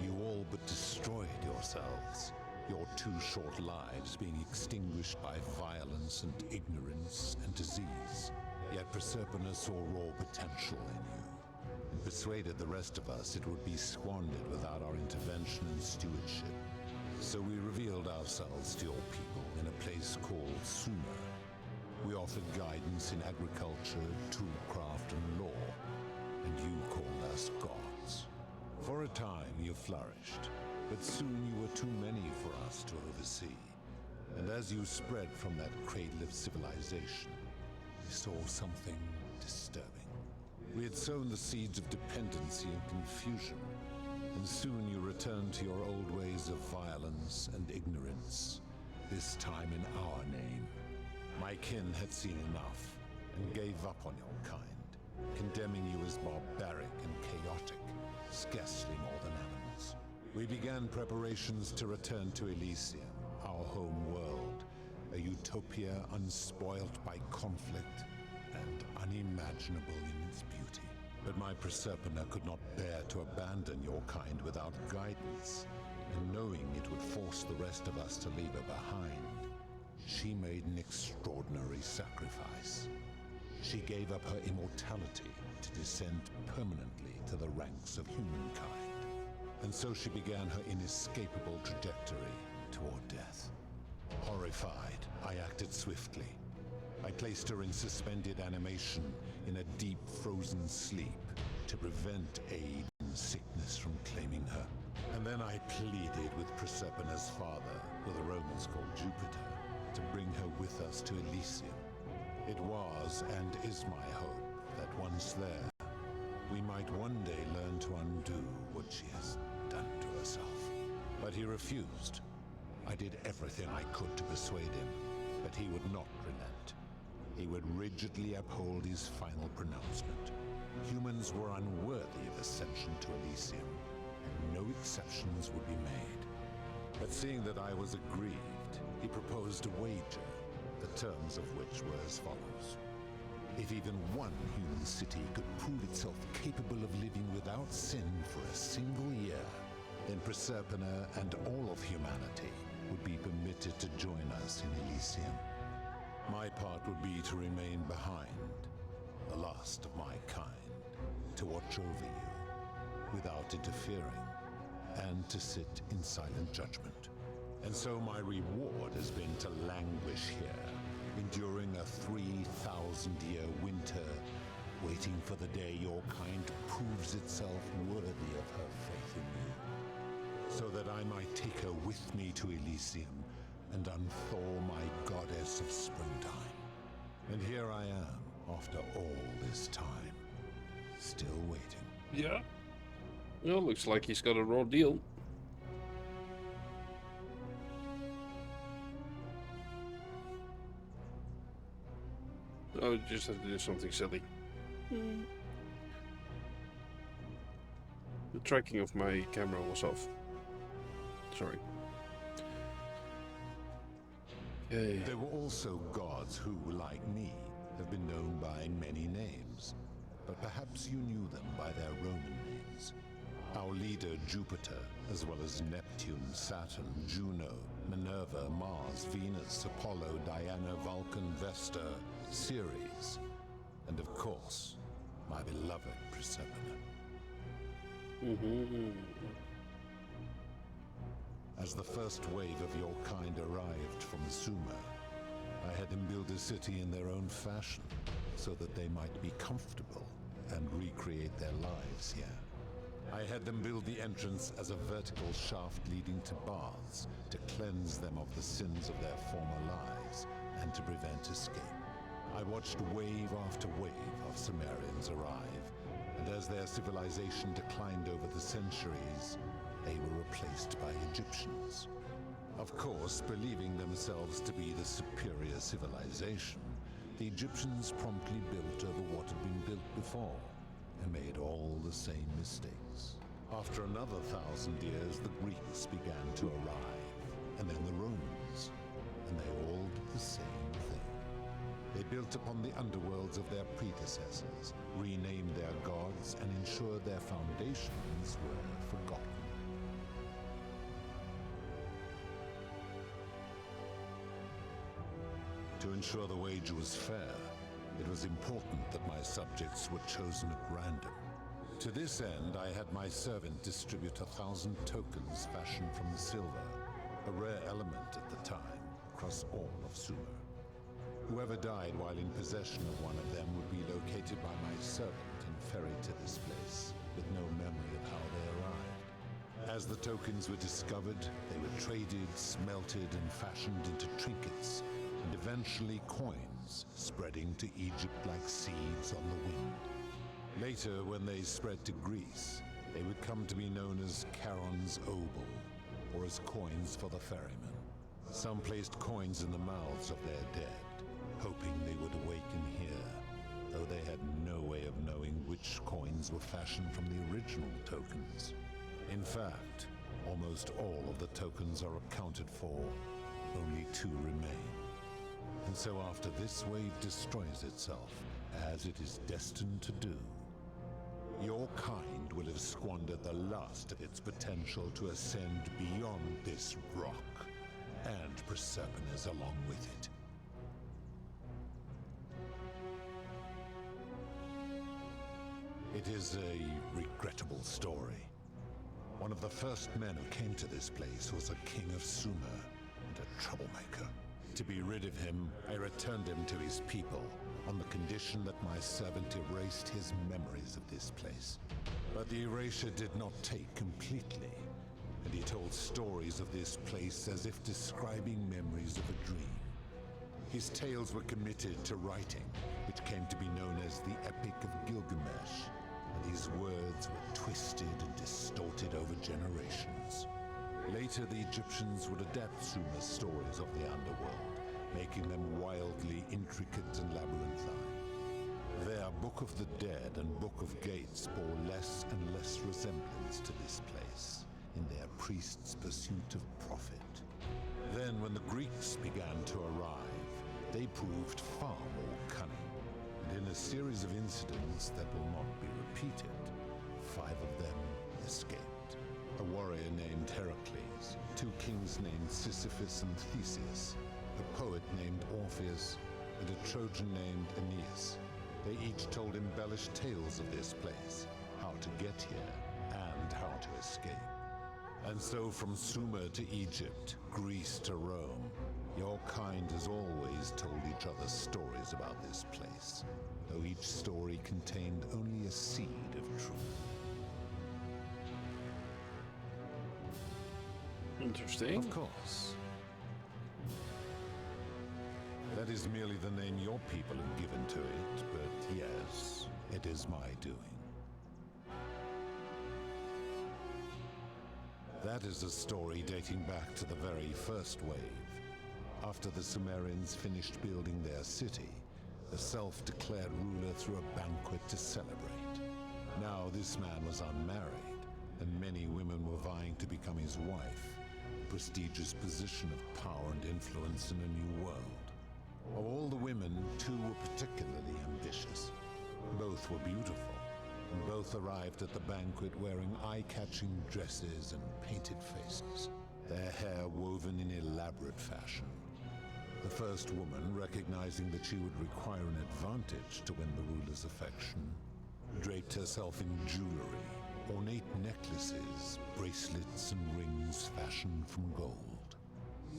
You all but destroyed yourselves, your 2 short lives being extinguished by violence and ignorance and disease. Yet Proserpina saw raw potential in you, and persuaded the rest of us it would be squandered without our intervention and stewardship. So we revealed ourselves to your people in a place called Sumer. We offered guidance in agriculture, toolcraft, and law, and you called us gods. For a time you flourished, but soon you were too many for us to oversee. And as you spread from that cradle of civilization, we saw something disturbing. We had sown the seeds of dependency and confusion, and soon you returned to your old ways of violence and ignorance, this time in our name. My kin had seen enough, and gave up on your kind, condemning you as barbaric and chaotic, scarcely more than animals. We began preparations to return to Elysium, our home world, a utopia unspoilt by conflict and unimaginable in its beauty. But my Proserpina could not bear to abandon your kind without guidance, and knowing it would force the rest of us to leave her behind, she made an extraordinary sacrifice. She gave up her immortality to descend permanently to the ranks of humankind. And so she began her inescapable trajectory toward death. Horrified, I acted swiftly. I placed her in suspended animation in a deep frozen sleep to prevent age and sickness from claiming her. And then I pleaded with Proserpina's father, who the Romans called Jupiter, to bring her with us to Elysium. It was and is my hope that once there, we might one day learn to undo what she has done to herself. But he refused. I did everything I could to persuade him, but he would not relent. He would rigidly uphold his final pronouncement. Humans were unworthy of ascension to Elysium, and no exceptions would be made. But seeing that I was aggrieved, he proposed a wager, the terms of which were as follows. If even one human city could prove itself capable of living without sin for a single year, then Proserpina and all of humanity would be permitted to join us in Elysium. My part would be to remain behind, the last of my kind, to watch over you without interfering, and to sit in silent judgment. And so my reward has been to languish here, enduring a 3,000-year winter, waiting for the day your kind proves itself worthy of her faith in you, so that I might take her with me to Elysium and unthaw my goddess of springtime. And here I am, after all this time, still waiting. Yeah. Well, looks like he's got a raw deal. Oh, just have to do something silly. The tracking of my camera was off. Sorry. Okay. There were also gods who, like me, have been known by many names, but perhaps you knew them by their Roman names. Our leader, Jupiter, as well as Neptune, Saturn, Juno, Minerva, Mars, Venus, Apollo, Diana, Vulcan, Vesta, Ceres, and of course, my beloved Proserpina. As the first wave of your kind arrived from Sumer, I had them build a city in their own fashion, so that they might be comfortable and recreate their lives here. I had them build the entrance as a vertical shaft leading to baths, to cleanse them of the sins of their former lives, and to prevent escape. I watched wave after wave of Sumerians arrive, and as their civilization declined over the centuries, they were replaced by Egyptians. Of course, believing themselves to be the superior civilization, the Egyptians promptly built over what had been built before, and made all the same mistakes. After another 1,000 years, the Greeks began to arrive, and then the Romans, and they all did the same thing. They built upon the underworlds of their predecessors, renamed their gods, and ensured their foundations were forgotten. To ensure the wager was fair, it was important that my subjects were chosen at random. To this end, I had my servant distribute 1,000 tokens fashioned from the silver, a rare element at the time, across all of Sumer. Whoever died while in possession of one of them would be located by my servant and ferried to this place, with no memory of how they arrived. As the tokens were discovered, they were traded, smelted, and fashioned into trinkets, and eventually coins, spreading to Egypt like seeds on the wind. Later, when they spread to Greece, they would come to be known as Charon's Obol, or as coins for the ferryman. Some placed coins in the mouths of their dead, hoping they would awaken here, though they had no way of knowing which coins were fashioned from the original tokens. In fact, almost all of the tokens are accounted for, only 2 remain. And so after this wave destroys itself, as it is destined to do, your kind will have squandered the last of its potential to ascend beyond this rock, and Persepolis along with it. It is a regrettable story. One of the first men who came to this place was a king of Sumer and a troublemaker. To be rid of him, I returned him to his people, on the condition that my servant erased his memories of this place. But the erasure did not take completely, and he told stories of this place as if describing memories of a dream. His tales were committed to writing, which came to be known as the Epic of Gilgamesh, and his words were twisted and distorted over generations. Later, the Egyptians would adapt Sumer's stories of the underworld, making them wildly intricate and labyrinthine. Their Book of the Dead and Book of Gates bore less and less resemblance to this place in their priests' pursuit of profit. Then, when the Greeks began to arrive, they proved far more cunning, and in a series of incidents that will not be repeated, 5 of them escaped. A warrior named Heracles, 2 kings named Sisyphus and Theseus, a poet named Orpheus, and a Trojan named Aeneas. They each told embellished tales of this place, how to get here, and how to escape. And so from Sumer to Egypt, Greece to Rome, your kind has always told each other stories about this place, though each story contained only a seed of truth. Interesting. Of course. That is merely the name your people have given to it, but yes, it is my doing. That is a story dating back to the very first wave. After the Sumerians finished building their city, the self-declared ruler threw a banquet to celebrate. Now this man was unmarried, and many women were vying to become his wife, a prestigious position of power and influence in a new world. Of all the women, 2 were particularly ambitious. Both were beautiful, and both arrived at the banquet wearing eye-catching dresses and painted faces, their hair woven in elaborate fashion. The first woman, recognizing that she would require an advantage to win the ruler's affection, draped herself in jewelry, ornate necklaces, bracelets, and rings fashioned from gold.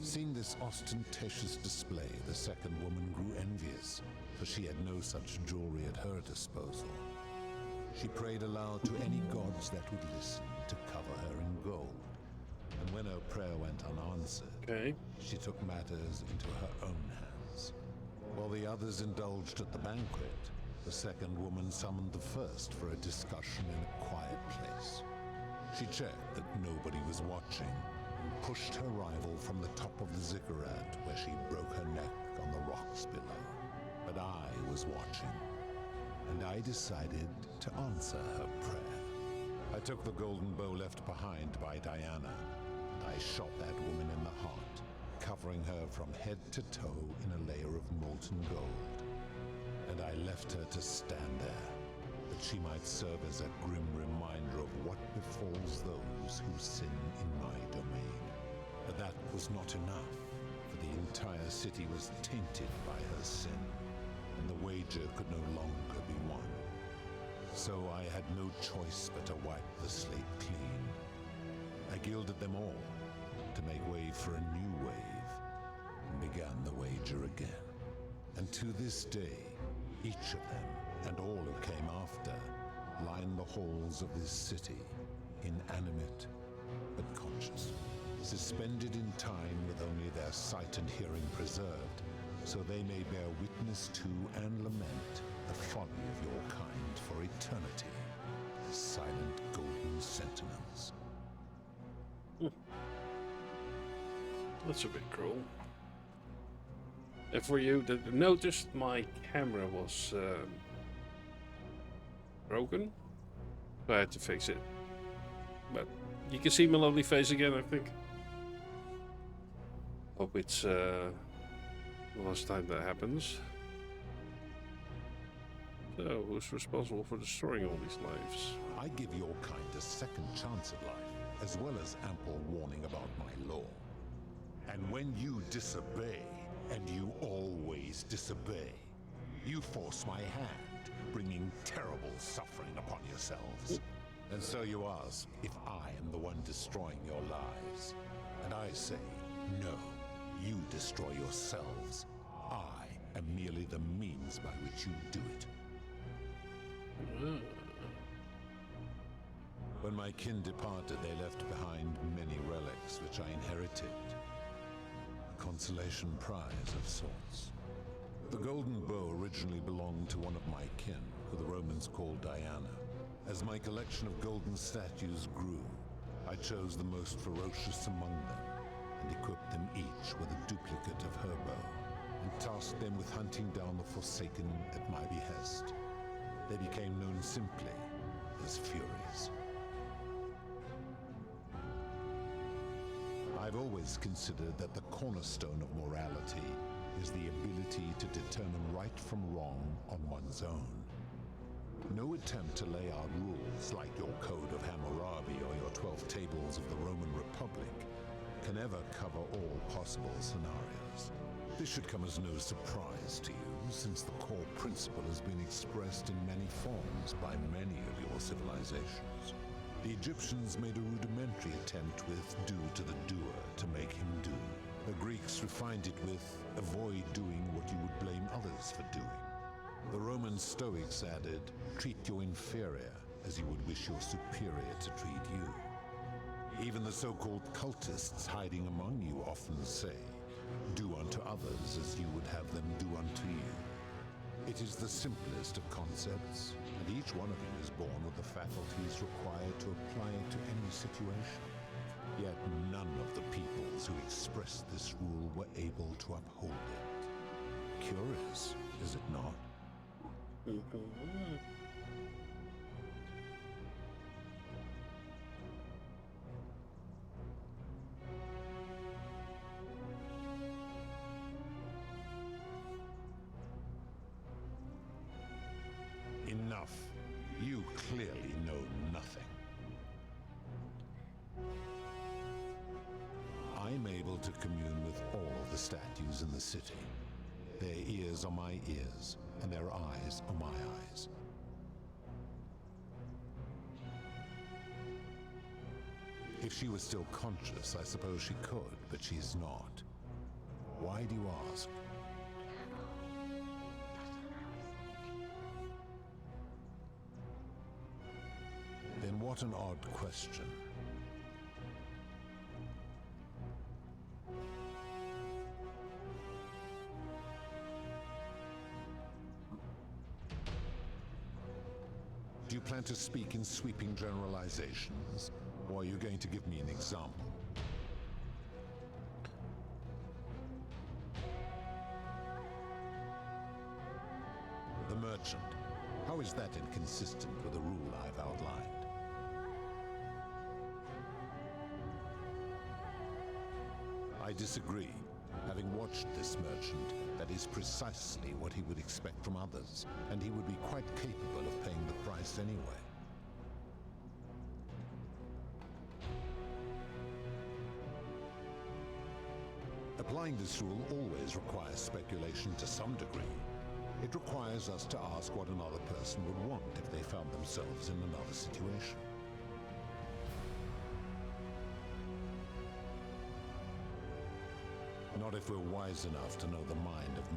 Seeing this ostentatious display, the second woman grew envious, for she had no such jewelry at her disposal. She prayed aloud to any gods that would listen to cover her in gold, and when her prayer went unanswered, she took matters into her own hands. While the others indulged at the banquet, the second woman summoned the first for a discussion in a quiet place. She checked that nobody was watching, and pushed her rival from the top of the ziggurat, where she broke her neck on the rocks below. But I was watching, and I decided to answer her prayer. I took the golden bow left behind by Diana, and I shot that woman in the heart, covering her from head to toe in a layer of molten gold. And I left her to stand there, that she might serve as a grim reminder of what befalls those who sin in my domain. But that was not enough, for the entire city was tainted by her sin, and the wager could no longer be won. So I had no choice but to wipe the slate clean. I gilded them all to make way for a new wave, and began the wager again. And to this day, each of them, and all who came after, line the halls of this city, inanimate but conscious, suspended in time with only their sight and hearing preserved, so they may bear witness to and lament the folly of your kind for eternity, the silent golden sentinels. That's a bit cruel. And for you that noticed my camera was broken, so I had to fix it. But you can see my lovely face again, I think. Hope it's the last time that happens. So, who's responsible for destroying all these lives? I give your kind a second chance at life, as well as ample warning about my law. And when you disobey, and you always disobey, you force my hand, bringing terrible suffering upon yourselves. And so you ask if I am the one destroying your lives. And I say, no, you destroy yourselves. I am merely the means by which you do it. When my kin departed, they left behind many relics which I inherited. A consolation prize of sorts. The golden bow originally belonged to one of my kin, who the Romans called Diana. As my collection of golden statues grew, I chose the most ferocious among them, and equipped them each with a duplicate of her bow, and tasked them with hunting down the Forsaken at my behest. They became known simply as Furies. I've always considered that the cornerstone of morality is the ability to determine right from wrong on one's own. No attempt to lay out rules like your Code of Hammurabi or your 12 Tables of the Roman Republic can ever cover all possible scenarios. This should come as no surprise to you, since the core principle has been expressed in many forms by many of your civilizations. The Egyptians made a rudimentary attempt with do to the doer to make him do. The Greeks refined it with avoid doing what you would blame others for doing. The Roman Stoics added, treat your inferior as you would wish your superior to treat you. Even the so-called cultists hiding among you often say, do unto others as you would have them do unto you. It is the simplest of concepts, and each one of you is born with the faculties required to apply it to any situation. Yet none of the peoples who expressed this rule were able to uphold it. Curious, is it not? Enough. You clearly know nothing. I'm able to commune with all the statues in the city. Their ears are my ears, and their eyes are my eyes. If she was still conscious, I suppose she could, but she's not. Why do you ask? Then what an odd question. Do you plan to speak in sweeping generalizations, or are you going to give me an example? The merchant. How is that inconsistent with the rule I've outlined? I disagree. Having watched this merchant, that is precisely what he would expect from others, and he would be quite capable of paying the price anyway. Applying this rule always requires speculation to some degree. It requires us to ask what another person would want if they found themselves in another situation. Not if we're wise enough to know the mind of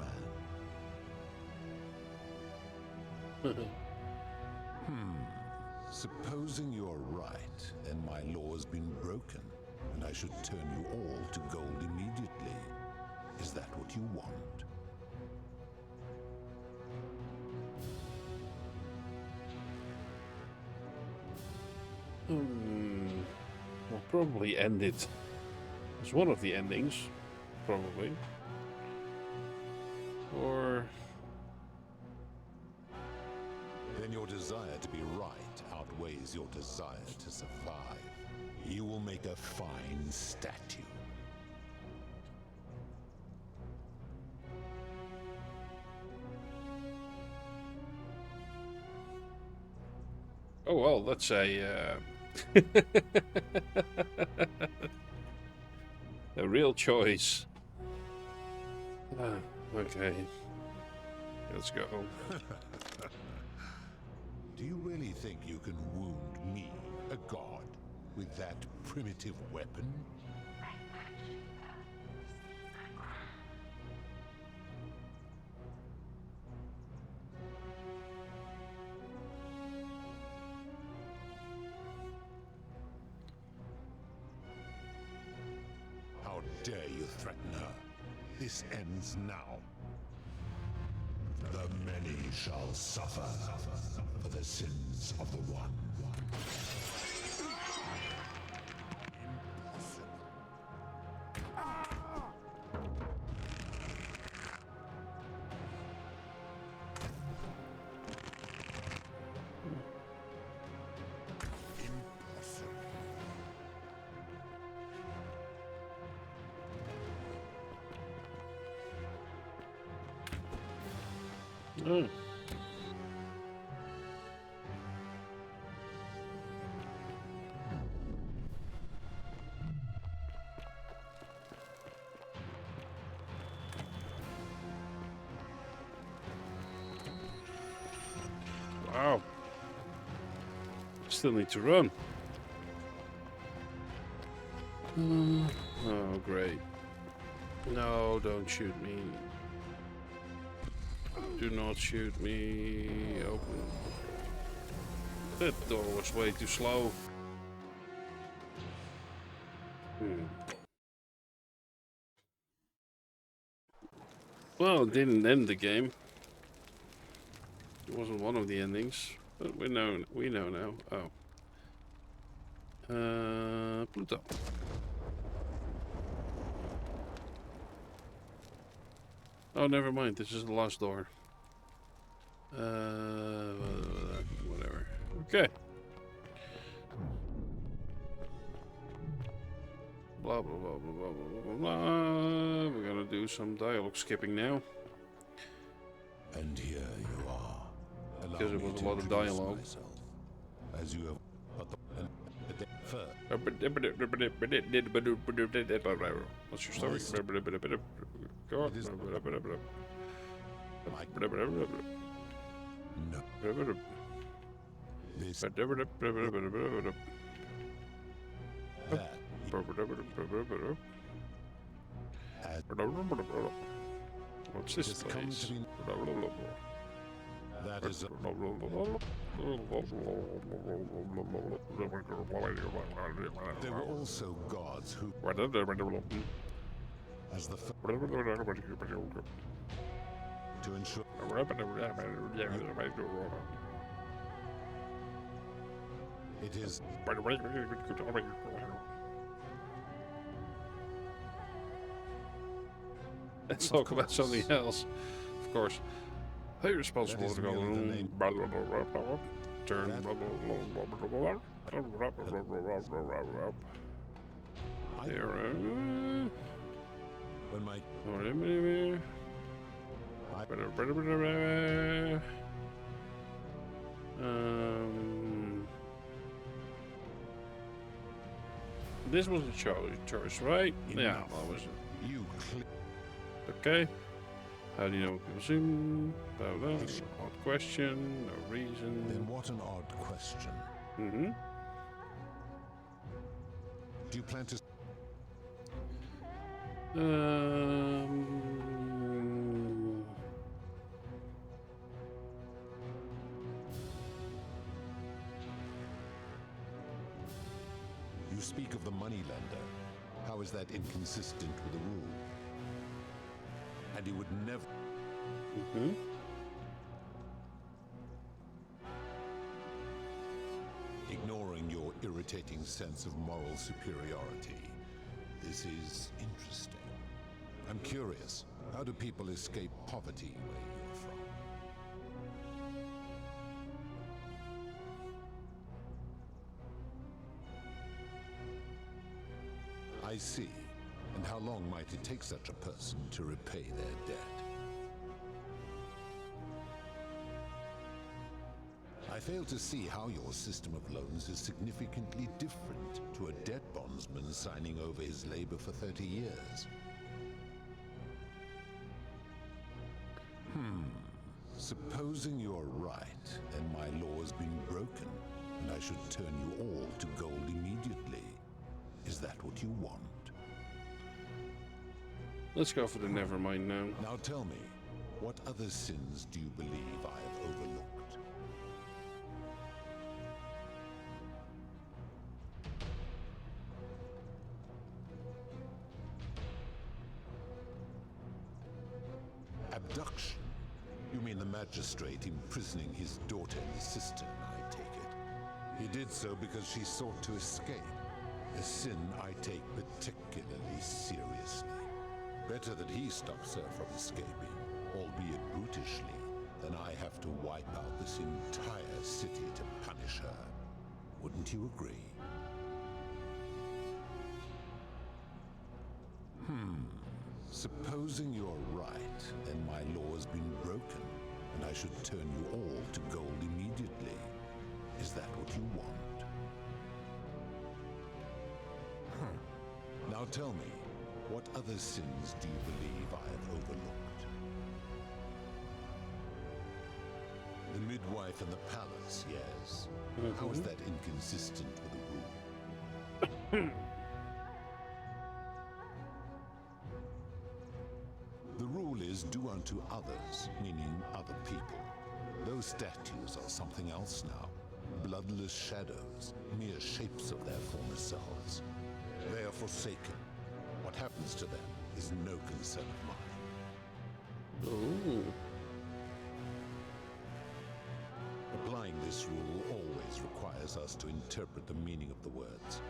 man. Supposing you're right, and my law has been broken, and I should turn you all to gold immediately. Is that what you want? We'll probably end it as one of the endings, probably. Or... Then your desire to be right outweighs your desire to survive. You will make a fine statue. Oh well, let's say a real choice. Okay, let's go. Do you really think you can wound me, a god, with that primitive weapon? How dare you threaten her? This ends now. The many shall suffer for the sins of the one. Mm. Wow. Still need to run. Oh, great. No, don't shoot me. Do not shoot me. Open. That door was way too slow. Well, it didn't end the game. It wasn't one of the endings, but we know now. Oh. Pluto. Oh, never mind. This is the last door. Whatever. Okay. Blah, blah, blah, blah, blah, blah, blah. We're gonna do some dialogue skipping now. And here you are. Because it was a lot of dialogue. Myself, as you have What's your story? No. This that what's this place? That is there were also gods who as the to ensure it is let's talk about something else, of course. How you're responsible for going turn when my this was a choice, right? Yeah, that was You Okay. How do you know what people assume? Blah, blah. Odd question. No reason. Then what an odd question. Mm-hmm. Do you plan to... You speak of the moneylender. How is that inconsistent with the rule? And he would never... Mm-hmm. Ignoring your irritating sense of moral superiority. This is interesting. I'm curious. How do people escape poverty where you're from? I see. And how long might it take such a person to repay their debt? I fail to see how your system of loans is significantly different to a debt bondsman signing over his labor for 30 years. Supposing you're right, and my law has been broken, and I should turn you all to gold immediately. Is that what you want? Let's go for the nevermind now. Now tell me, what other sins do you believe I have overlooked? Abduction? You mean the magistrate imprisoning his daughter and sister, I take it? He did so because she sought to escape. A sin I take particularly seriously. Better that he stops her from escaping, albeit brutishly, than I have to wipe out this entire city to punish her. Wouldn't you agree? Supposing you're right, and my law has been broken, and I should turn you all to gold immediately. Is that what you want? Now tell me, what other sins do you believe I have overlooked? The midwife in the palace, yes. How is that inconsistent with the rule? The rule is do unto others, meaning other people. Those statues are something else now. Bloodless shadows, mere shapes of their former selves. They are forsaken. What happens to them is no concern of mine. Ooh. Applying this rule always requires us to interpret the meaning of the words.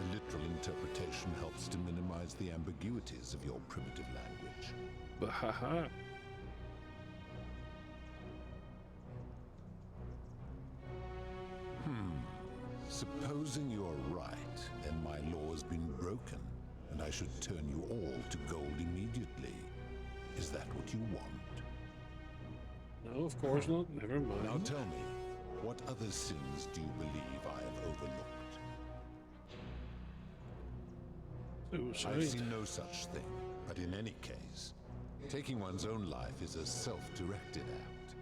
A literal interpretation helps to minimize the ambiguities of your primitive language. Bahaha. Supposing you're right, and my law has been broken, and I should turn you all to gold immediately. Is that what you want? No, of course not. Never mind. Now tell me, what other sins do you believe I have overlooked? Suicide. I've seen no such thing, but in any case, taking one's own life is a self-directed act.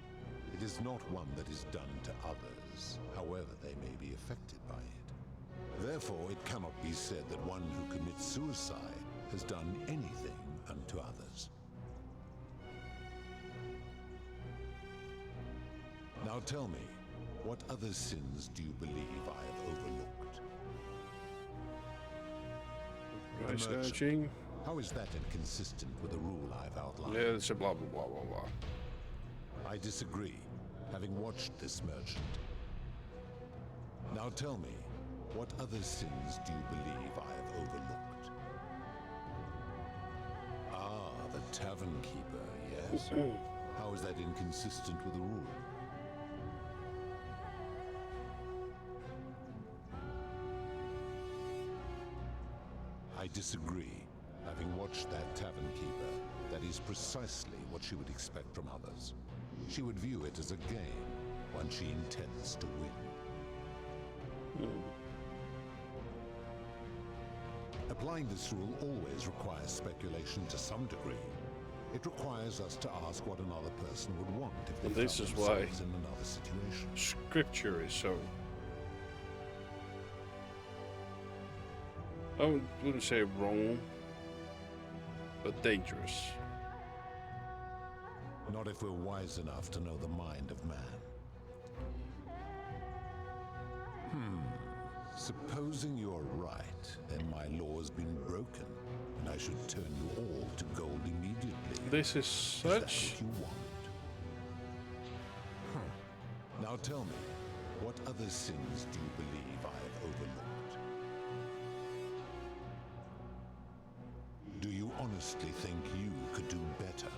It is not one that is done to others, however they may be affected by it. Therefore, it cannot be said that one who commits suicide has done anything unto others. Now tell me, what other sins do you believe I have overlooked? The merchant. Snatching. How is that inconsistent with the rule I've outlined? Yeah, it's a blah blah blah blah blah. I disagree, having watched this merchant. Now tell me, what other sins do you believe I have overlooked? Ah, the tavern keeper, yes. How is that inconsistent with the rule? I disagree. Having watched that tavern keeper, that is precisely what she would expect from others. She would view it as a game, one she intends to win. A Applying this rule always requires speculation to some degree. It requires us to ask what another person would want if they And this found is why themselves in another situation. Scripture is so... I wouldn't say wrong, but dangerous. Not if we're wise enough to know the mind of man. Supposing you're right, then my law has been broken, and I should turn you all to gold immediately. This is such... Is that what you want? Now tell me, what other sins do you believe I have overlooked? Do you honestly think you could do better?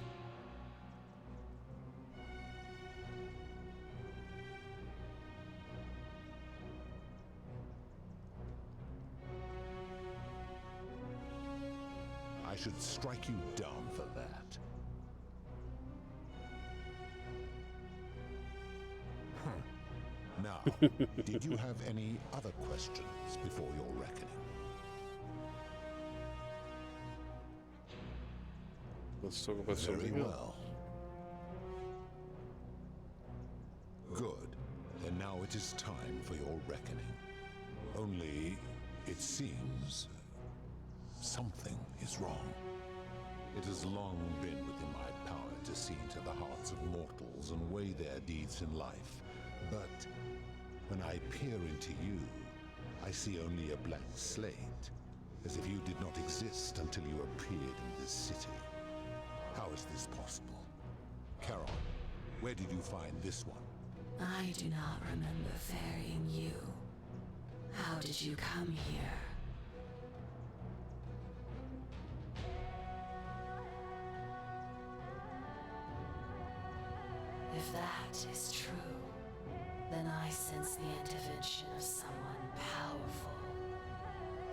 I should strike you down for that. Now, did you have any other questions before your reckoning? Let's talk about Very something well. Good. And now it is time for your reckoning. Only, it seems, something is wrong. It has long been within my power to see into the hearts of mortals and weigh their deeds in life. But when I peer into you, I see only a blank slate, as if you did not exist until you appeared in this city. How is this possible? Charon, where did you find this one? I do not remember ferrying you. How did you come here? If that is true, then I sense the intervention of someone powerful.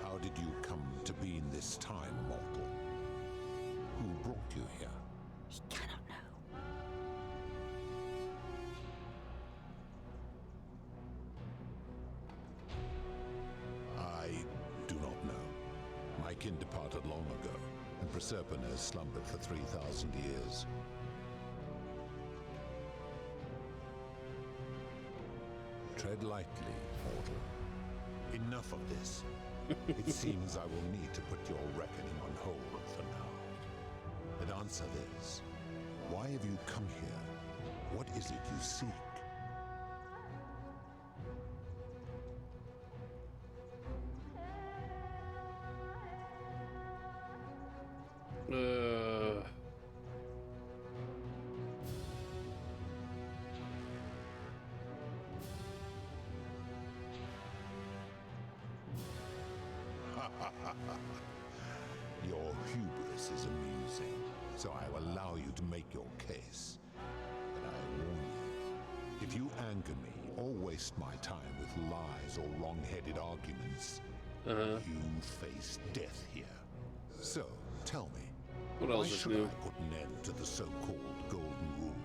How did you come to be in this time, mortal? Who brought you here? He cannot know. I do not know. My kin departed long ago, and Proserpine has slumbered for 3,000 years. Tread lightly, mortal. Enough of this. It seems I will need to put your reckoning on hold for now. But answer this. Why have you come here? What is it you seek? Your hubris is amusing, so I will allow you to make your case. But I warn you, if you anger me or waste my time with lies or wrong-headed arguments, you face death here. So, tell me, what why else is should new? I put an end to the so-called Golden Rule?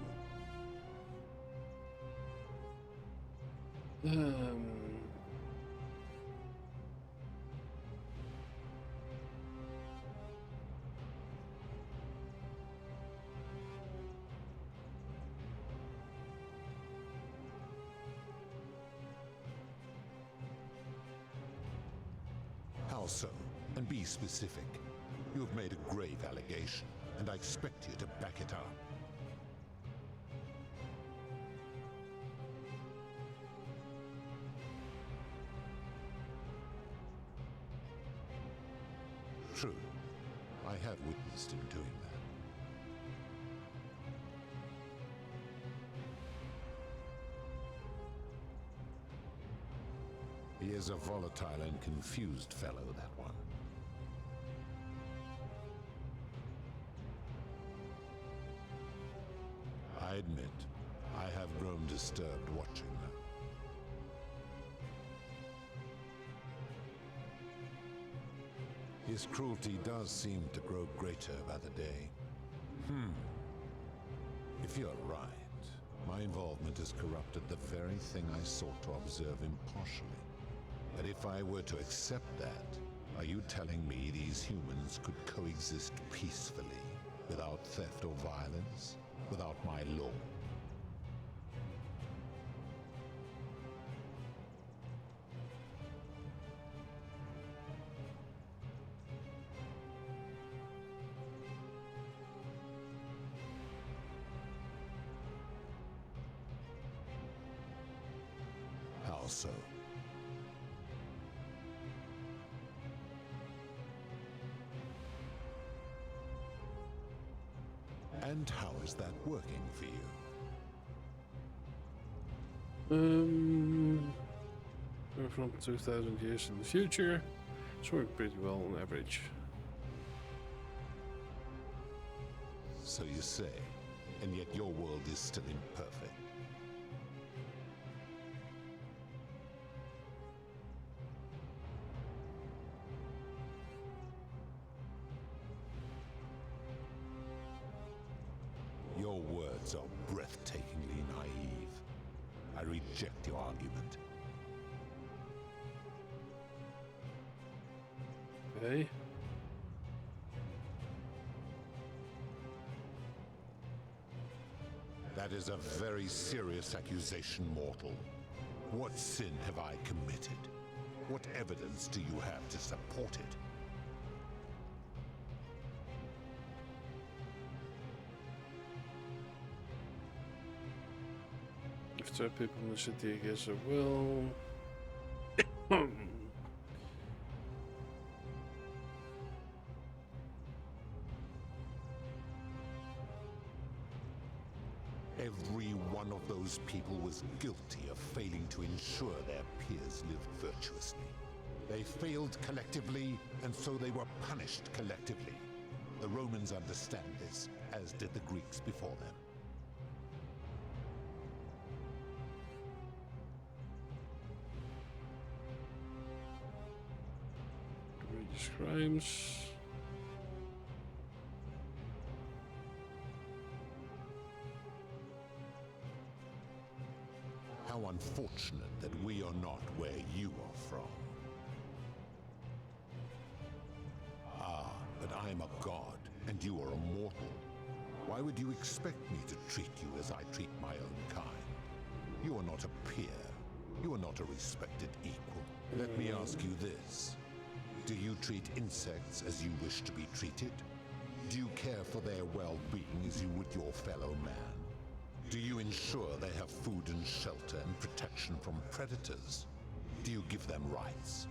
How so? And be specific. You have made a grave allegation, and I expect you to back it up. True. I have witnessed him doing that. He is a volatile and confused fellow, that one. I admit, I have grown disturbed watching them. His cruelty does seem to grow greater by the day. If you're right, my involvement has corrupted the very thing I sought to observe impartially. But if I were to accept that, Are you telling me these humans could coexist peacefully, without theft or violence, without my law? How so? And how is that working for you? We're from 2,000 years in the future. It's working pretty well on average. So you say, and yet your world is still imperfect. Your words are breathtakingly naive. I reject your argument. Okay. That is a very serious accusation, mortal. What sin have I committed? What evidence do you have to support it? If there are people in the city, I guess I will. Every one of those people was guilty of failing to ensure their peers lived virtuously. They failed collectively, and so they were punished collectively. The Romans understand this, as did the Greeks before them. Egregious crimes. How unfortunate that we are not where you are from. Ah, but I am a god, and you are a mortal. Why would you expect me to treat you as I treat my own kind? You are not a peer. You are not a respected equal. Let me ask you this. Do you treat insects as you wish to be treated? Do you care for their well-being as you would your fellow man? Do you ensure they have food and shelter and protection from predators? Do you give them rights?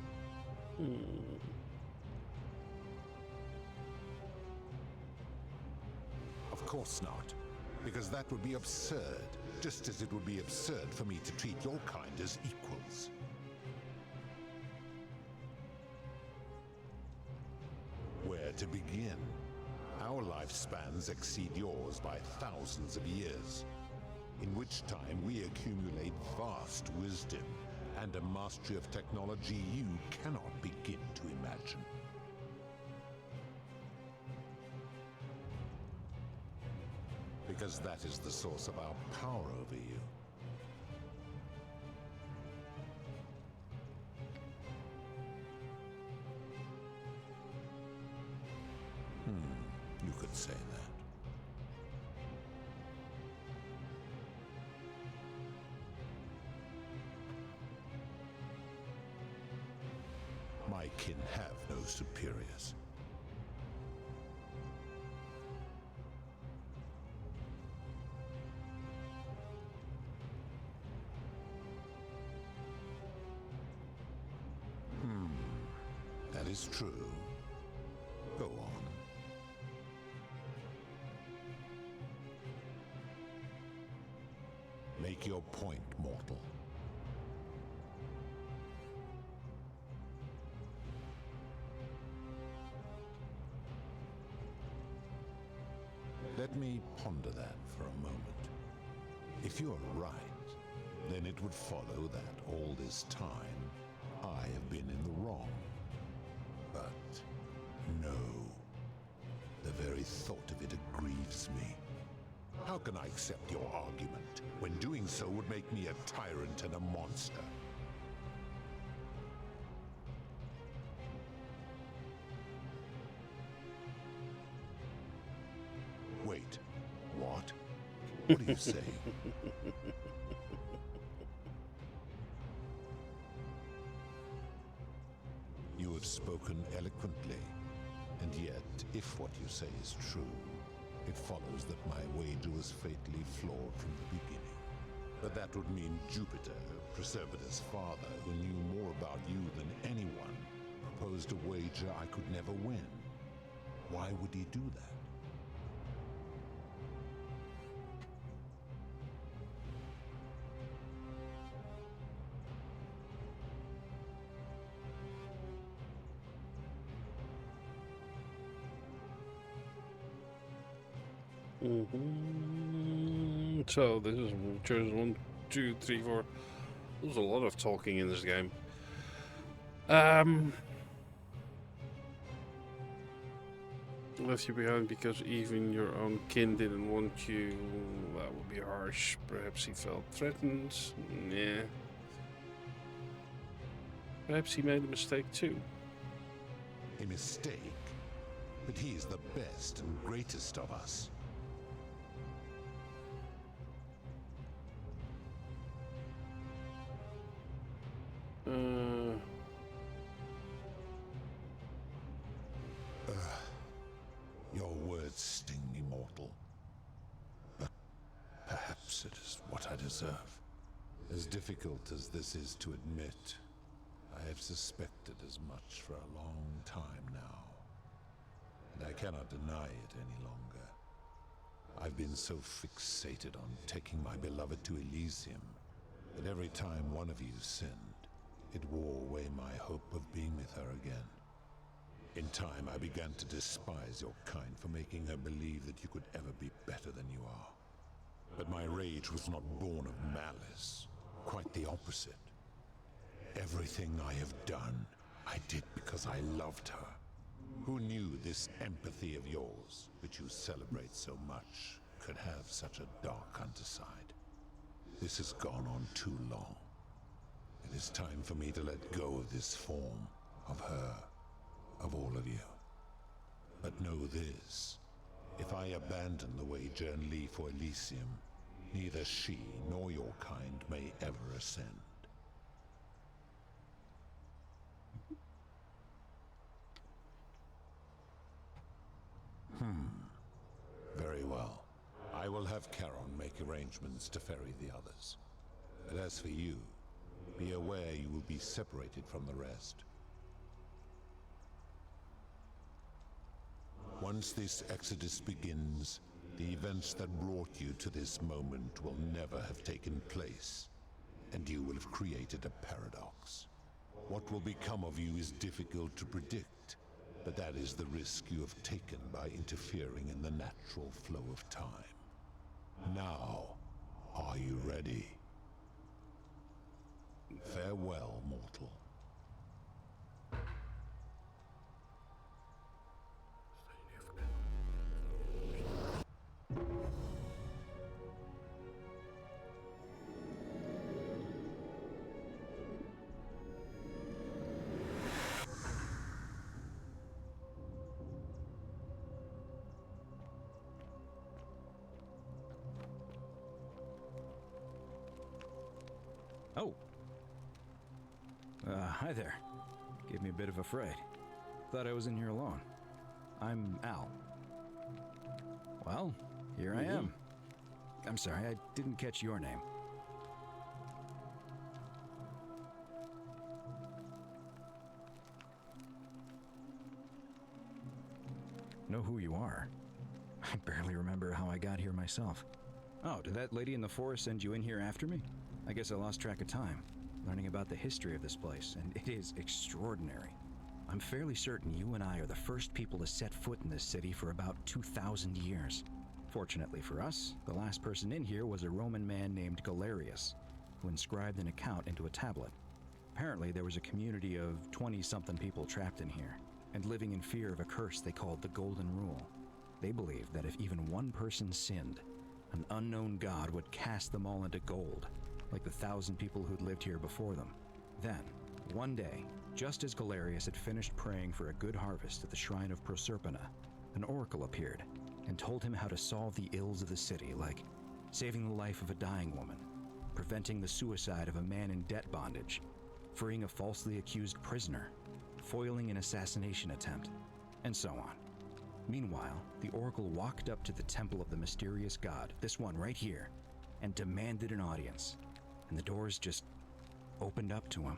Of course not, because that would be absurd, just as it would be absurd for me to treat your kind as equals. Where to begin? Our lifespans exceed yours by thousands of years, in which time we accumulate vast wisdom and a mastery of technology you cannot begin to imagine. Because that is the source of our power over you. You could say that. My kin have no superiors. That is true. Go on. Make your point, mortal. Let me ponder that for a moment. If you're right, then it would follow that all this time I have been in the wrong. But no. The very thought of it grieves me. How can I accept your argument when doing so would make me a tyrant and a monster? What do you say? You have spoken eloquently, and yet, if what you say is true, it follows that my wager was fatally flawed from the beginning. But that would mean Jupiter, Proserpina's father, who knew more about you than anyone, proposed a wager I could never win. Why would he do that? So this is choice 1, 2, 3, 4. There's a lot of talking in this game. Left you behind because even your own kin didn't want you. That would be harsh. Perhaps he felt threatened. Yeah. Perhaps he made a mistake too. A mistake? But he is the best and greatest of us. Your words sting me, mortal. But perhaps it is what I deserve. As difficult as this is to admit, I have suspected as much for a long time now. And I cannot deny it any longer. I've been so fixated on taking my beloved to Elysium that every time one of you sinned, it wore away my hope of being with her again. In time, I began to despise your kind for making her believe that you could ever be better than you are. But my rage was not born of malice. Quite the opposite. Everything I have done, I did because I loved her. Who knew this empathy of yours, which you celebrate so much, could have such a dark underside? This has gone on too long. It is time for me to let go of this form, of her, of all of you. But know this, if I abandon the wager and leave for Elysium, neither she nor your kind may ever ascend. Very well. I will have Charon make arrangements to ferry the others. But as for you, be aware you will be separated from the rest. Once this exodus begins, the events that brought you to this moment will never have taken place, and you will have created a paradox. What will become of you is difficult to predict, but that is the risk you have taken by interfering in the natural flow of time. Now, are you ready? Farewell, mortal. Oh. Hi there. Gave me a bit of a fright. Thought I was in here alone. I'm Al. Well, here I am. I'm sorry, I didn't catch your name. Know who you are? I barely remember how I got here myself. Oh, did that lady in the forest send you in here after me? I guess I lost track of time, learning about the history of this place, and it is extraordinary. I'm fairly certain you and I are the first people to set foot in this city for about 2,000 years. Fortunately for us, the last person in here was a Roman man named Galerius, who inscribed an account into a tablet. Apparently, there was a community of 20-something people trapped in here, and living in fear of a curse they called the Golden Rule. They believed that if even one person sinned, an unknown god would cast them all into gold, like the 1,000 people who'd lived here before them. Then, one day, just as Galerius had finished praying for a good harvest at the shrine of Proserpina, an oracle appeared and told him how to solve the ills of the city, like saving the life of a dying woman, preventing the suicide of a man in debt bondage, freeing a falsely accused prisoner, foiling an assassination attempt, and so on. Meanwhile, the Oracle walked up to the temple of the mysterious god, this one right here, and demanded an audience, and the doors just opened up to him.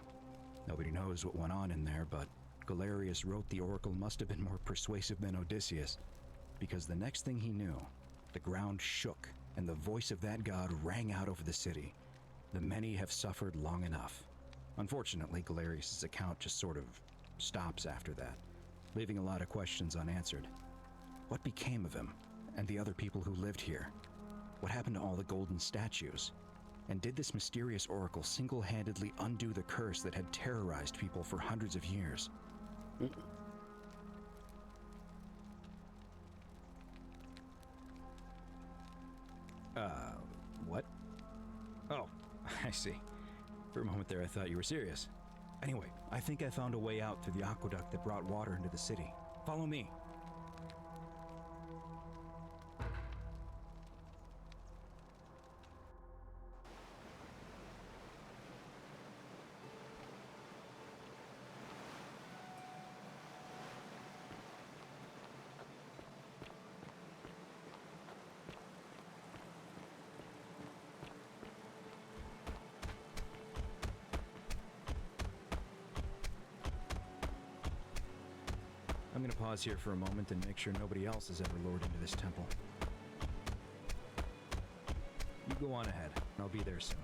Nobody knows what went on in there, but Galerius wrote the Oracle must have been more persuasive than Odysseus, because the next thing he knew, the ground shook, and the voice of that god rang out over the city. The many have suffered long enough. Unfortunately, Galerius' account just sort of stops after that, leaving a lot of questions unanswered. What became of him, and the other people who lived here? What happened to all the golden statues? And did this mysterious oracle single-handedly undo the curse that had terrorized people for hundreds of years? What? Oh, I see. For a moment there, I thought you were serious. Anyway, I think I found a way out through the aqueduct that brought water into the city. Follow me. I'm gonna pause here for a moment and make sure nobody else has ever lured into this temple. You go on ahead. I'll be there soon.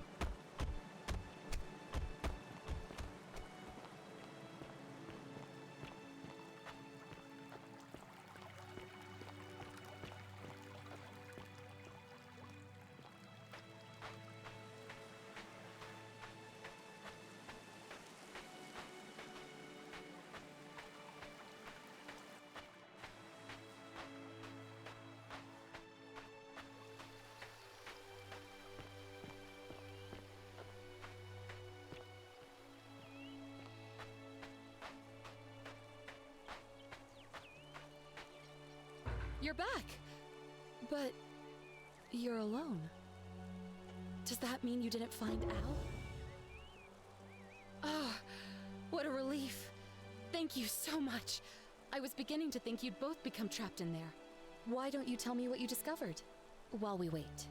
You're back! But you're alone. Does that mean you didn't find Al? Oh, what a relief. Thank you so much. I was beginning to think you'd both become trapped in there. Why don't you tell me what you discovered while we wait?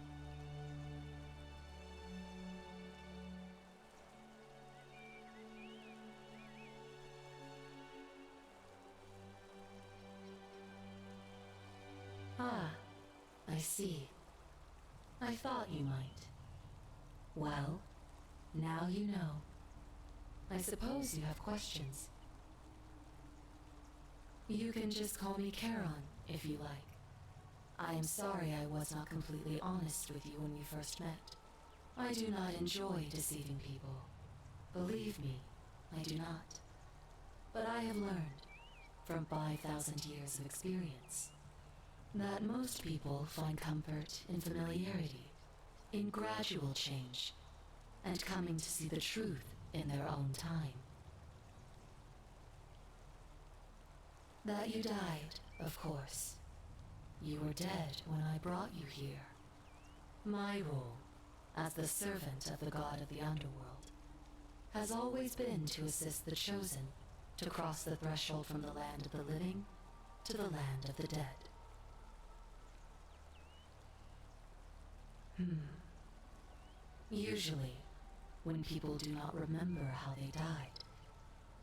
Ah, I see. I thought you might. Well, now you know. I suppose you have questions. You can just call me Charon, if you like. I am sorry I was not completely honest with you when we first met. I do not enjoy deceiving people. Believe me, I do not. But I have learned, from 5,000 years of experience, that most people find comfort in familiarity, in gradual change, and coming to see the truth in their own time. That you died, of course. You were dead when I brought you here. My role, as the servant of the god of the underworld, has always been to assist the chosen to cross the threshold from the land of the living to the land of the dead. Usually, when people do not remember how they died,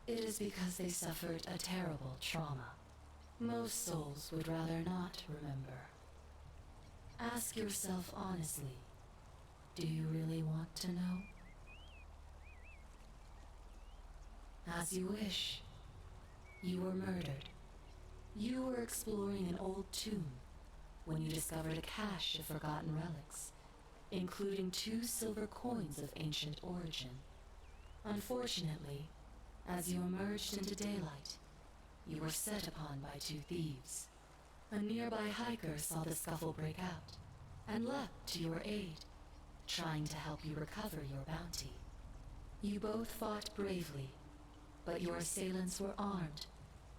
it is because they suffered a terrible trauma. Most souls would rather not remember. Ask yourself honestly, do you really want to know? As you wish. You were murdered. You were exploring an old tomb when you discovered a cache of forgotten relics, including 2 silver coins of ancient origin. Unfortunately, as you emerged into daylight, you were set upon by 2 thieves. A nearby hiker saw the scuffle break out and leapt to your aid, trying to help you recover your bounty. You both fought bravely, but your assailants were armed,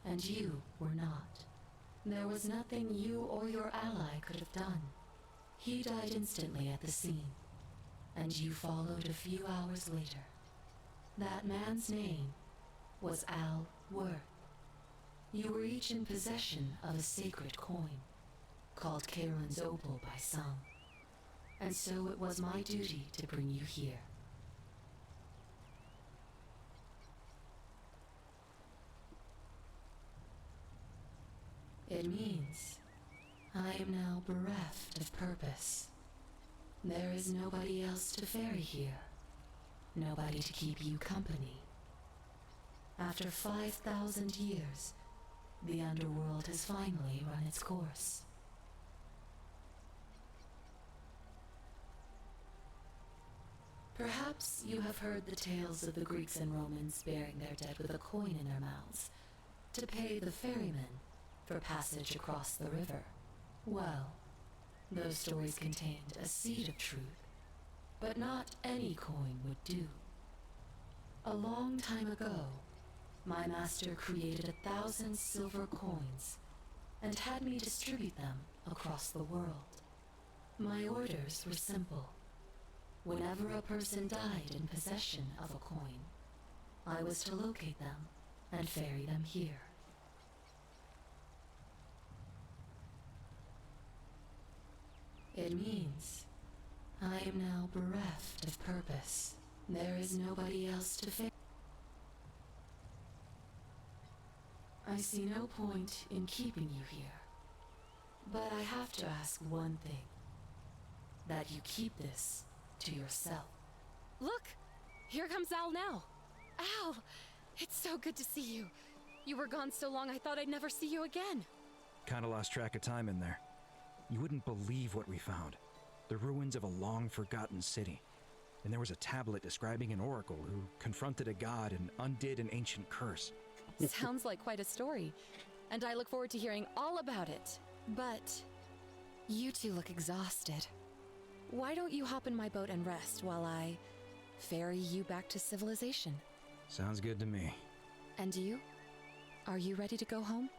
and you were not. There was nothing you or your ally could have done. He died instantly at the scene, and you followed a few hours later. That man's name was Al Worth. You were each in possession of a sacred coin, called Karen's Opal by some, and so it was my duty to bring you here. It means I am now bereft of purpose. There is nobody else to ferry here, nobody to keep you company. After 5,000 years, the underworld has finally run its course. Perhaps you have heard the tales of the Greeks and Romans burying their dead with a coin in their mouths to pay the ferryman for passage across the river. Well, those stories contained a seed of truth, but not any coin would do. A long time ago, my master created 1,000 silver coins and had me distribute them across the world. My orders were simple. Whenever a person died in possession of a coin, I was to locate them and ferry them here. It means I am now bereft of purpose. There is nobody else to ferry. I see no point in keeping you here, but I have to ask one thing. That you keep this to yourself. Look! Here comes Al now. Al! It's so good to see you. You were gone so long I thought I'd never see you again. Kinda lost track of time in there. You wouldn't believe what we found. The ruins of a long-forgotten city. And there was a tablet describing an oracle who confronted a god and undid an ancient curse. Sounds like quite a story, and I look forward to hearing all about it. But you two look exhausted. Why don't you hop in my boat and rest while I ferry you back to civilization? Sounds good to me. And you? Are you ready to go home?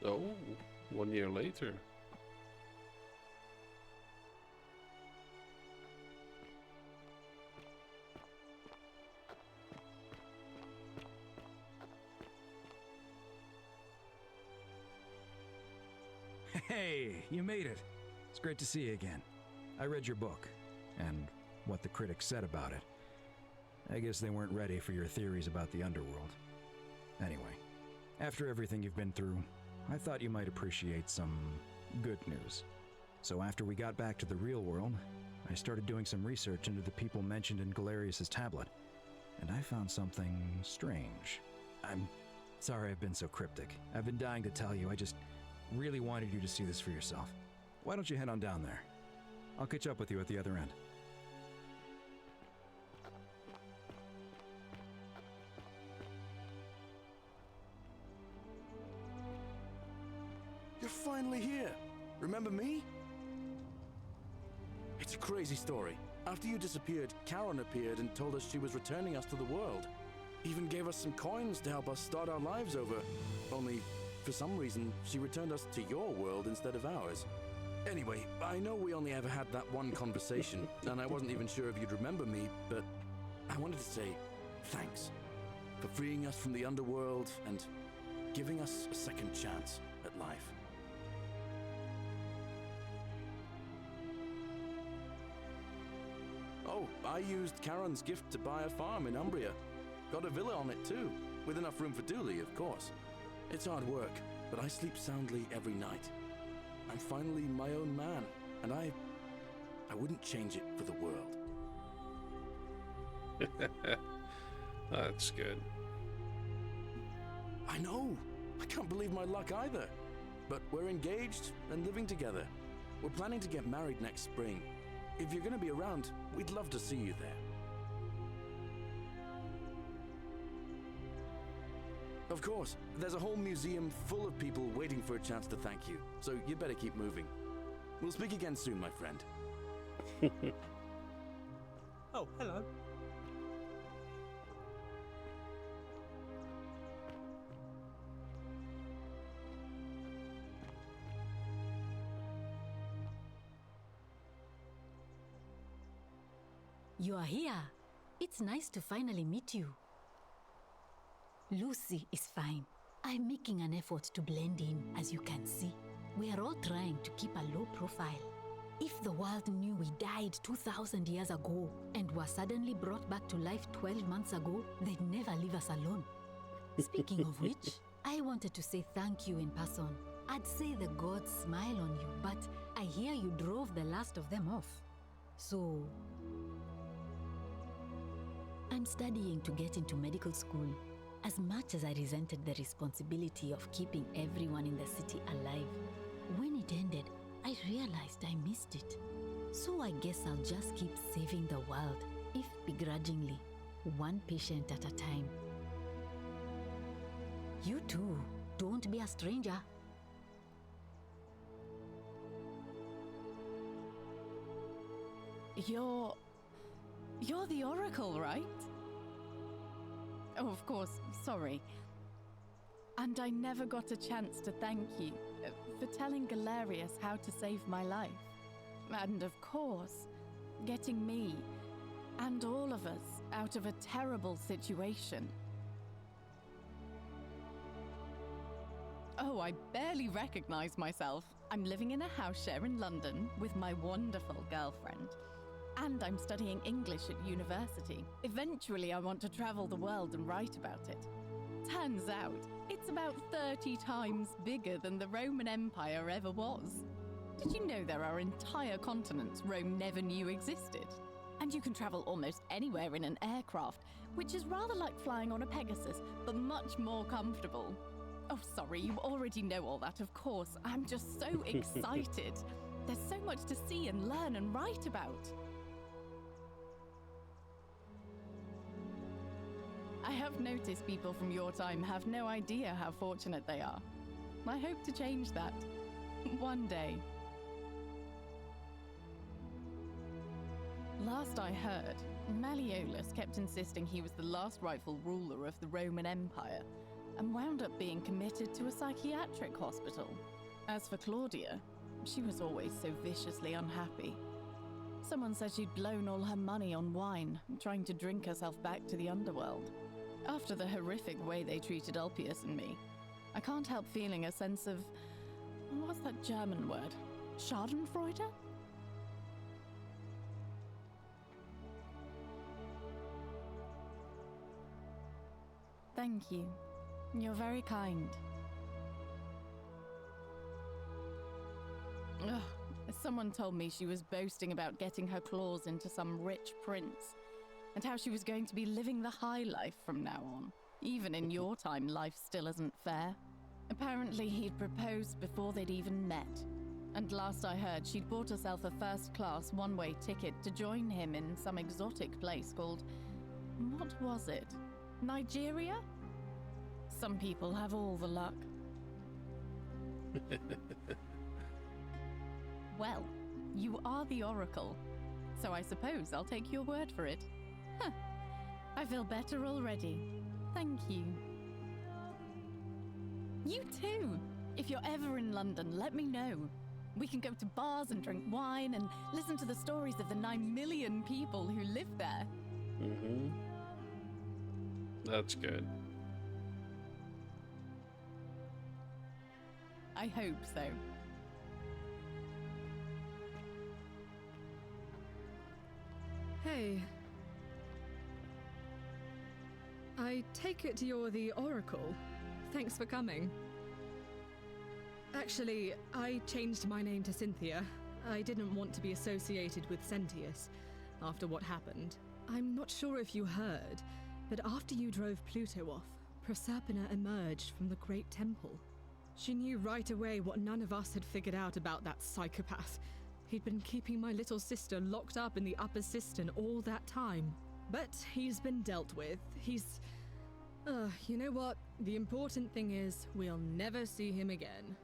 Oh, 1 year later. Hey, you made it. It's great to see you again. I read your book, and what the critics said about it. I guess they weren't ready for your theories about the underworld. Anyway, after everything you've been through, I thought you might appreciate some good news. So after we got back to the real world, I started doing some research into the people mentioned in Galerius's tablet, and I found something strange. I'm sorry I've been so cryptic. I've been dying to tell you, I just really wanted you to see this for yourself. Why don't you head on down there? I'll catch up with you at the other end. You're finally here. Remember me? It's a crazy story. After you disappeared, Karen appeared and told us she was returning us to the world. Even gave us some coins to help us start our lives over. Only, for some reason, she returned us to your world instead of ours. Anyway, I know we only ever had that one conversation, and I wasn't even sure if you'd remember me, but I wanted to say thanks for freeing us from the underworld and giving us a second chance at life. Oh, I used Karen's gift to buy a farm in Umbria. Got a villa on it too, with enough room for Dooley, of course. It's hard work, but I sleep soundly every night. I'm finally my own man, and I wouldn't change it for the world. That's good. I know! I can't believe my luck either. But we're engaged and living together. We're planning to get married next spring. If you're going to be around, we'd love to see you there. Of course, there's a whole museum full of people waiting for a chance to thank you, so you better keep moving. We'll speak again soon, my friend. Oh, hello. You are here. It's nice to finally meet you. Lucy is fine. I'm making an effort to blend in, as you can see. We are all trying to keep a low profile. If the world knew we died 2,000 years ago and were suddenly brought back to life 12 months ago, they'd never leave us alone. Speaking of which, I wanted to say thank you in person. I'd say the gods smile on you, but I hear you drove the last of them off. So, I'm studying to get into medical school. As much as I resented the responsibility of keeping everyone in the city alive, when it ended, I realized I missed it. So I guess I'll just keep saving the world, if begrudgingly, one patient at a time. You too, don't be a stranger. You're the Oracle, right? Oh, of course, sorry. And I never got a chance to thank you for telling Galerius how to save my life. And of course, getting me and all of us out of a terrible situation. Oh, I barely recognize myself. I'm living in a house share in London with my wonderful girlfriend. And I'm studying English at university. Eventually, I want to travel the world and write about it. Turns out, it's about 30 times bigger than the Roman Empire ever was. Did you know there are entire continents Rome never knew existed? And you can travel almost anywhere in an aircraft, which is rather like flying on a Pegasus, but much more comfortable. Oh, sorry, you already know all that, of course. I'm just so excited. There's so much to see and learn and write about. I have noticed people from your time have no idea how fortunate they are. I hope to change that. One day. Last I heard, Malleolus kept insisting he was the last rightful ruler of the Roman Empire, and wound up being committed to a psychiatric hospital. As for Claudia, she was always so viciously unhappy. Someone said she'd blown all her money on wine, trying to drink herself back to the underworld. After the horrific way they treated Ulpius and me, I can't help feeling a sense of... what's that German word? Schadenfreude? Thank you. You're very kind. Ugh, someone told me she was boasting about getting her claws into some rich prince, and how she was going to be living the high life from now on. Even in your time, life still isn't fair. Apparently, he'd proposed before they'd even met. And last I heard, she'd bought herself a first-class one-way ticket to join him in some exotic place called... what was it? Nigeria? Some people have all the luck. Well, you are the Oracle, so I suppose I'll take your word for it. Huh. I feel better already. Thank you. You too! If you're ever in London, let me know. We can go to bars and drink wine and listen to the stories of the 9 million people who live there. Mm-hmm. That's good. I hope so. Hey. I take it you're the Oracle. Thanks for coming. Actually, I changed my name to Cynthia. I didn't want to be associated with Sentius after what happened. I'm not sure if you heard, but after you drove Pluto off, Proserpina emerged from the Great Temple. She knew right away what none of us had figured out about that psychopath. He'd been keeping my little sister locked up in the upper cistern all that time. But he's been dealt with. He's... you know what? The important thing is, we'll never see him again.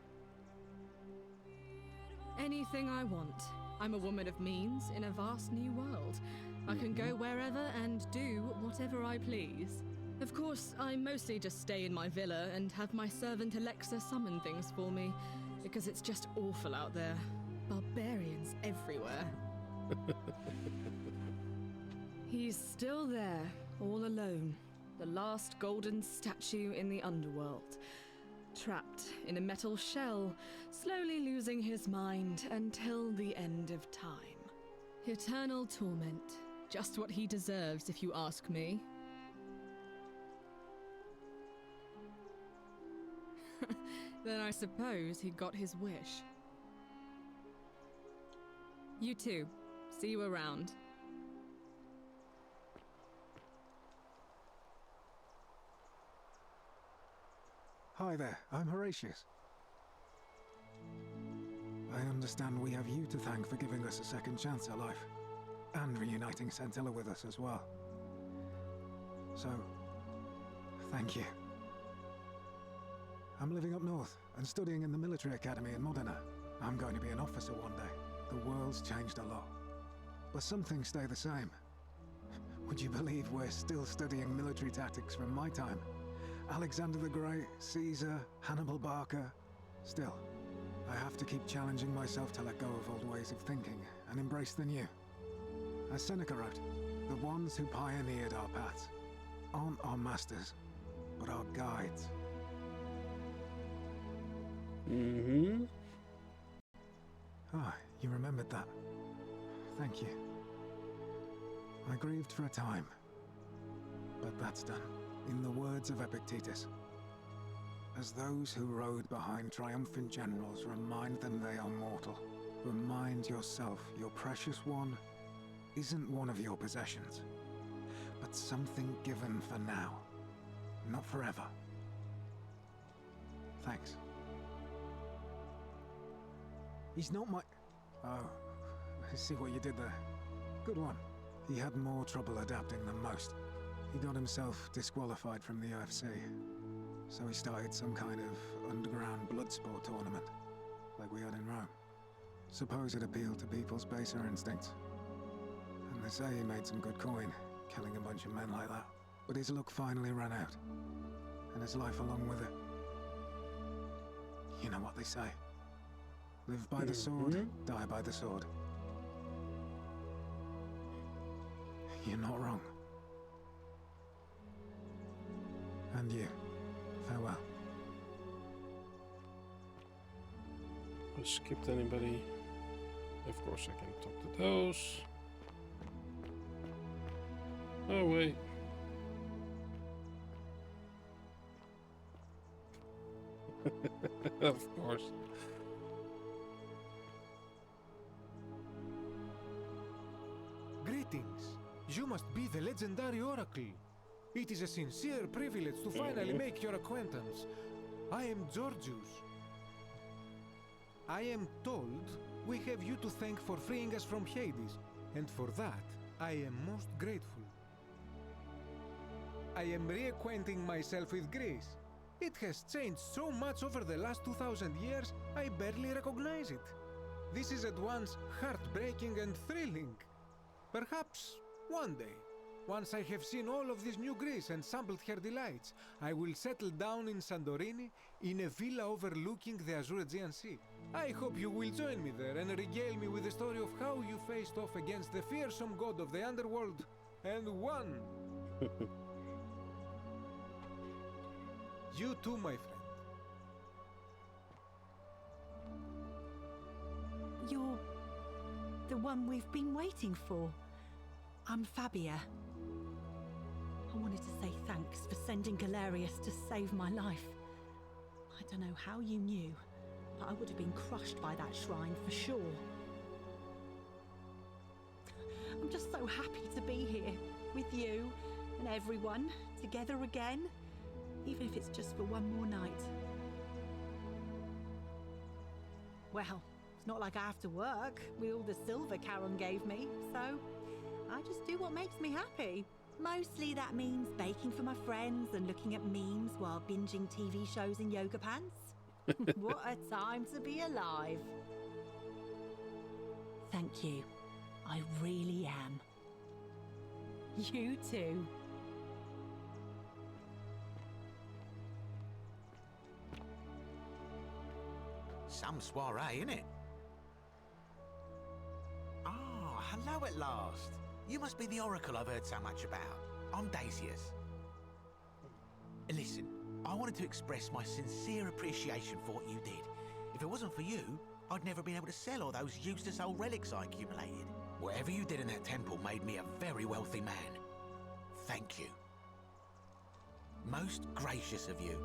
Anything I want. I'm a woman of means in a vast new world. I can go wherever and do whatever I please. Of course, I mostly just stay in my villa and have my servant Alexa summon things for me, because it's just awful out there. Barbarians everywhere. He's still there, all alone. The last golden statue in the underworld. Trapped in a metal shell, slowly losing his mind until the end of time. Eternal torment. Just what he deserves, if you ask me. Then I suppose he got his wish. You too. See you around. Hi there, I'm Horatius. I understand we have you to thank for giving us a second chance at life, and reuniting Scintilla with us as well. So, thank you. I'm living up north and studying in the military academy in Modena. I'm going to be an officer one day. The world's changed a lot, but some things stay the same. Would you believe we're still studying military tactics from my time? Alexander the Great, Caesar, Hannibal Barca. Still, I have to keep challenging myself to let go of old ways of thinking and embrace the new. As Seneca wrote, the ones who pioneered our paths aren't our masters, but our guides. Mm-hmm. Ah, you remembered that. Thank you. I grieved for a time, but that's done. In the words of Epictetus, as those who rode behind triumphant generals remind them they are mortal, remind yourself your precious one isn't one of your possessions, but something given for now, not forever. Thanks. He's not my... Oh, I see what you did there. Good one. He had more trouble adapting than most. He got himself disqualified from the UFC, so he started some kind of underground blood sport tournament, like we had in Rome. Suppose it appealed to people's baser instincts. And they say he made some good coin, killing a bunch of men like that. But his luck finally ran out, and his life along with it. You know what they say. Live by the sword, die by the sword. You're not wrong. And you. Farewell. I skipped anybody. Of course I can talk to those. Oh wait. Of course. Greetings. You must be the legendary oracle. It is a sincere privilege to finally make your acquaintance. I am Georgius. I am told we have you to thank for freeing us from Hades, and for that I am most grateful. I am reacquainting myself with Greece. It has changed so much over the last 2,000 years, I barely recognize it. This is at once heartbreaking and thrilling. Perhaps one day, once I have seen all of this new Greece and sampled her delights, I will settle down in Santorini in a villa overlooking the Azure Aegean Sea. I hope you will join me there and regale me with the story of how you faced off against the fearsome god of the underworld and won. You too, my friend. You're the one we've been waiting for. I'm Fabia. I wanted to say thanks for sending Galerius to save my life. I don't know how you knew, but I would have been crushed by that shrine for sure. I'm just so happy to be here with you and everyone together again, even if it's just for one more night. Well, it's not like I have to work with all the silver Charon gave me, so I just do what makes me happy. Mostly that means baking for my friends and looking at memes while binging TV shows in yoga pants. What a time to be alive. Thank you. I really am. You too. Some soiree, innit? Ah, hello at last. You must be the oracle I've heard so much about. I'm Dacius. Listen, I wanted to express my sincere appreciation for what you did. If it wasn't for you, I'd never been able to sell all those useless old relics I accumulated. Whatever you did in that temple made me a very wealthy man. Thank you. Most gracious of you.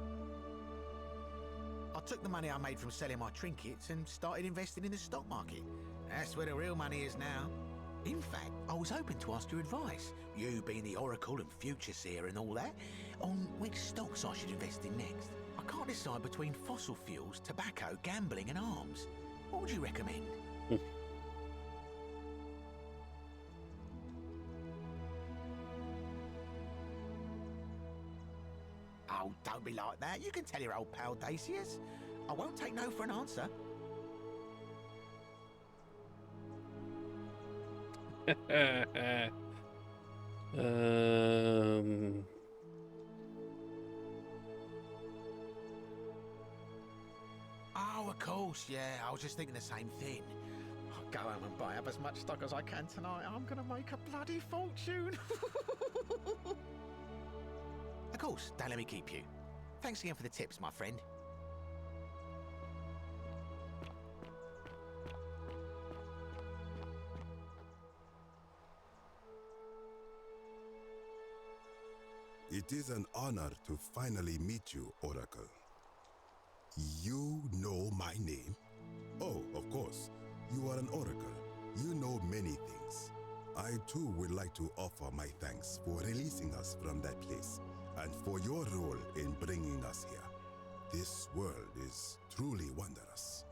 I took the money I made from selling my trinkets and started investing in the stock market. That's where the real money is now. In fact, I was hoping to ask your advice, you being the oracle and future seer and all that, on which stocks I should invest in next. I can't decide between fossil fuels, tobacco, gambling and arms. What would you recommend? Oh, don't be like that. You can tell your old pal Dacius. I won't take no for an answer. Oh, of course, yeah. I was just thinking the same thing. I'll go home and buy up as much stock as I can tonight. I'm gonna make a bloody fortune. Of course, don't let me keep you. Thanks again for the tips, my friend. It is an honor to finally meet you, Oracle. You know my name? Oh, of course. You are an Oracle. You know many things. I too would like to offer my thanks for releasing us from that place and for your role in bringing us here. This world is truly wondrous.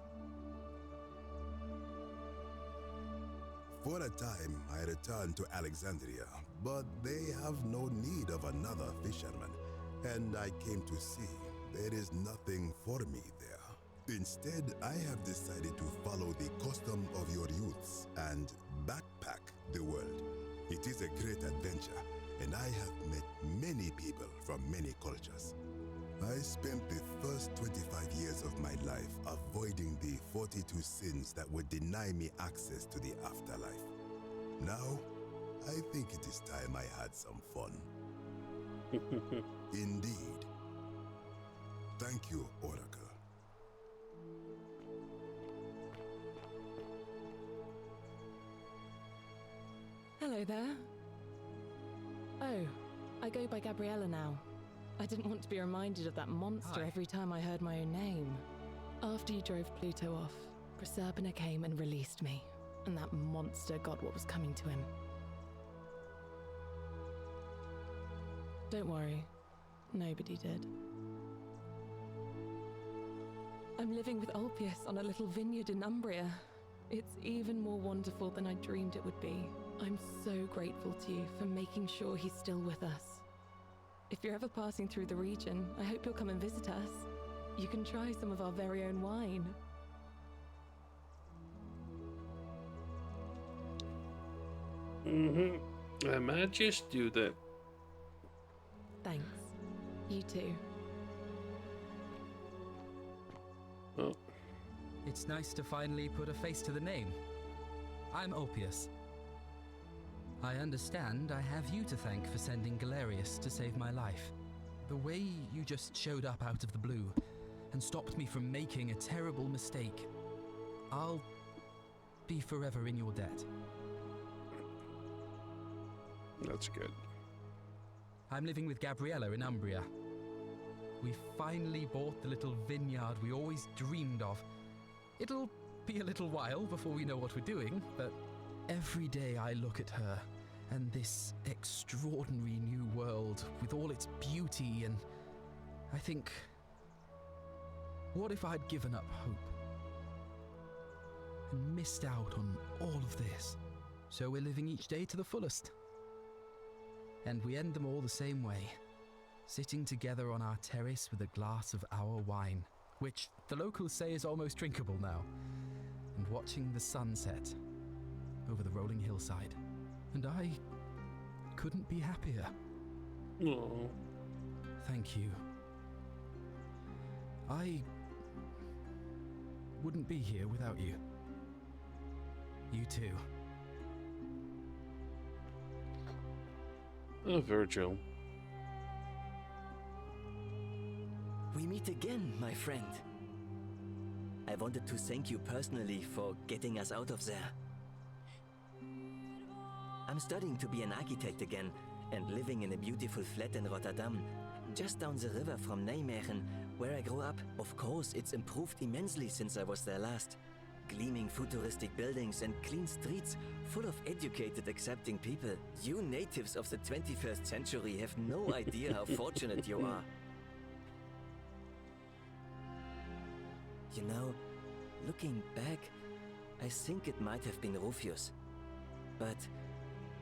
For a time, I returned to Alexandria, but they have no need of another fisherman, and I came to see there is nothing for me there. Instead, I have decided to follow the custom of your youths and backpack the world. It is a great adventure, and I have met many people from many cultures. I spent the first 25 years of my life avoiding the 42 sins that would deny me access to the afterlife. Now, I think it is time I had some fun. Indeed. Thank you, Oracle. Hello there. Oh, I go by Gabriella now. I didn't want to be reminded of that monster Hi. every time I heard my own name. After you drove Pluto off, Proserpina came and released me, and that monster got what was coming to him. Don't worry, nobody did. I'm living with Ulpius on a little vineyard in Umbria. It's even more wonderful than I dreamed it would be. I'm so grateful to you for making sure he's still with us. If you're ever passing through the region, I hope you'll come and visit us. You can try some of our very own wine. I might just do that. Thanks. You too. Oh. It's nice to finally put a face to the name. I'm Ulpius. I understand I have you to thank for sending Galerius to save my life. The way you just showed up out of the blue and stopped me from making a terrible mistake. I'll be forever in your debt. That's good. I'm living with Gabriella in Umbria. We finally bought the little vineyard we always dreamed of. It'll be a little while before we know what we're doing, but every day I look at her and this extraordinary new world with all its beauty, and I think, what if I'd given up hope and missed out on all of this? So we're living each day to the fullest. And we end them all the same way, sitting together on our terrace with a glass of our wine, which the locals say is almost drinkable now, and watching the sunset over the rolling hillside. And I couldn't be happier. Oh. Thank you. I wouldn't be here without you. You too. Virgil. We meet again, my friend. I wanted to thank you personally for getting us out of there. I'm studying to be an architect again and living in a beautiful flat in Rotterdam, just down the river from Nijmegen, where I grew up. Of course, it's improved immensely since I was there last. Gleaming futuristic buildings and clean streets full of educated, accepting people. You natives of the 21st century have no idea how fortunate you are. You know, looking back, I think it might have been Rufius. But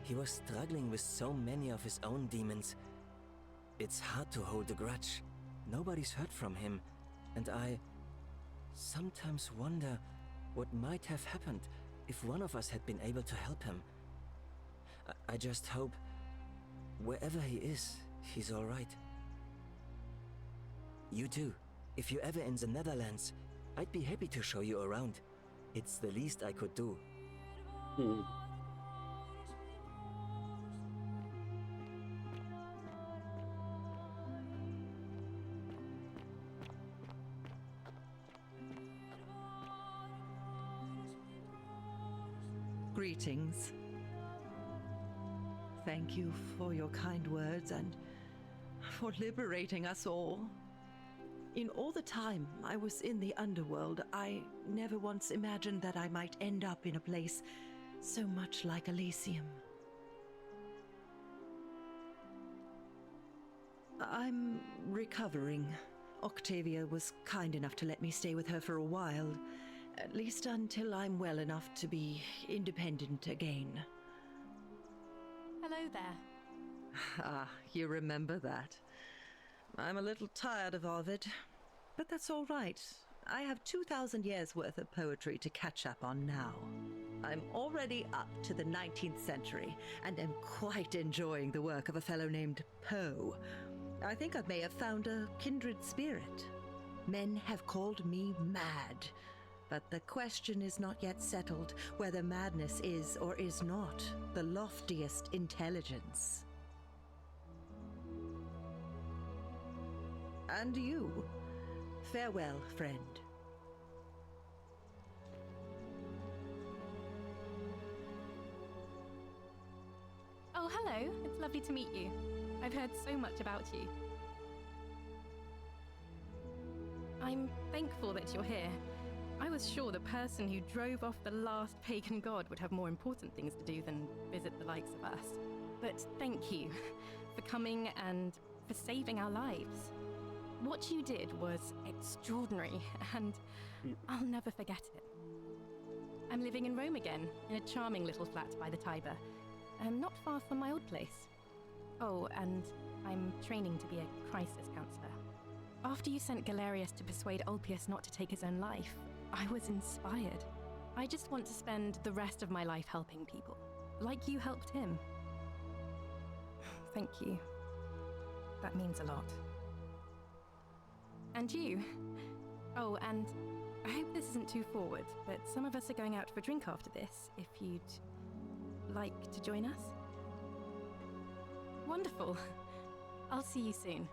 he was struggling with so many of his own demons. It's hard to hold a grudge. Nobody's heard from him, and I sometimes wonder what might have happened if one of us had been able to help him. I just hope, wherever he is, he's all right. You too. If you're ever in the Netherlands, I'd be happy to show you around. It's the least I could do. Greetings. Thank you for your kind words and for liberating us all. In all the time I was in the underworld, I never once imagined that I might end up in a place so much like Elysium. I'm recovering. Octavia was kind enough to let me stay with her for a while, at least until I'm well enough to be independent again. Hello there. Ah, you remember that. I'm a little tired of Ovid, but that's all right. I have 2,000 years worth of poetry to catch up on now. I'm already up to the 19th century, and am quite enjoying the work of a fellow named Poe. I think I may have found a kindred spirit. Men have called me mad, but the question is not yet settled whether madness is or is not the loftiest intelligence. And you, farewell, friend. Oh, hello. It's lovely to meet you. I've heard so much about you. I'm thankful that you're here. I was sure the person who drove off the last pagan god would have more important things to do than visit the likes of us. But thank you for coming and for saving our lives. What you did was extraordinary, and I'll never forget it. I'm living in Rome again, in a charming little flat by the Tiber, not far from my old place. Oh, and I'm training to be a crisis counselor. After you sent Galerius to persuade Ulpius not to take his own life, I was inspired. I just want to spend the rest of my life helping people, like you helped him. Thank you. That means a lot. And you. Oh, and I hope this isn't too forward, but some of us are going out for a drink after this, if you'd like to join us. Wonderful. I'll see you soon.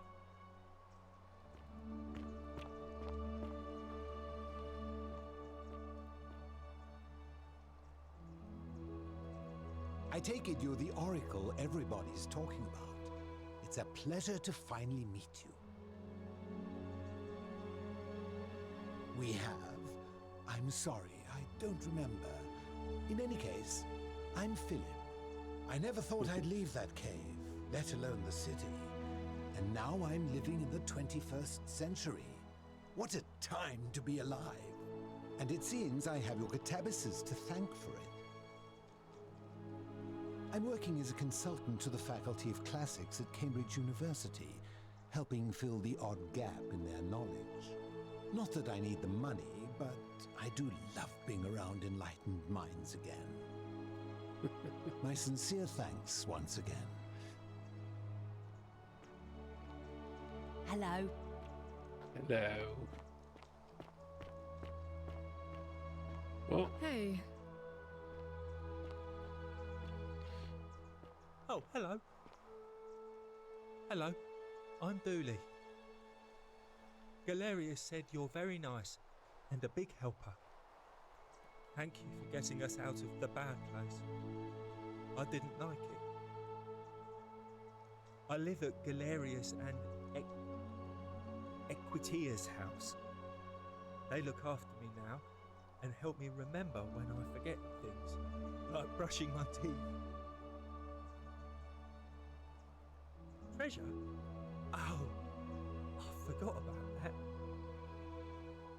I take it you're the oracle everybody's talking about. It's a pleasure to finally meet you. We have. I'm sorry, I don't remember. In any case, I'm Philip. I never thought I'd leave that cave, let alone the city. And now I'm living in the 21st century. What a time to be alive. And it seems I have your catabasis to thank for it. I'm working as a consultant to the Faculty of Classics at Cambridge University, helping fill the odd gap in their knowledge. Not that I need the money, but I do love being around enlightened minds again. My sincere thanks once again. Hello. Hello. Well, Hey. Oh, hello. Hello, I'm Dooley. Galerius said you're very nice and a big helper. Thank you for getting us out of the bad place. I didn't like it. I live at Galerius and Equitia's house. They look after me now and help me remember when I forget things, like brushing my teeth. Treasure? Oh, I forgot about that.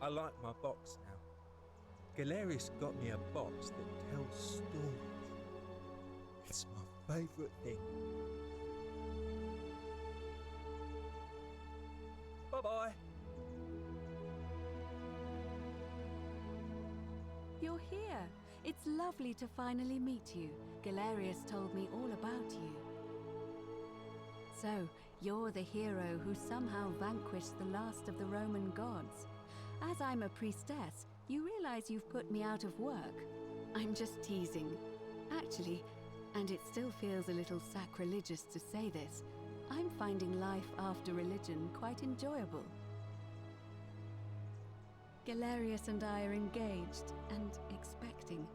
I like my box now. Galerius got me a box that tells stories. It's my favourite thing. Bye-bye. You're here. It's lovely to finally meet you. Galerius told me all about you. So, you're the hero who somehow vanquished the last of the Roman gods. As I'm a priestess, you realize you've put me out of work. I'm just teasing. Actually, and it still feels a little sacrilegious to say this, I'm finding life after religion quite enjoyable. Galerius and I are engaged and expecting.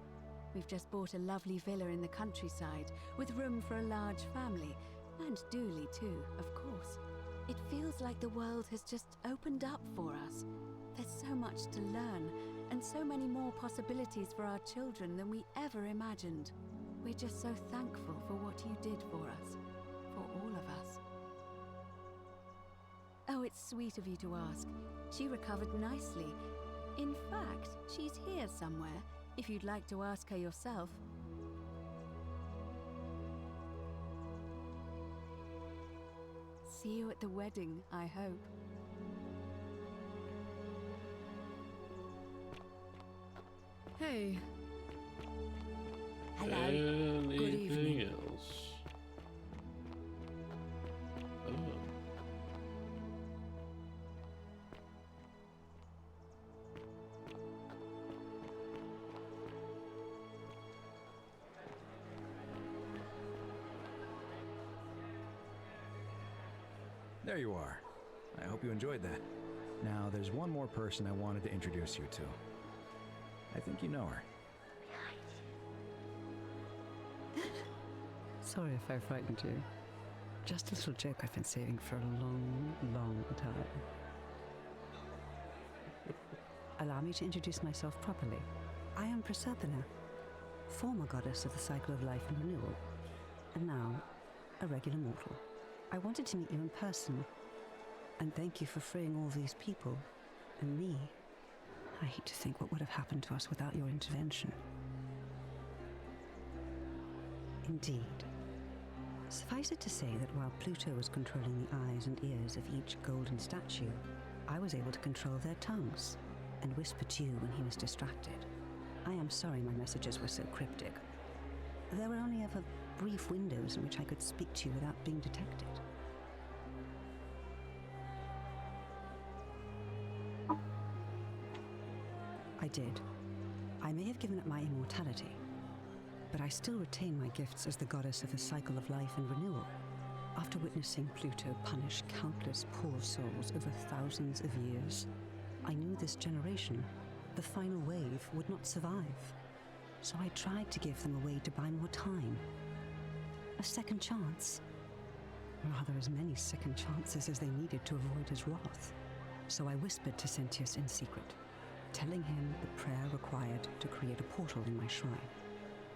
We've just bought a lovely villa in the countryside with room for a large family, and Dooley too, of course. It feels like the world has just opened up for us. There's so much to learn, and so many more possibilities for our children than we ever imagined. We're just so thankful for what you did for us, for all of us. Oh, it's sweet of you to ask. She recovered nicely. In fact, she's here somewhere, if you'd like to ask her yourself. See you at the wedding, I hope. Hey. Hello. Anything Good evening. else? Oh. There you are. I hope you enjoyed that. Now, there's one more person I wanted to introduce you to. I think you know her. Sorry if I frightened you. Just a little joke I've been saving for a long, long time. Allow me to introduce myself properly. I am Proserpina, former goddess of the cycle of life and renewal, and now a regular mortal. I wanted to meet you in person, and thank you for freeing all these people, and me. I hate to think what would have happened to us without your intervention. Indeed. Suffice it to say that while Pluto was controlling the eyes and ears of each golden statue, I was able to control their tongues and whisper to you when he was distracted. I am sorry my messages were so cryptic. There were only ever brief windows in which I could speak to you without being detected. I did. I may have given up my immortality, but I still retain my gifts as the goddess of the cycle of life and renewal. After witnessing Pluto punish countless poor souls over thousands of years, I knew this generation, the final wave, would not survive. So I tried to give them a way to buy more time. A second chance. Rather, as many second chances as they needed to avoid his wrath. So I whispered to Sentius in secret, telling him the prayer required to create a portal in my shrine.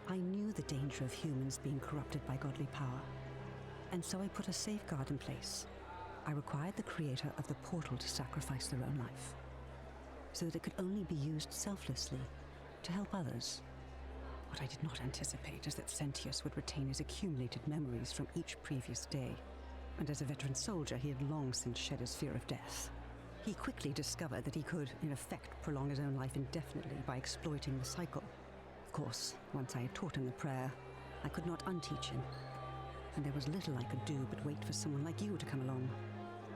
I knew the danger of humans being corrupted by godly power, and so I put a safeguard in place. I required the creator of the portal to sacrifice their own life, so that it could only be used selflessly to help others. What I did not anticipate is that Sentius would retain his accumulated memories from each previous day, and as a veteran soldier he had long since shed his fear of death. He quickly discovered that he could, in effect, prolong his own life indefinitely by exploiting the cycle. Of course, once I had taught him the prayer, I could not unteach him, and there was little I could do but wait for someone like you to come along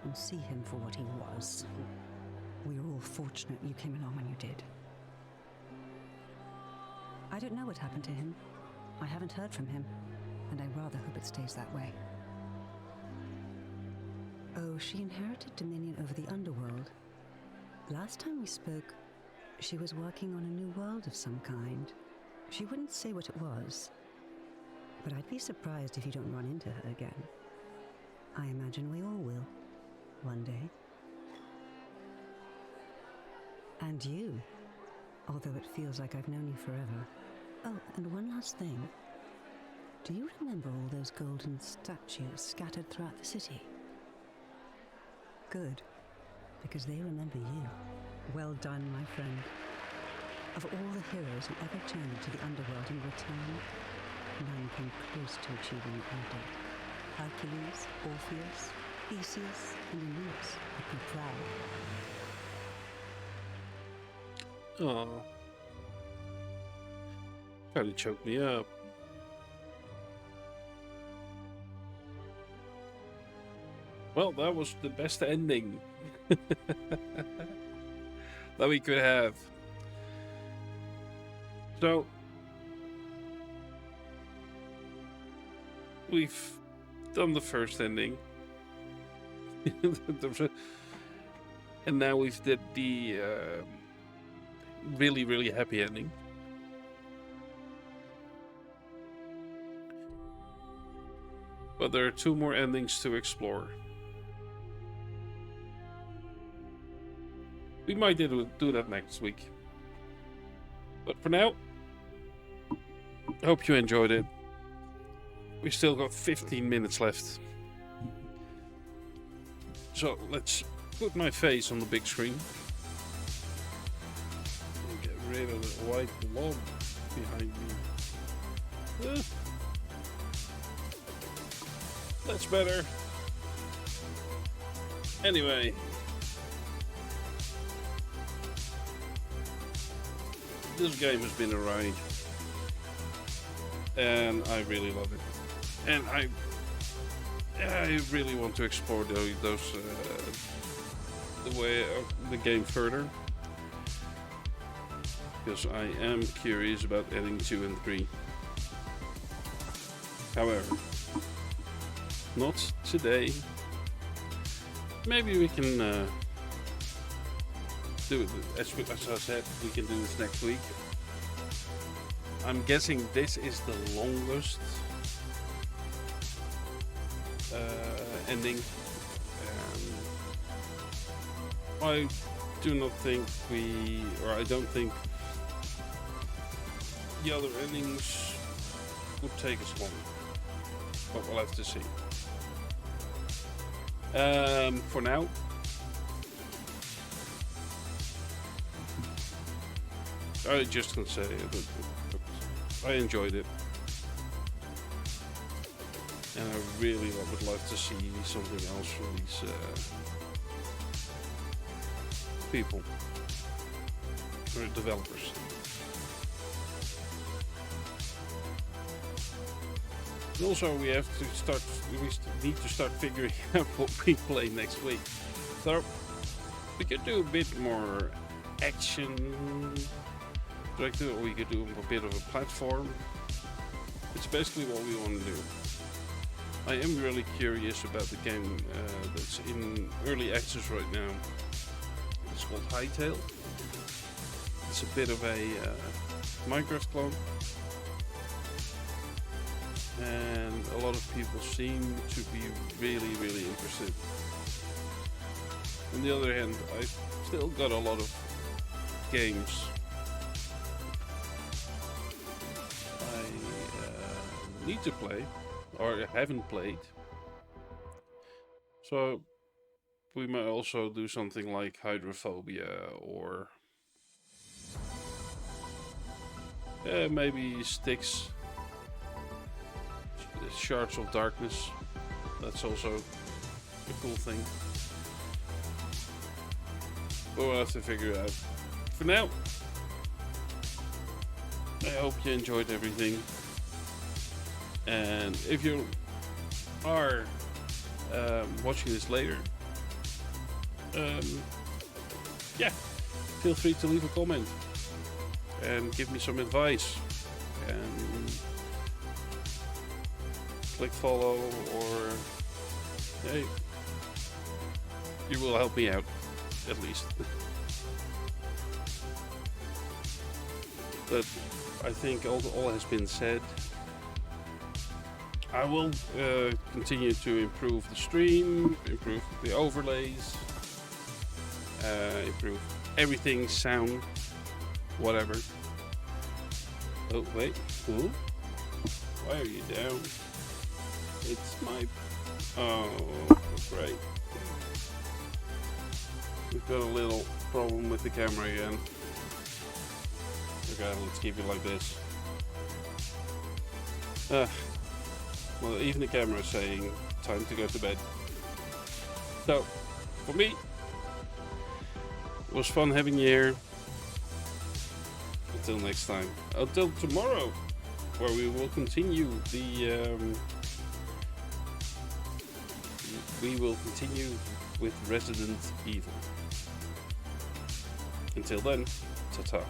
and see him for what he was. We were all fortunate you came along when you did. I don't know what happened to him. I haven't heard from him, and I rather hope it stays that way. Oh, she inherited dominion over the underworld. Last time we spoke, she was working on a new world of some kind. She wouldn't say what it was, but I'd be surprised if you don't run into her again. I imagine we all will, one day. And you, although it feels like I've known you forever. Oh, and one last thing. Do you remember all those golden statues scattered throughout the city? Good, because they remember you. Well done, my friend. Of all the heroes who ever journeyed to the underworld and returned, none came close to achieving what you did. Hercules, Orpheus, Theseus, and Aeneas would be proud. Oh. Kinda choked me up. Well, that was the best ending that we could have. So, we've done the first ending. And now we've did the really, really happy ending. But there are 2 more endings to explore. We might do that next week. But for now, I hope you enjoyed it. We still got 15 minutes left. So let's put my face on the big screen. And get rid of the white blob behind me. That's better. Anyway. This game has been a ride. And I really love it. And I really want to explore the way of the game further. Because I am curious about ending 2 and 3. However, not today. Maybe we can do it, as I said, we can do this next week. I'm guessing this is the longest ending. I do not think I don't think the other endings would take us long. But we'll have to see. For now, I just can say that I enjoyed it, and I really would like to see something else from these people or developers. And also, we need to start figuring out what we play next week. So we could do a bit more action directed, or we could do a bit of a platform. It's basically what we want to do. I am really curious about the game that's in early access right now. It's called Hightail. It's a bit of a Minecraft clone. And a lot of people seem to be really, really interested. On the other hand, I've still got a lot of games I need to play, or haven't played. So we might also do something like Hydrophobia, or maybe Styx. Shards of Darkness. That's also a cool thing. But we'll have to figure it out. For now, I hope you enjoyed everything. And if you are watching this later, yeah, feel free to leave a comment and give me some advice. And click follow, or hey, you will help me out, at least. But I think all has been said. I will continue to improve the stream, improve the overlays, improve everything, sound, whatever. Oh, wait. Who? Why are you down? It's my... Oh, great. We've got a little problem with the camera again. Okay, let's keep it like this. Well, even the camera is saying time to go to bed. So, for me, it was fun having you here. Until next time. Until tomorrow, where we will continue we will continue with Resident Evil. Until then, ta-ta.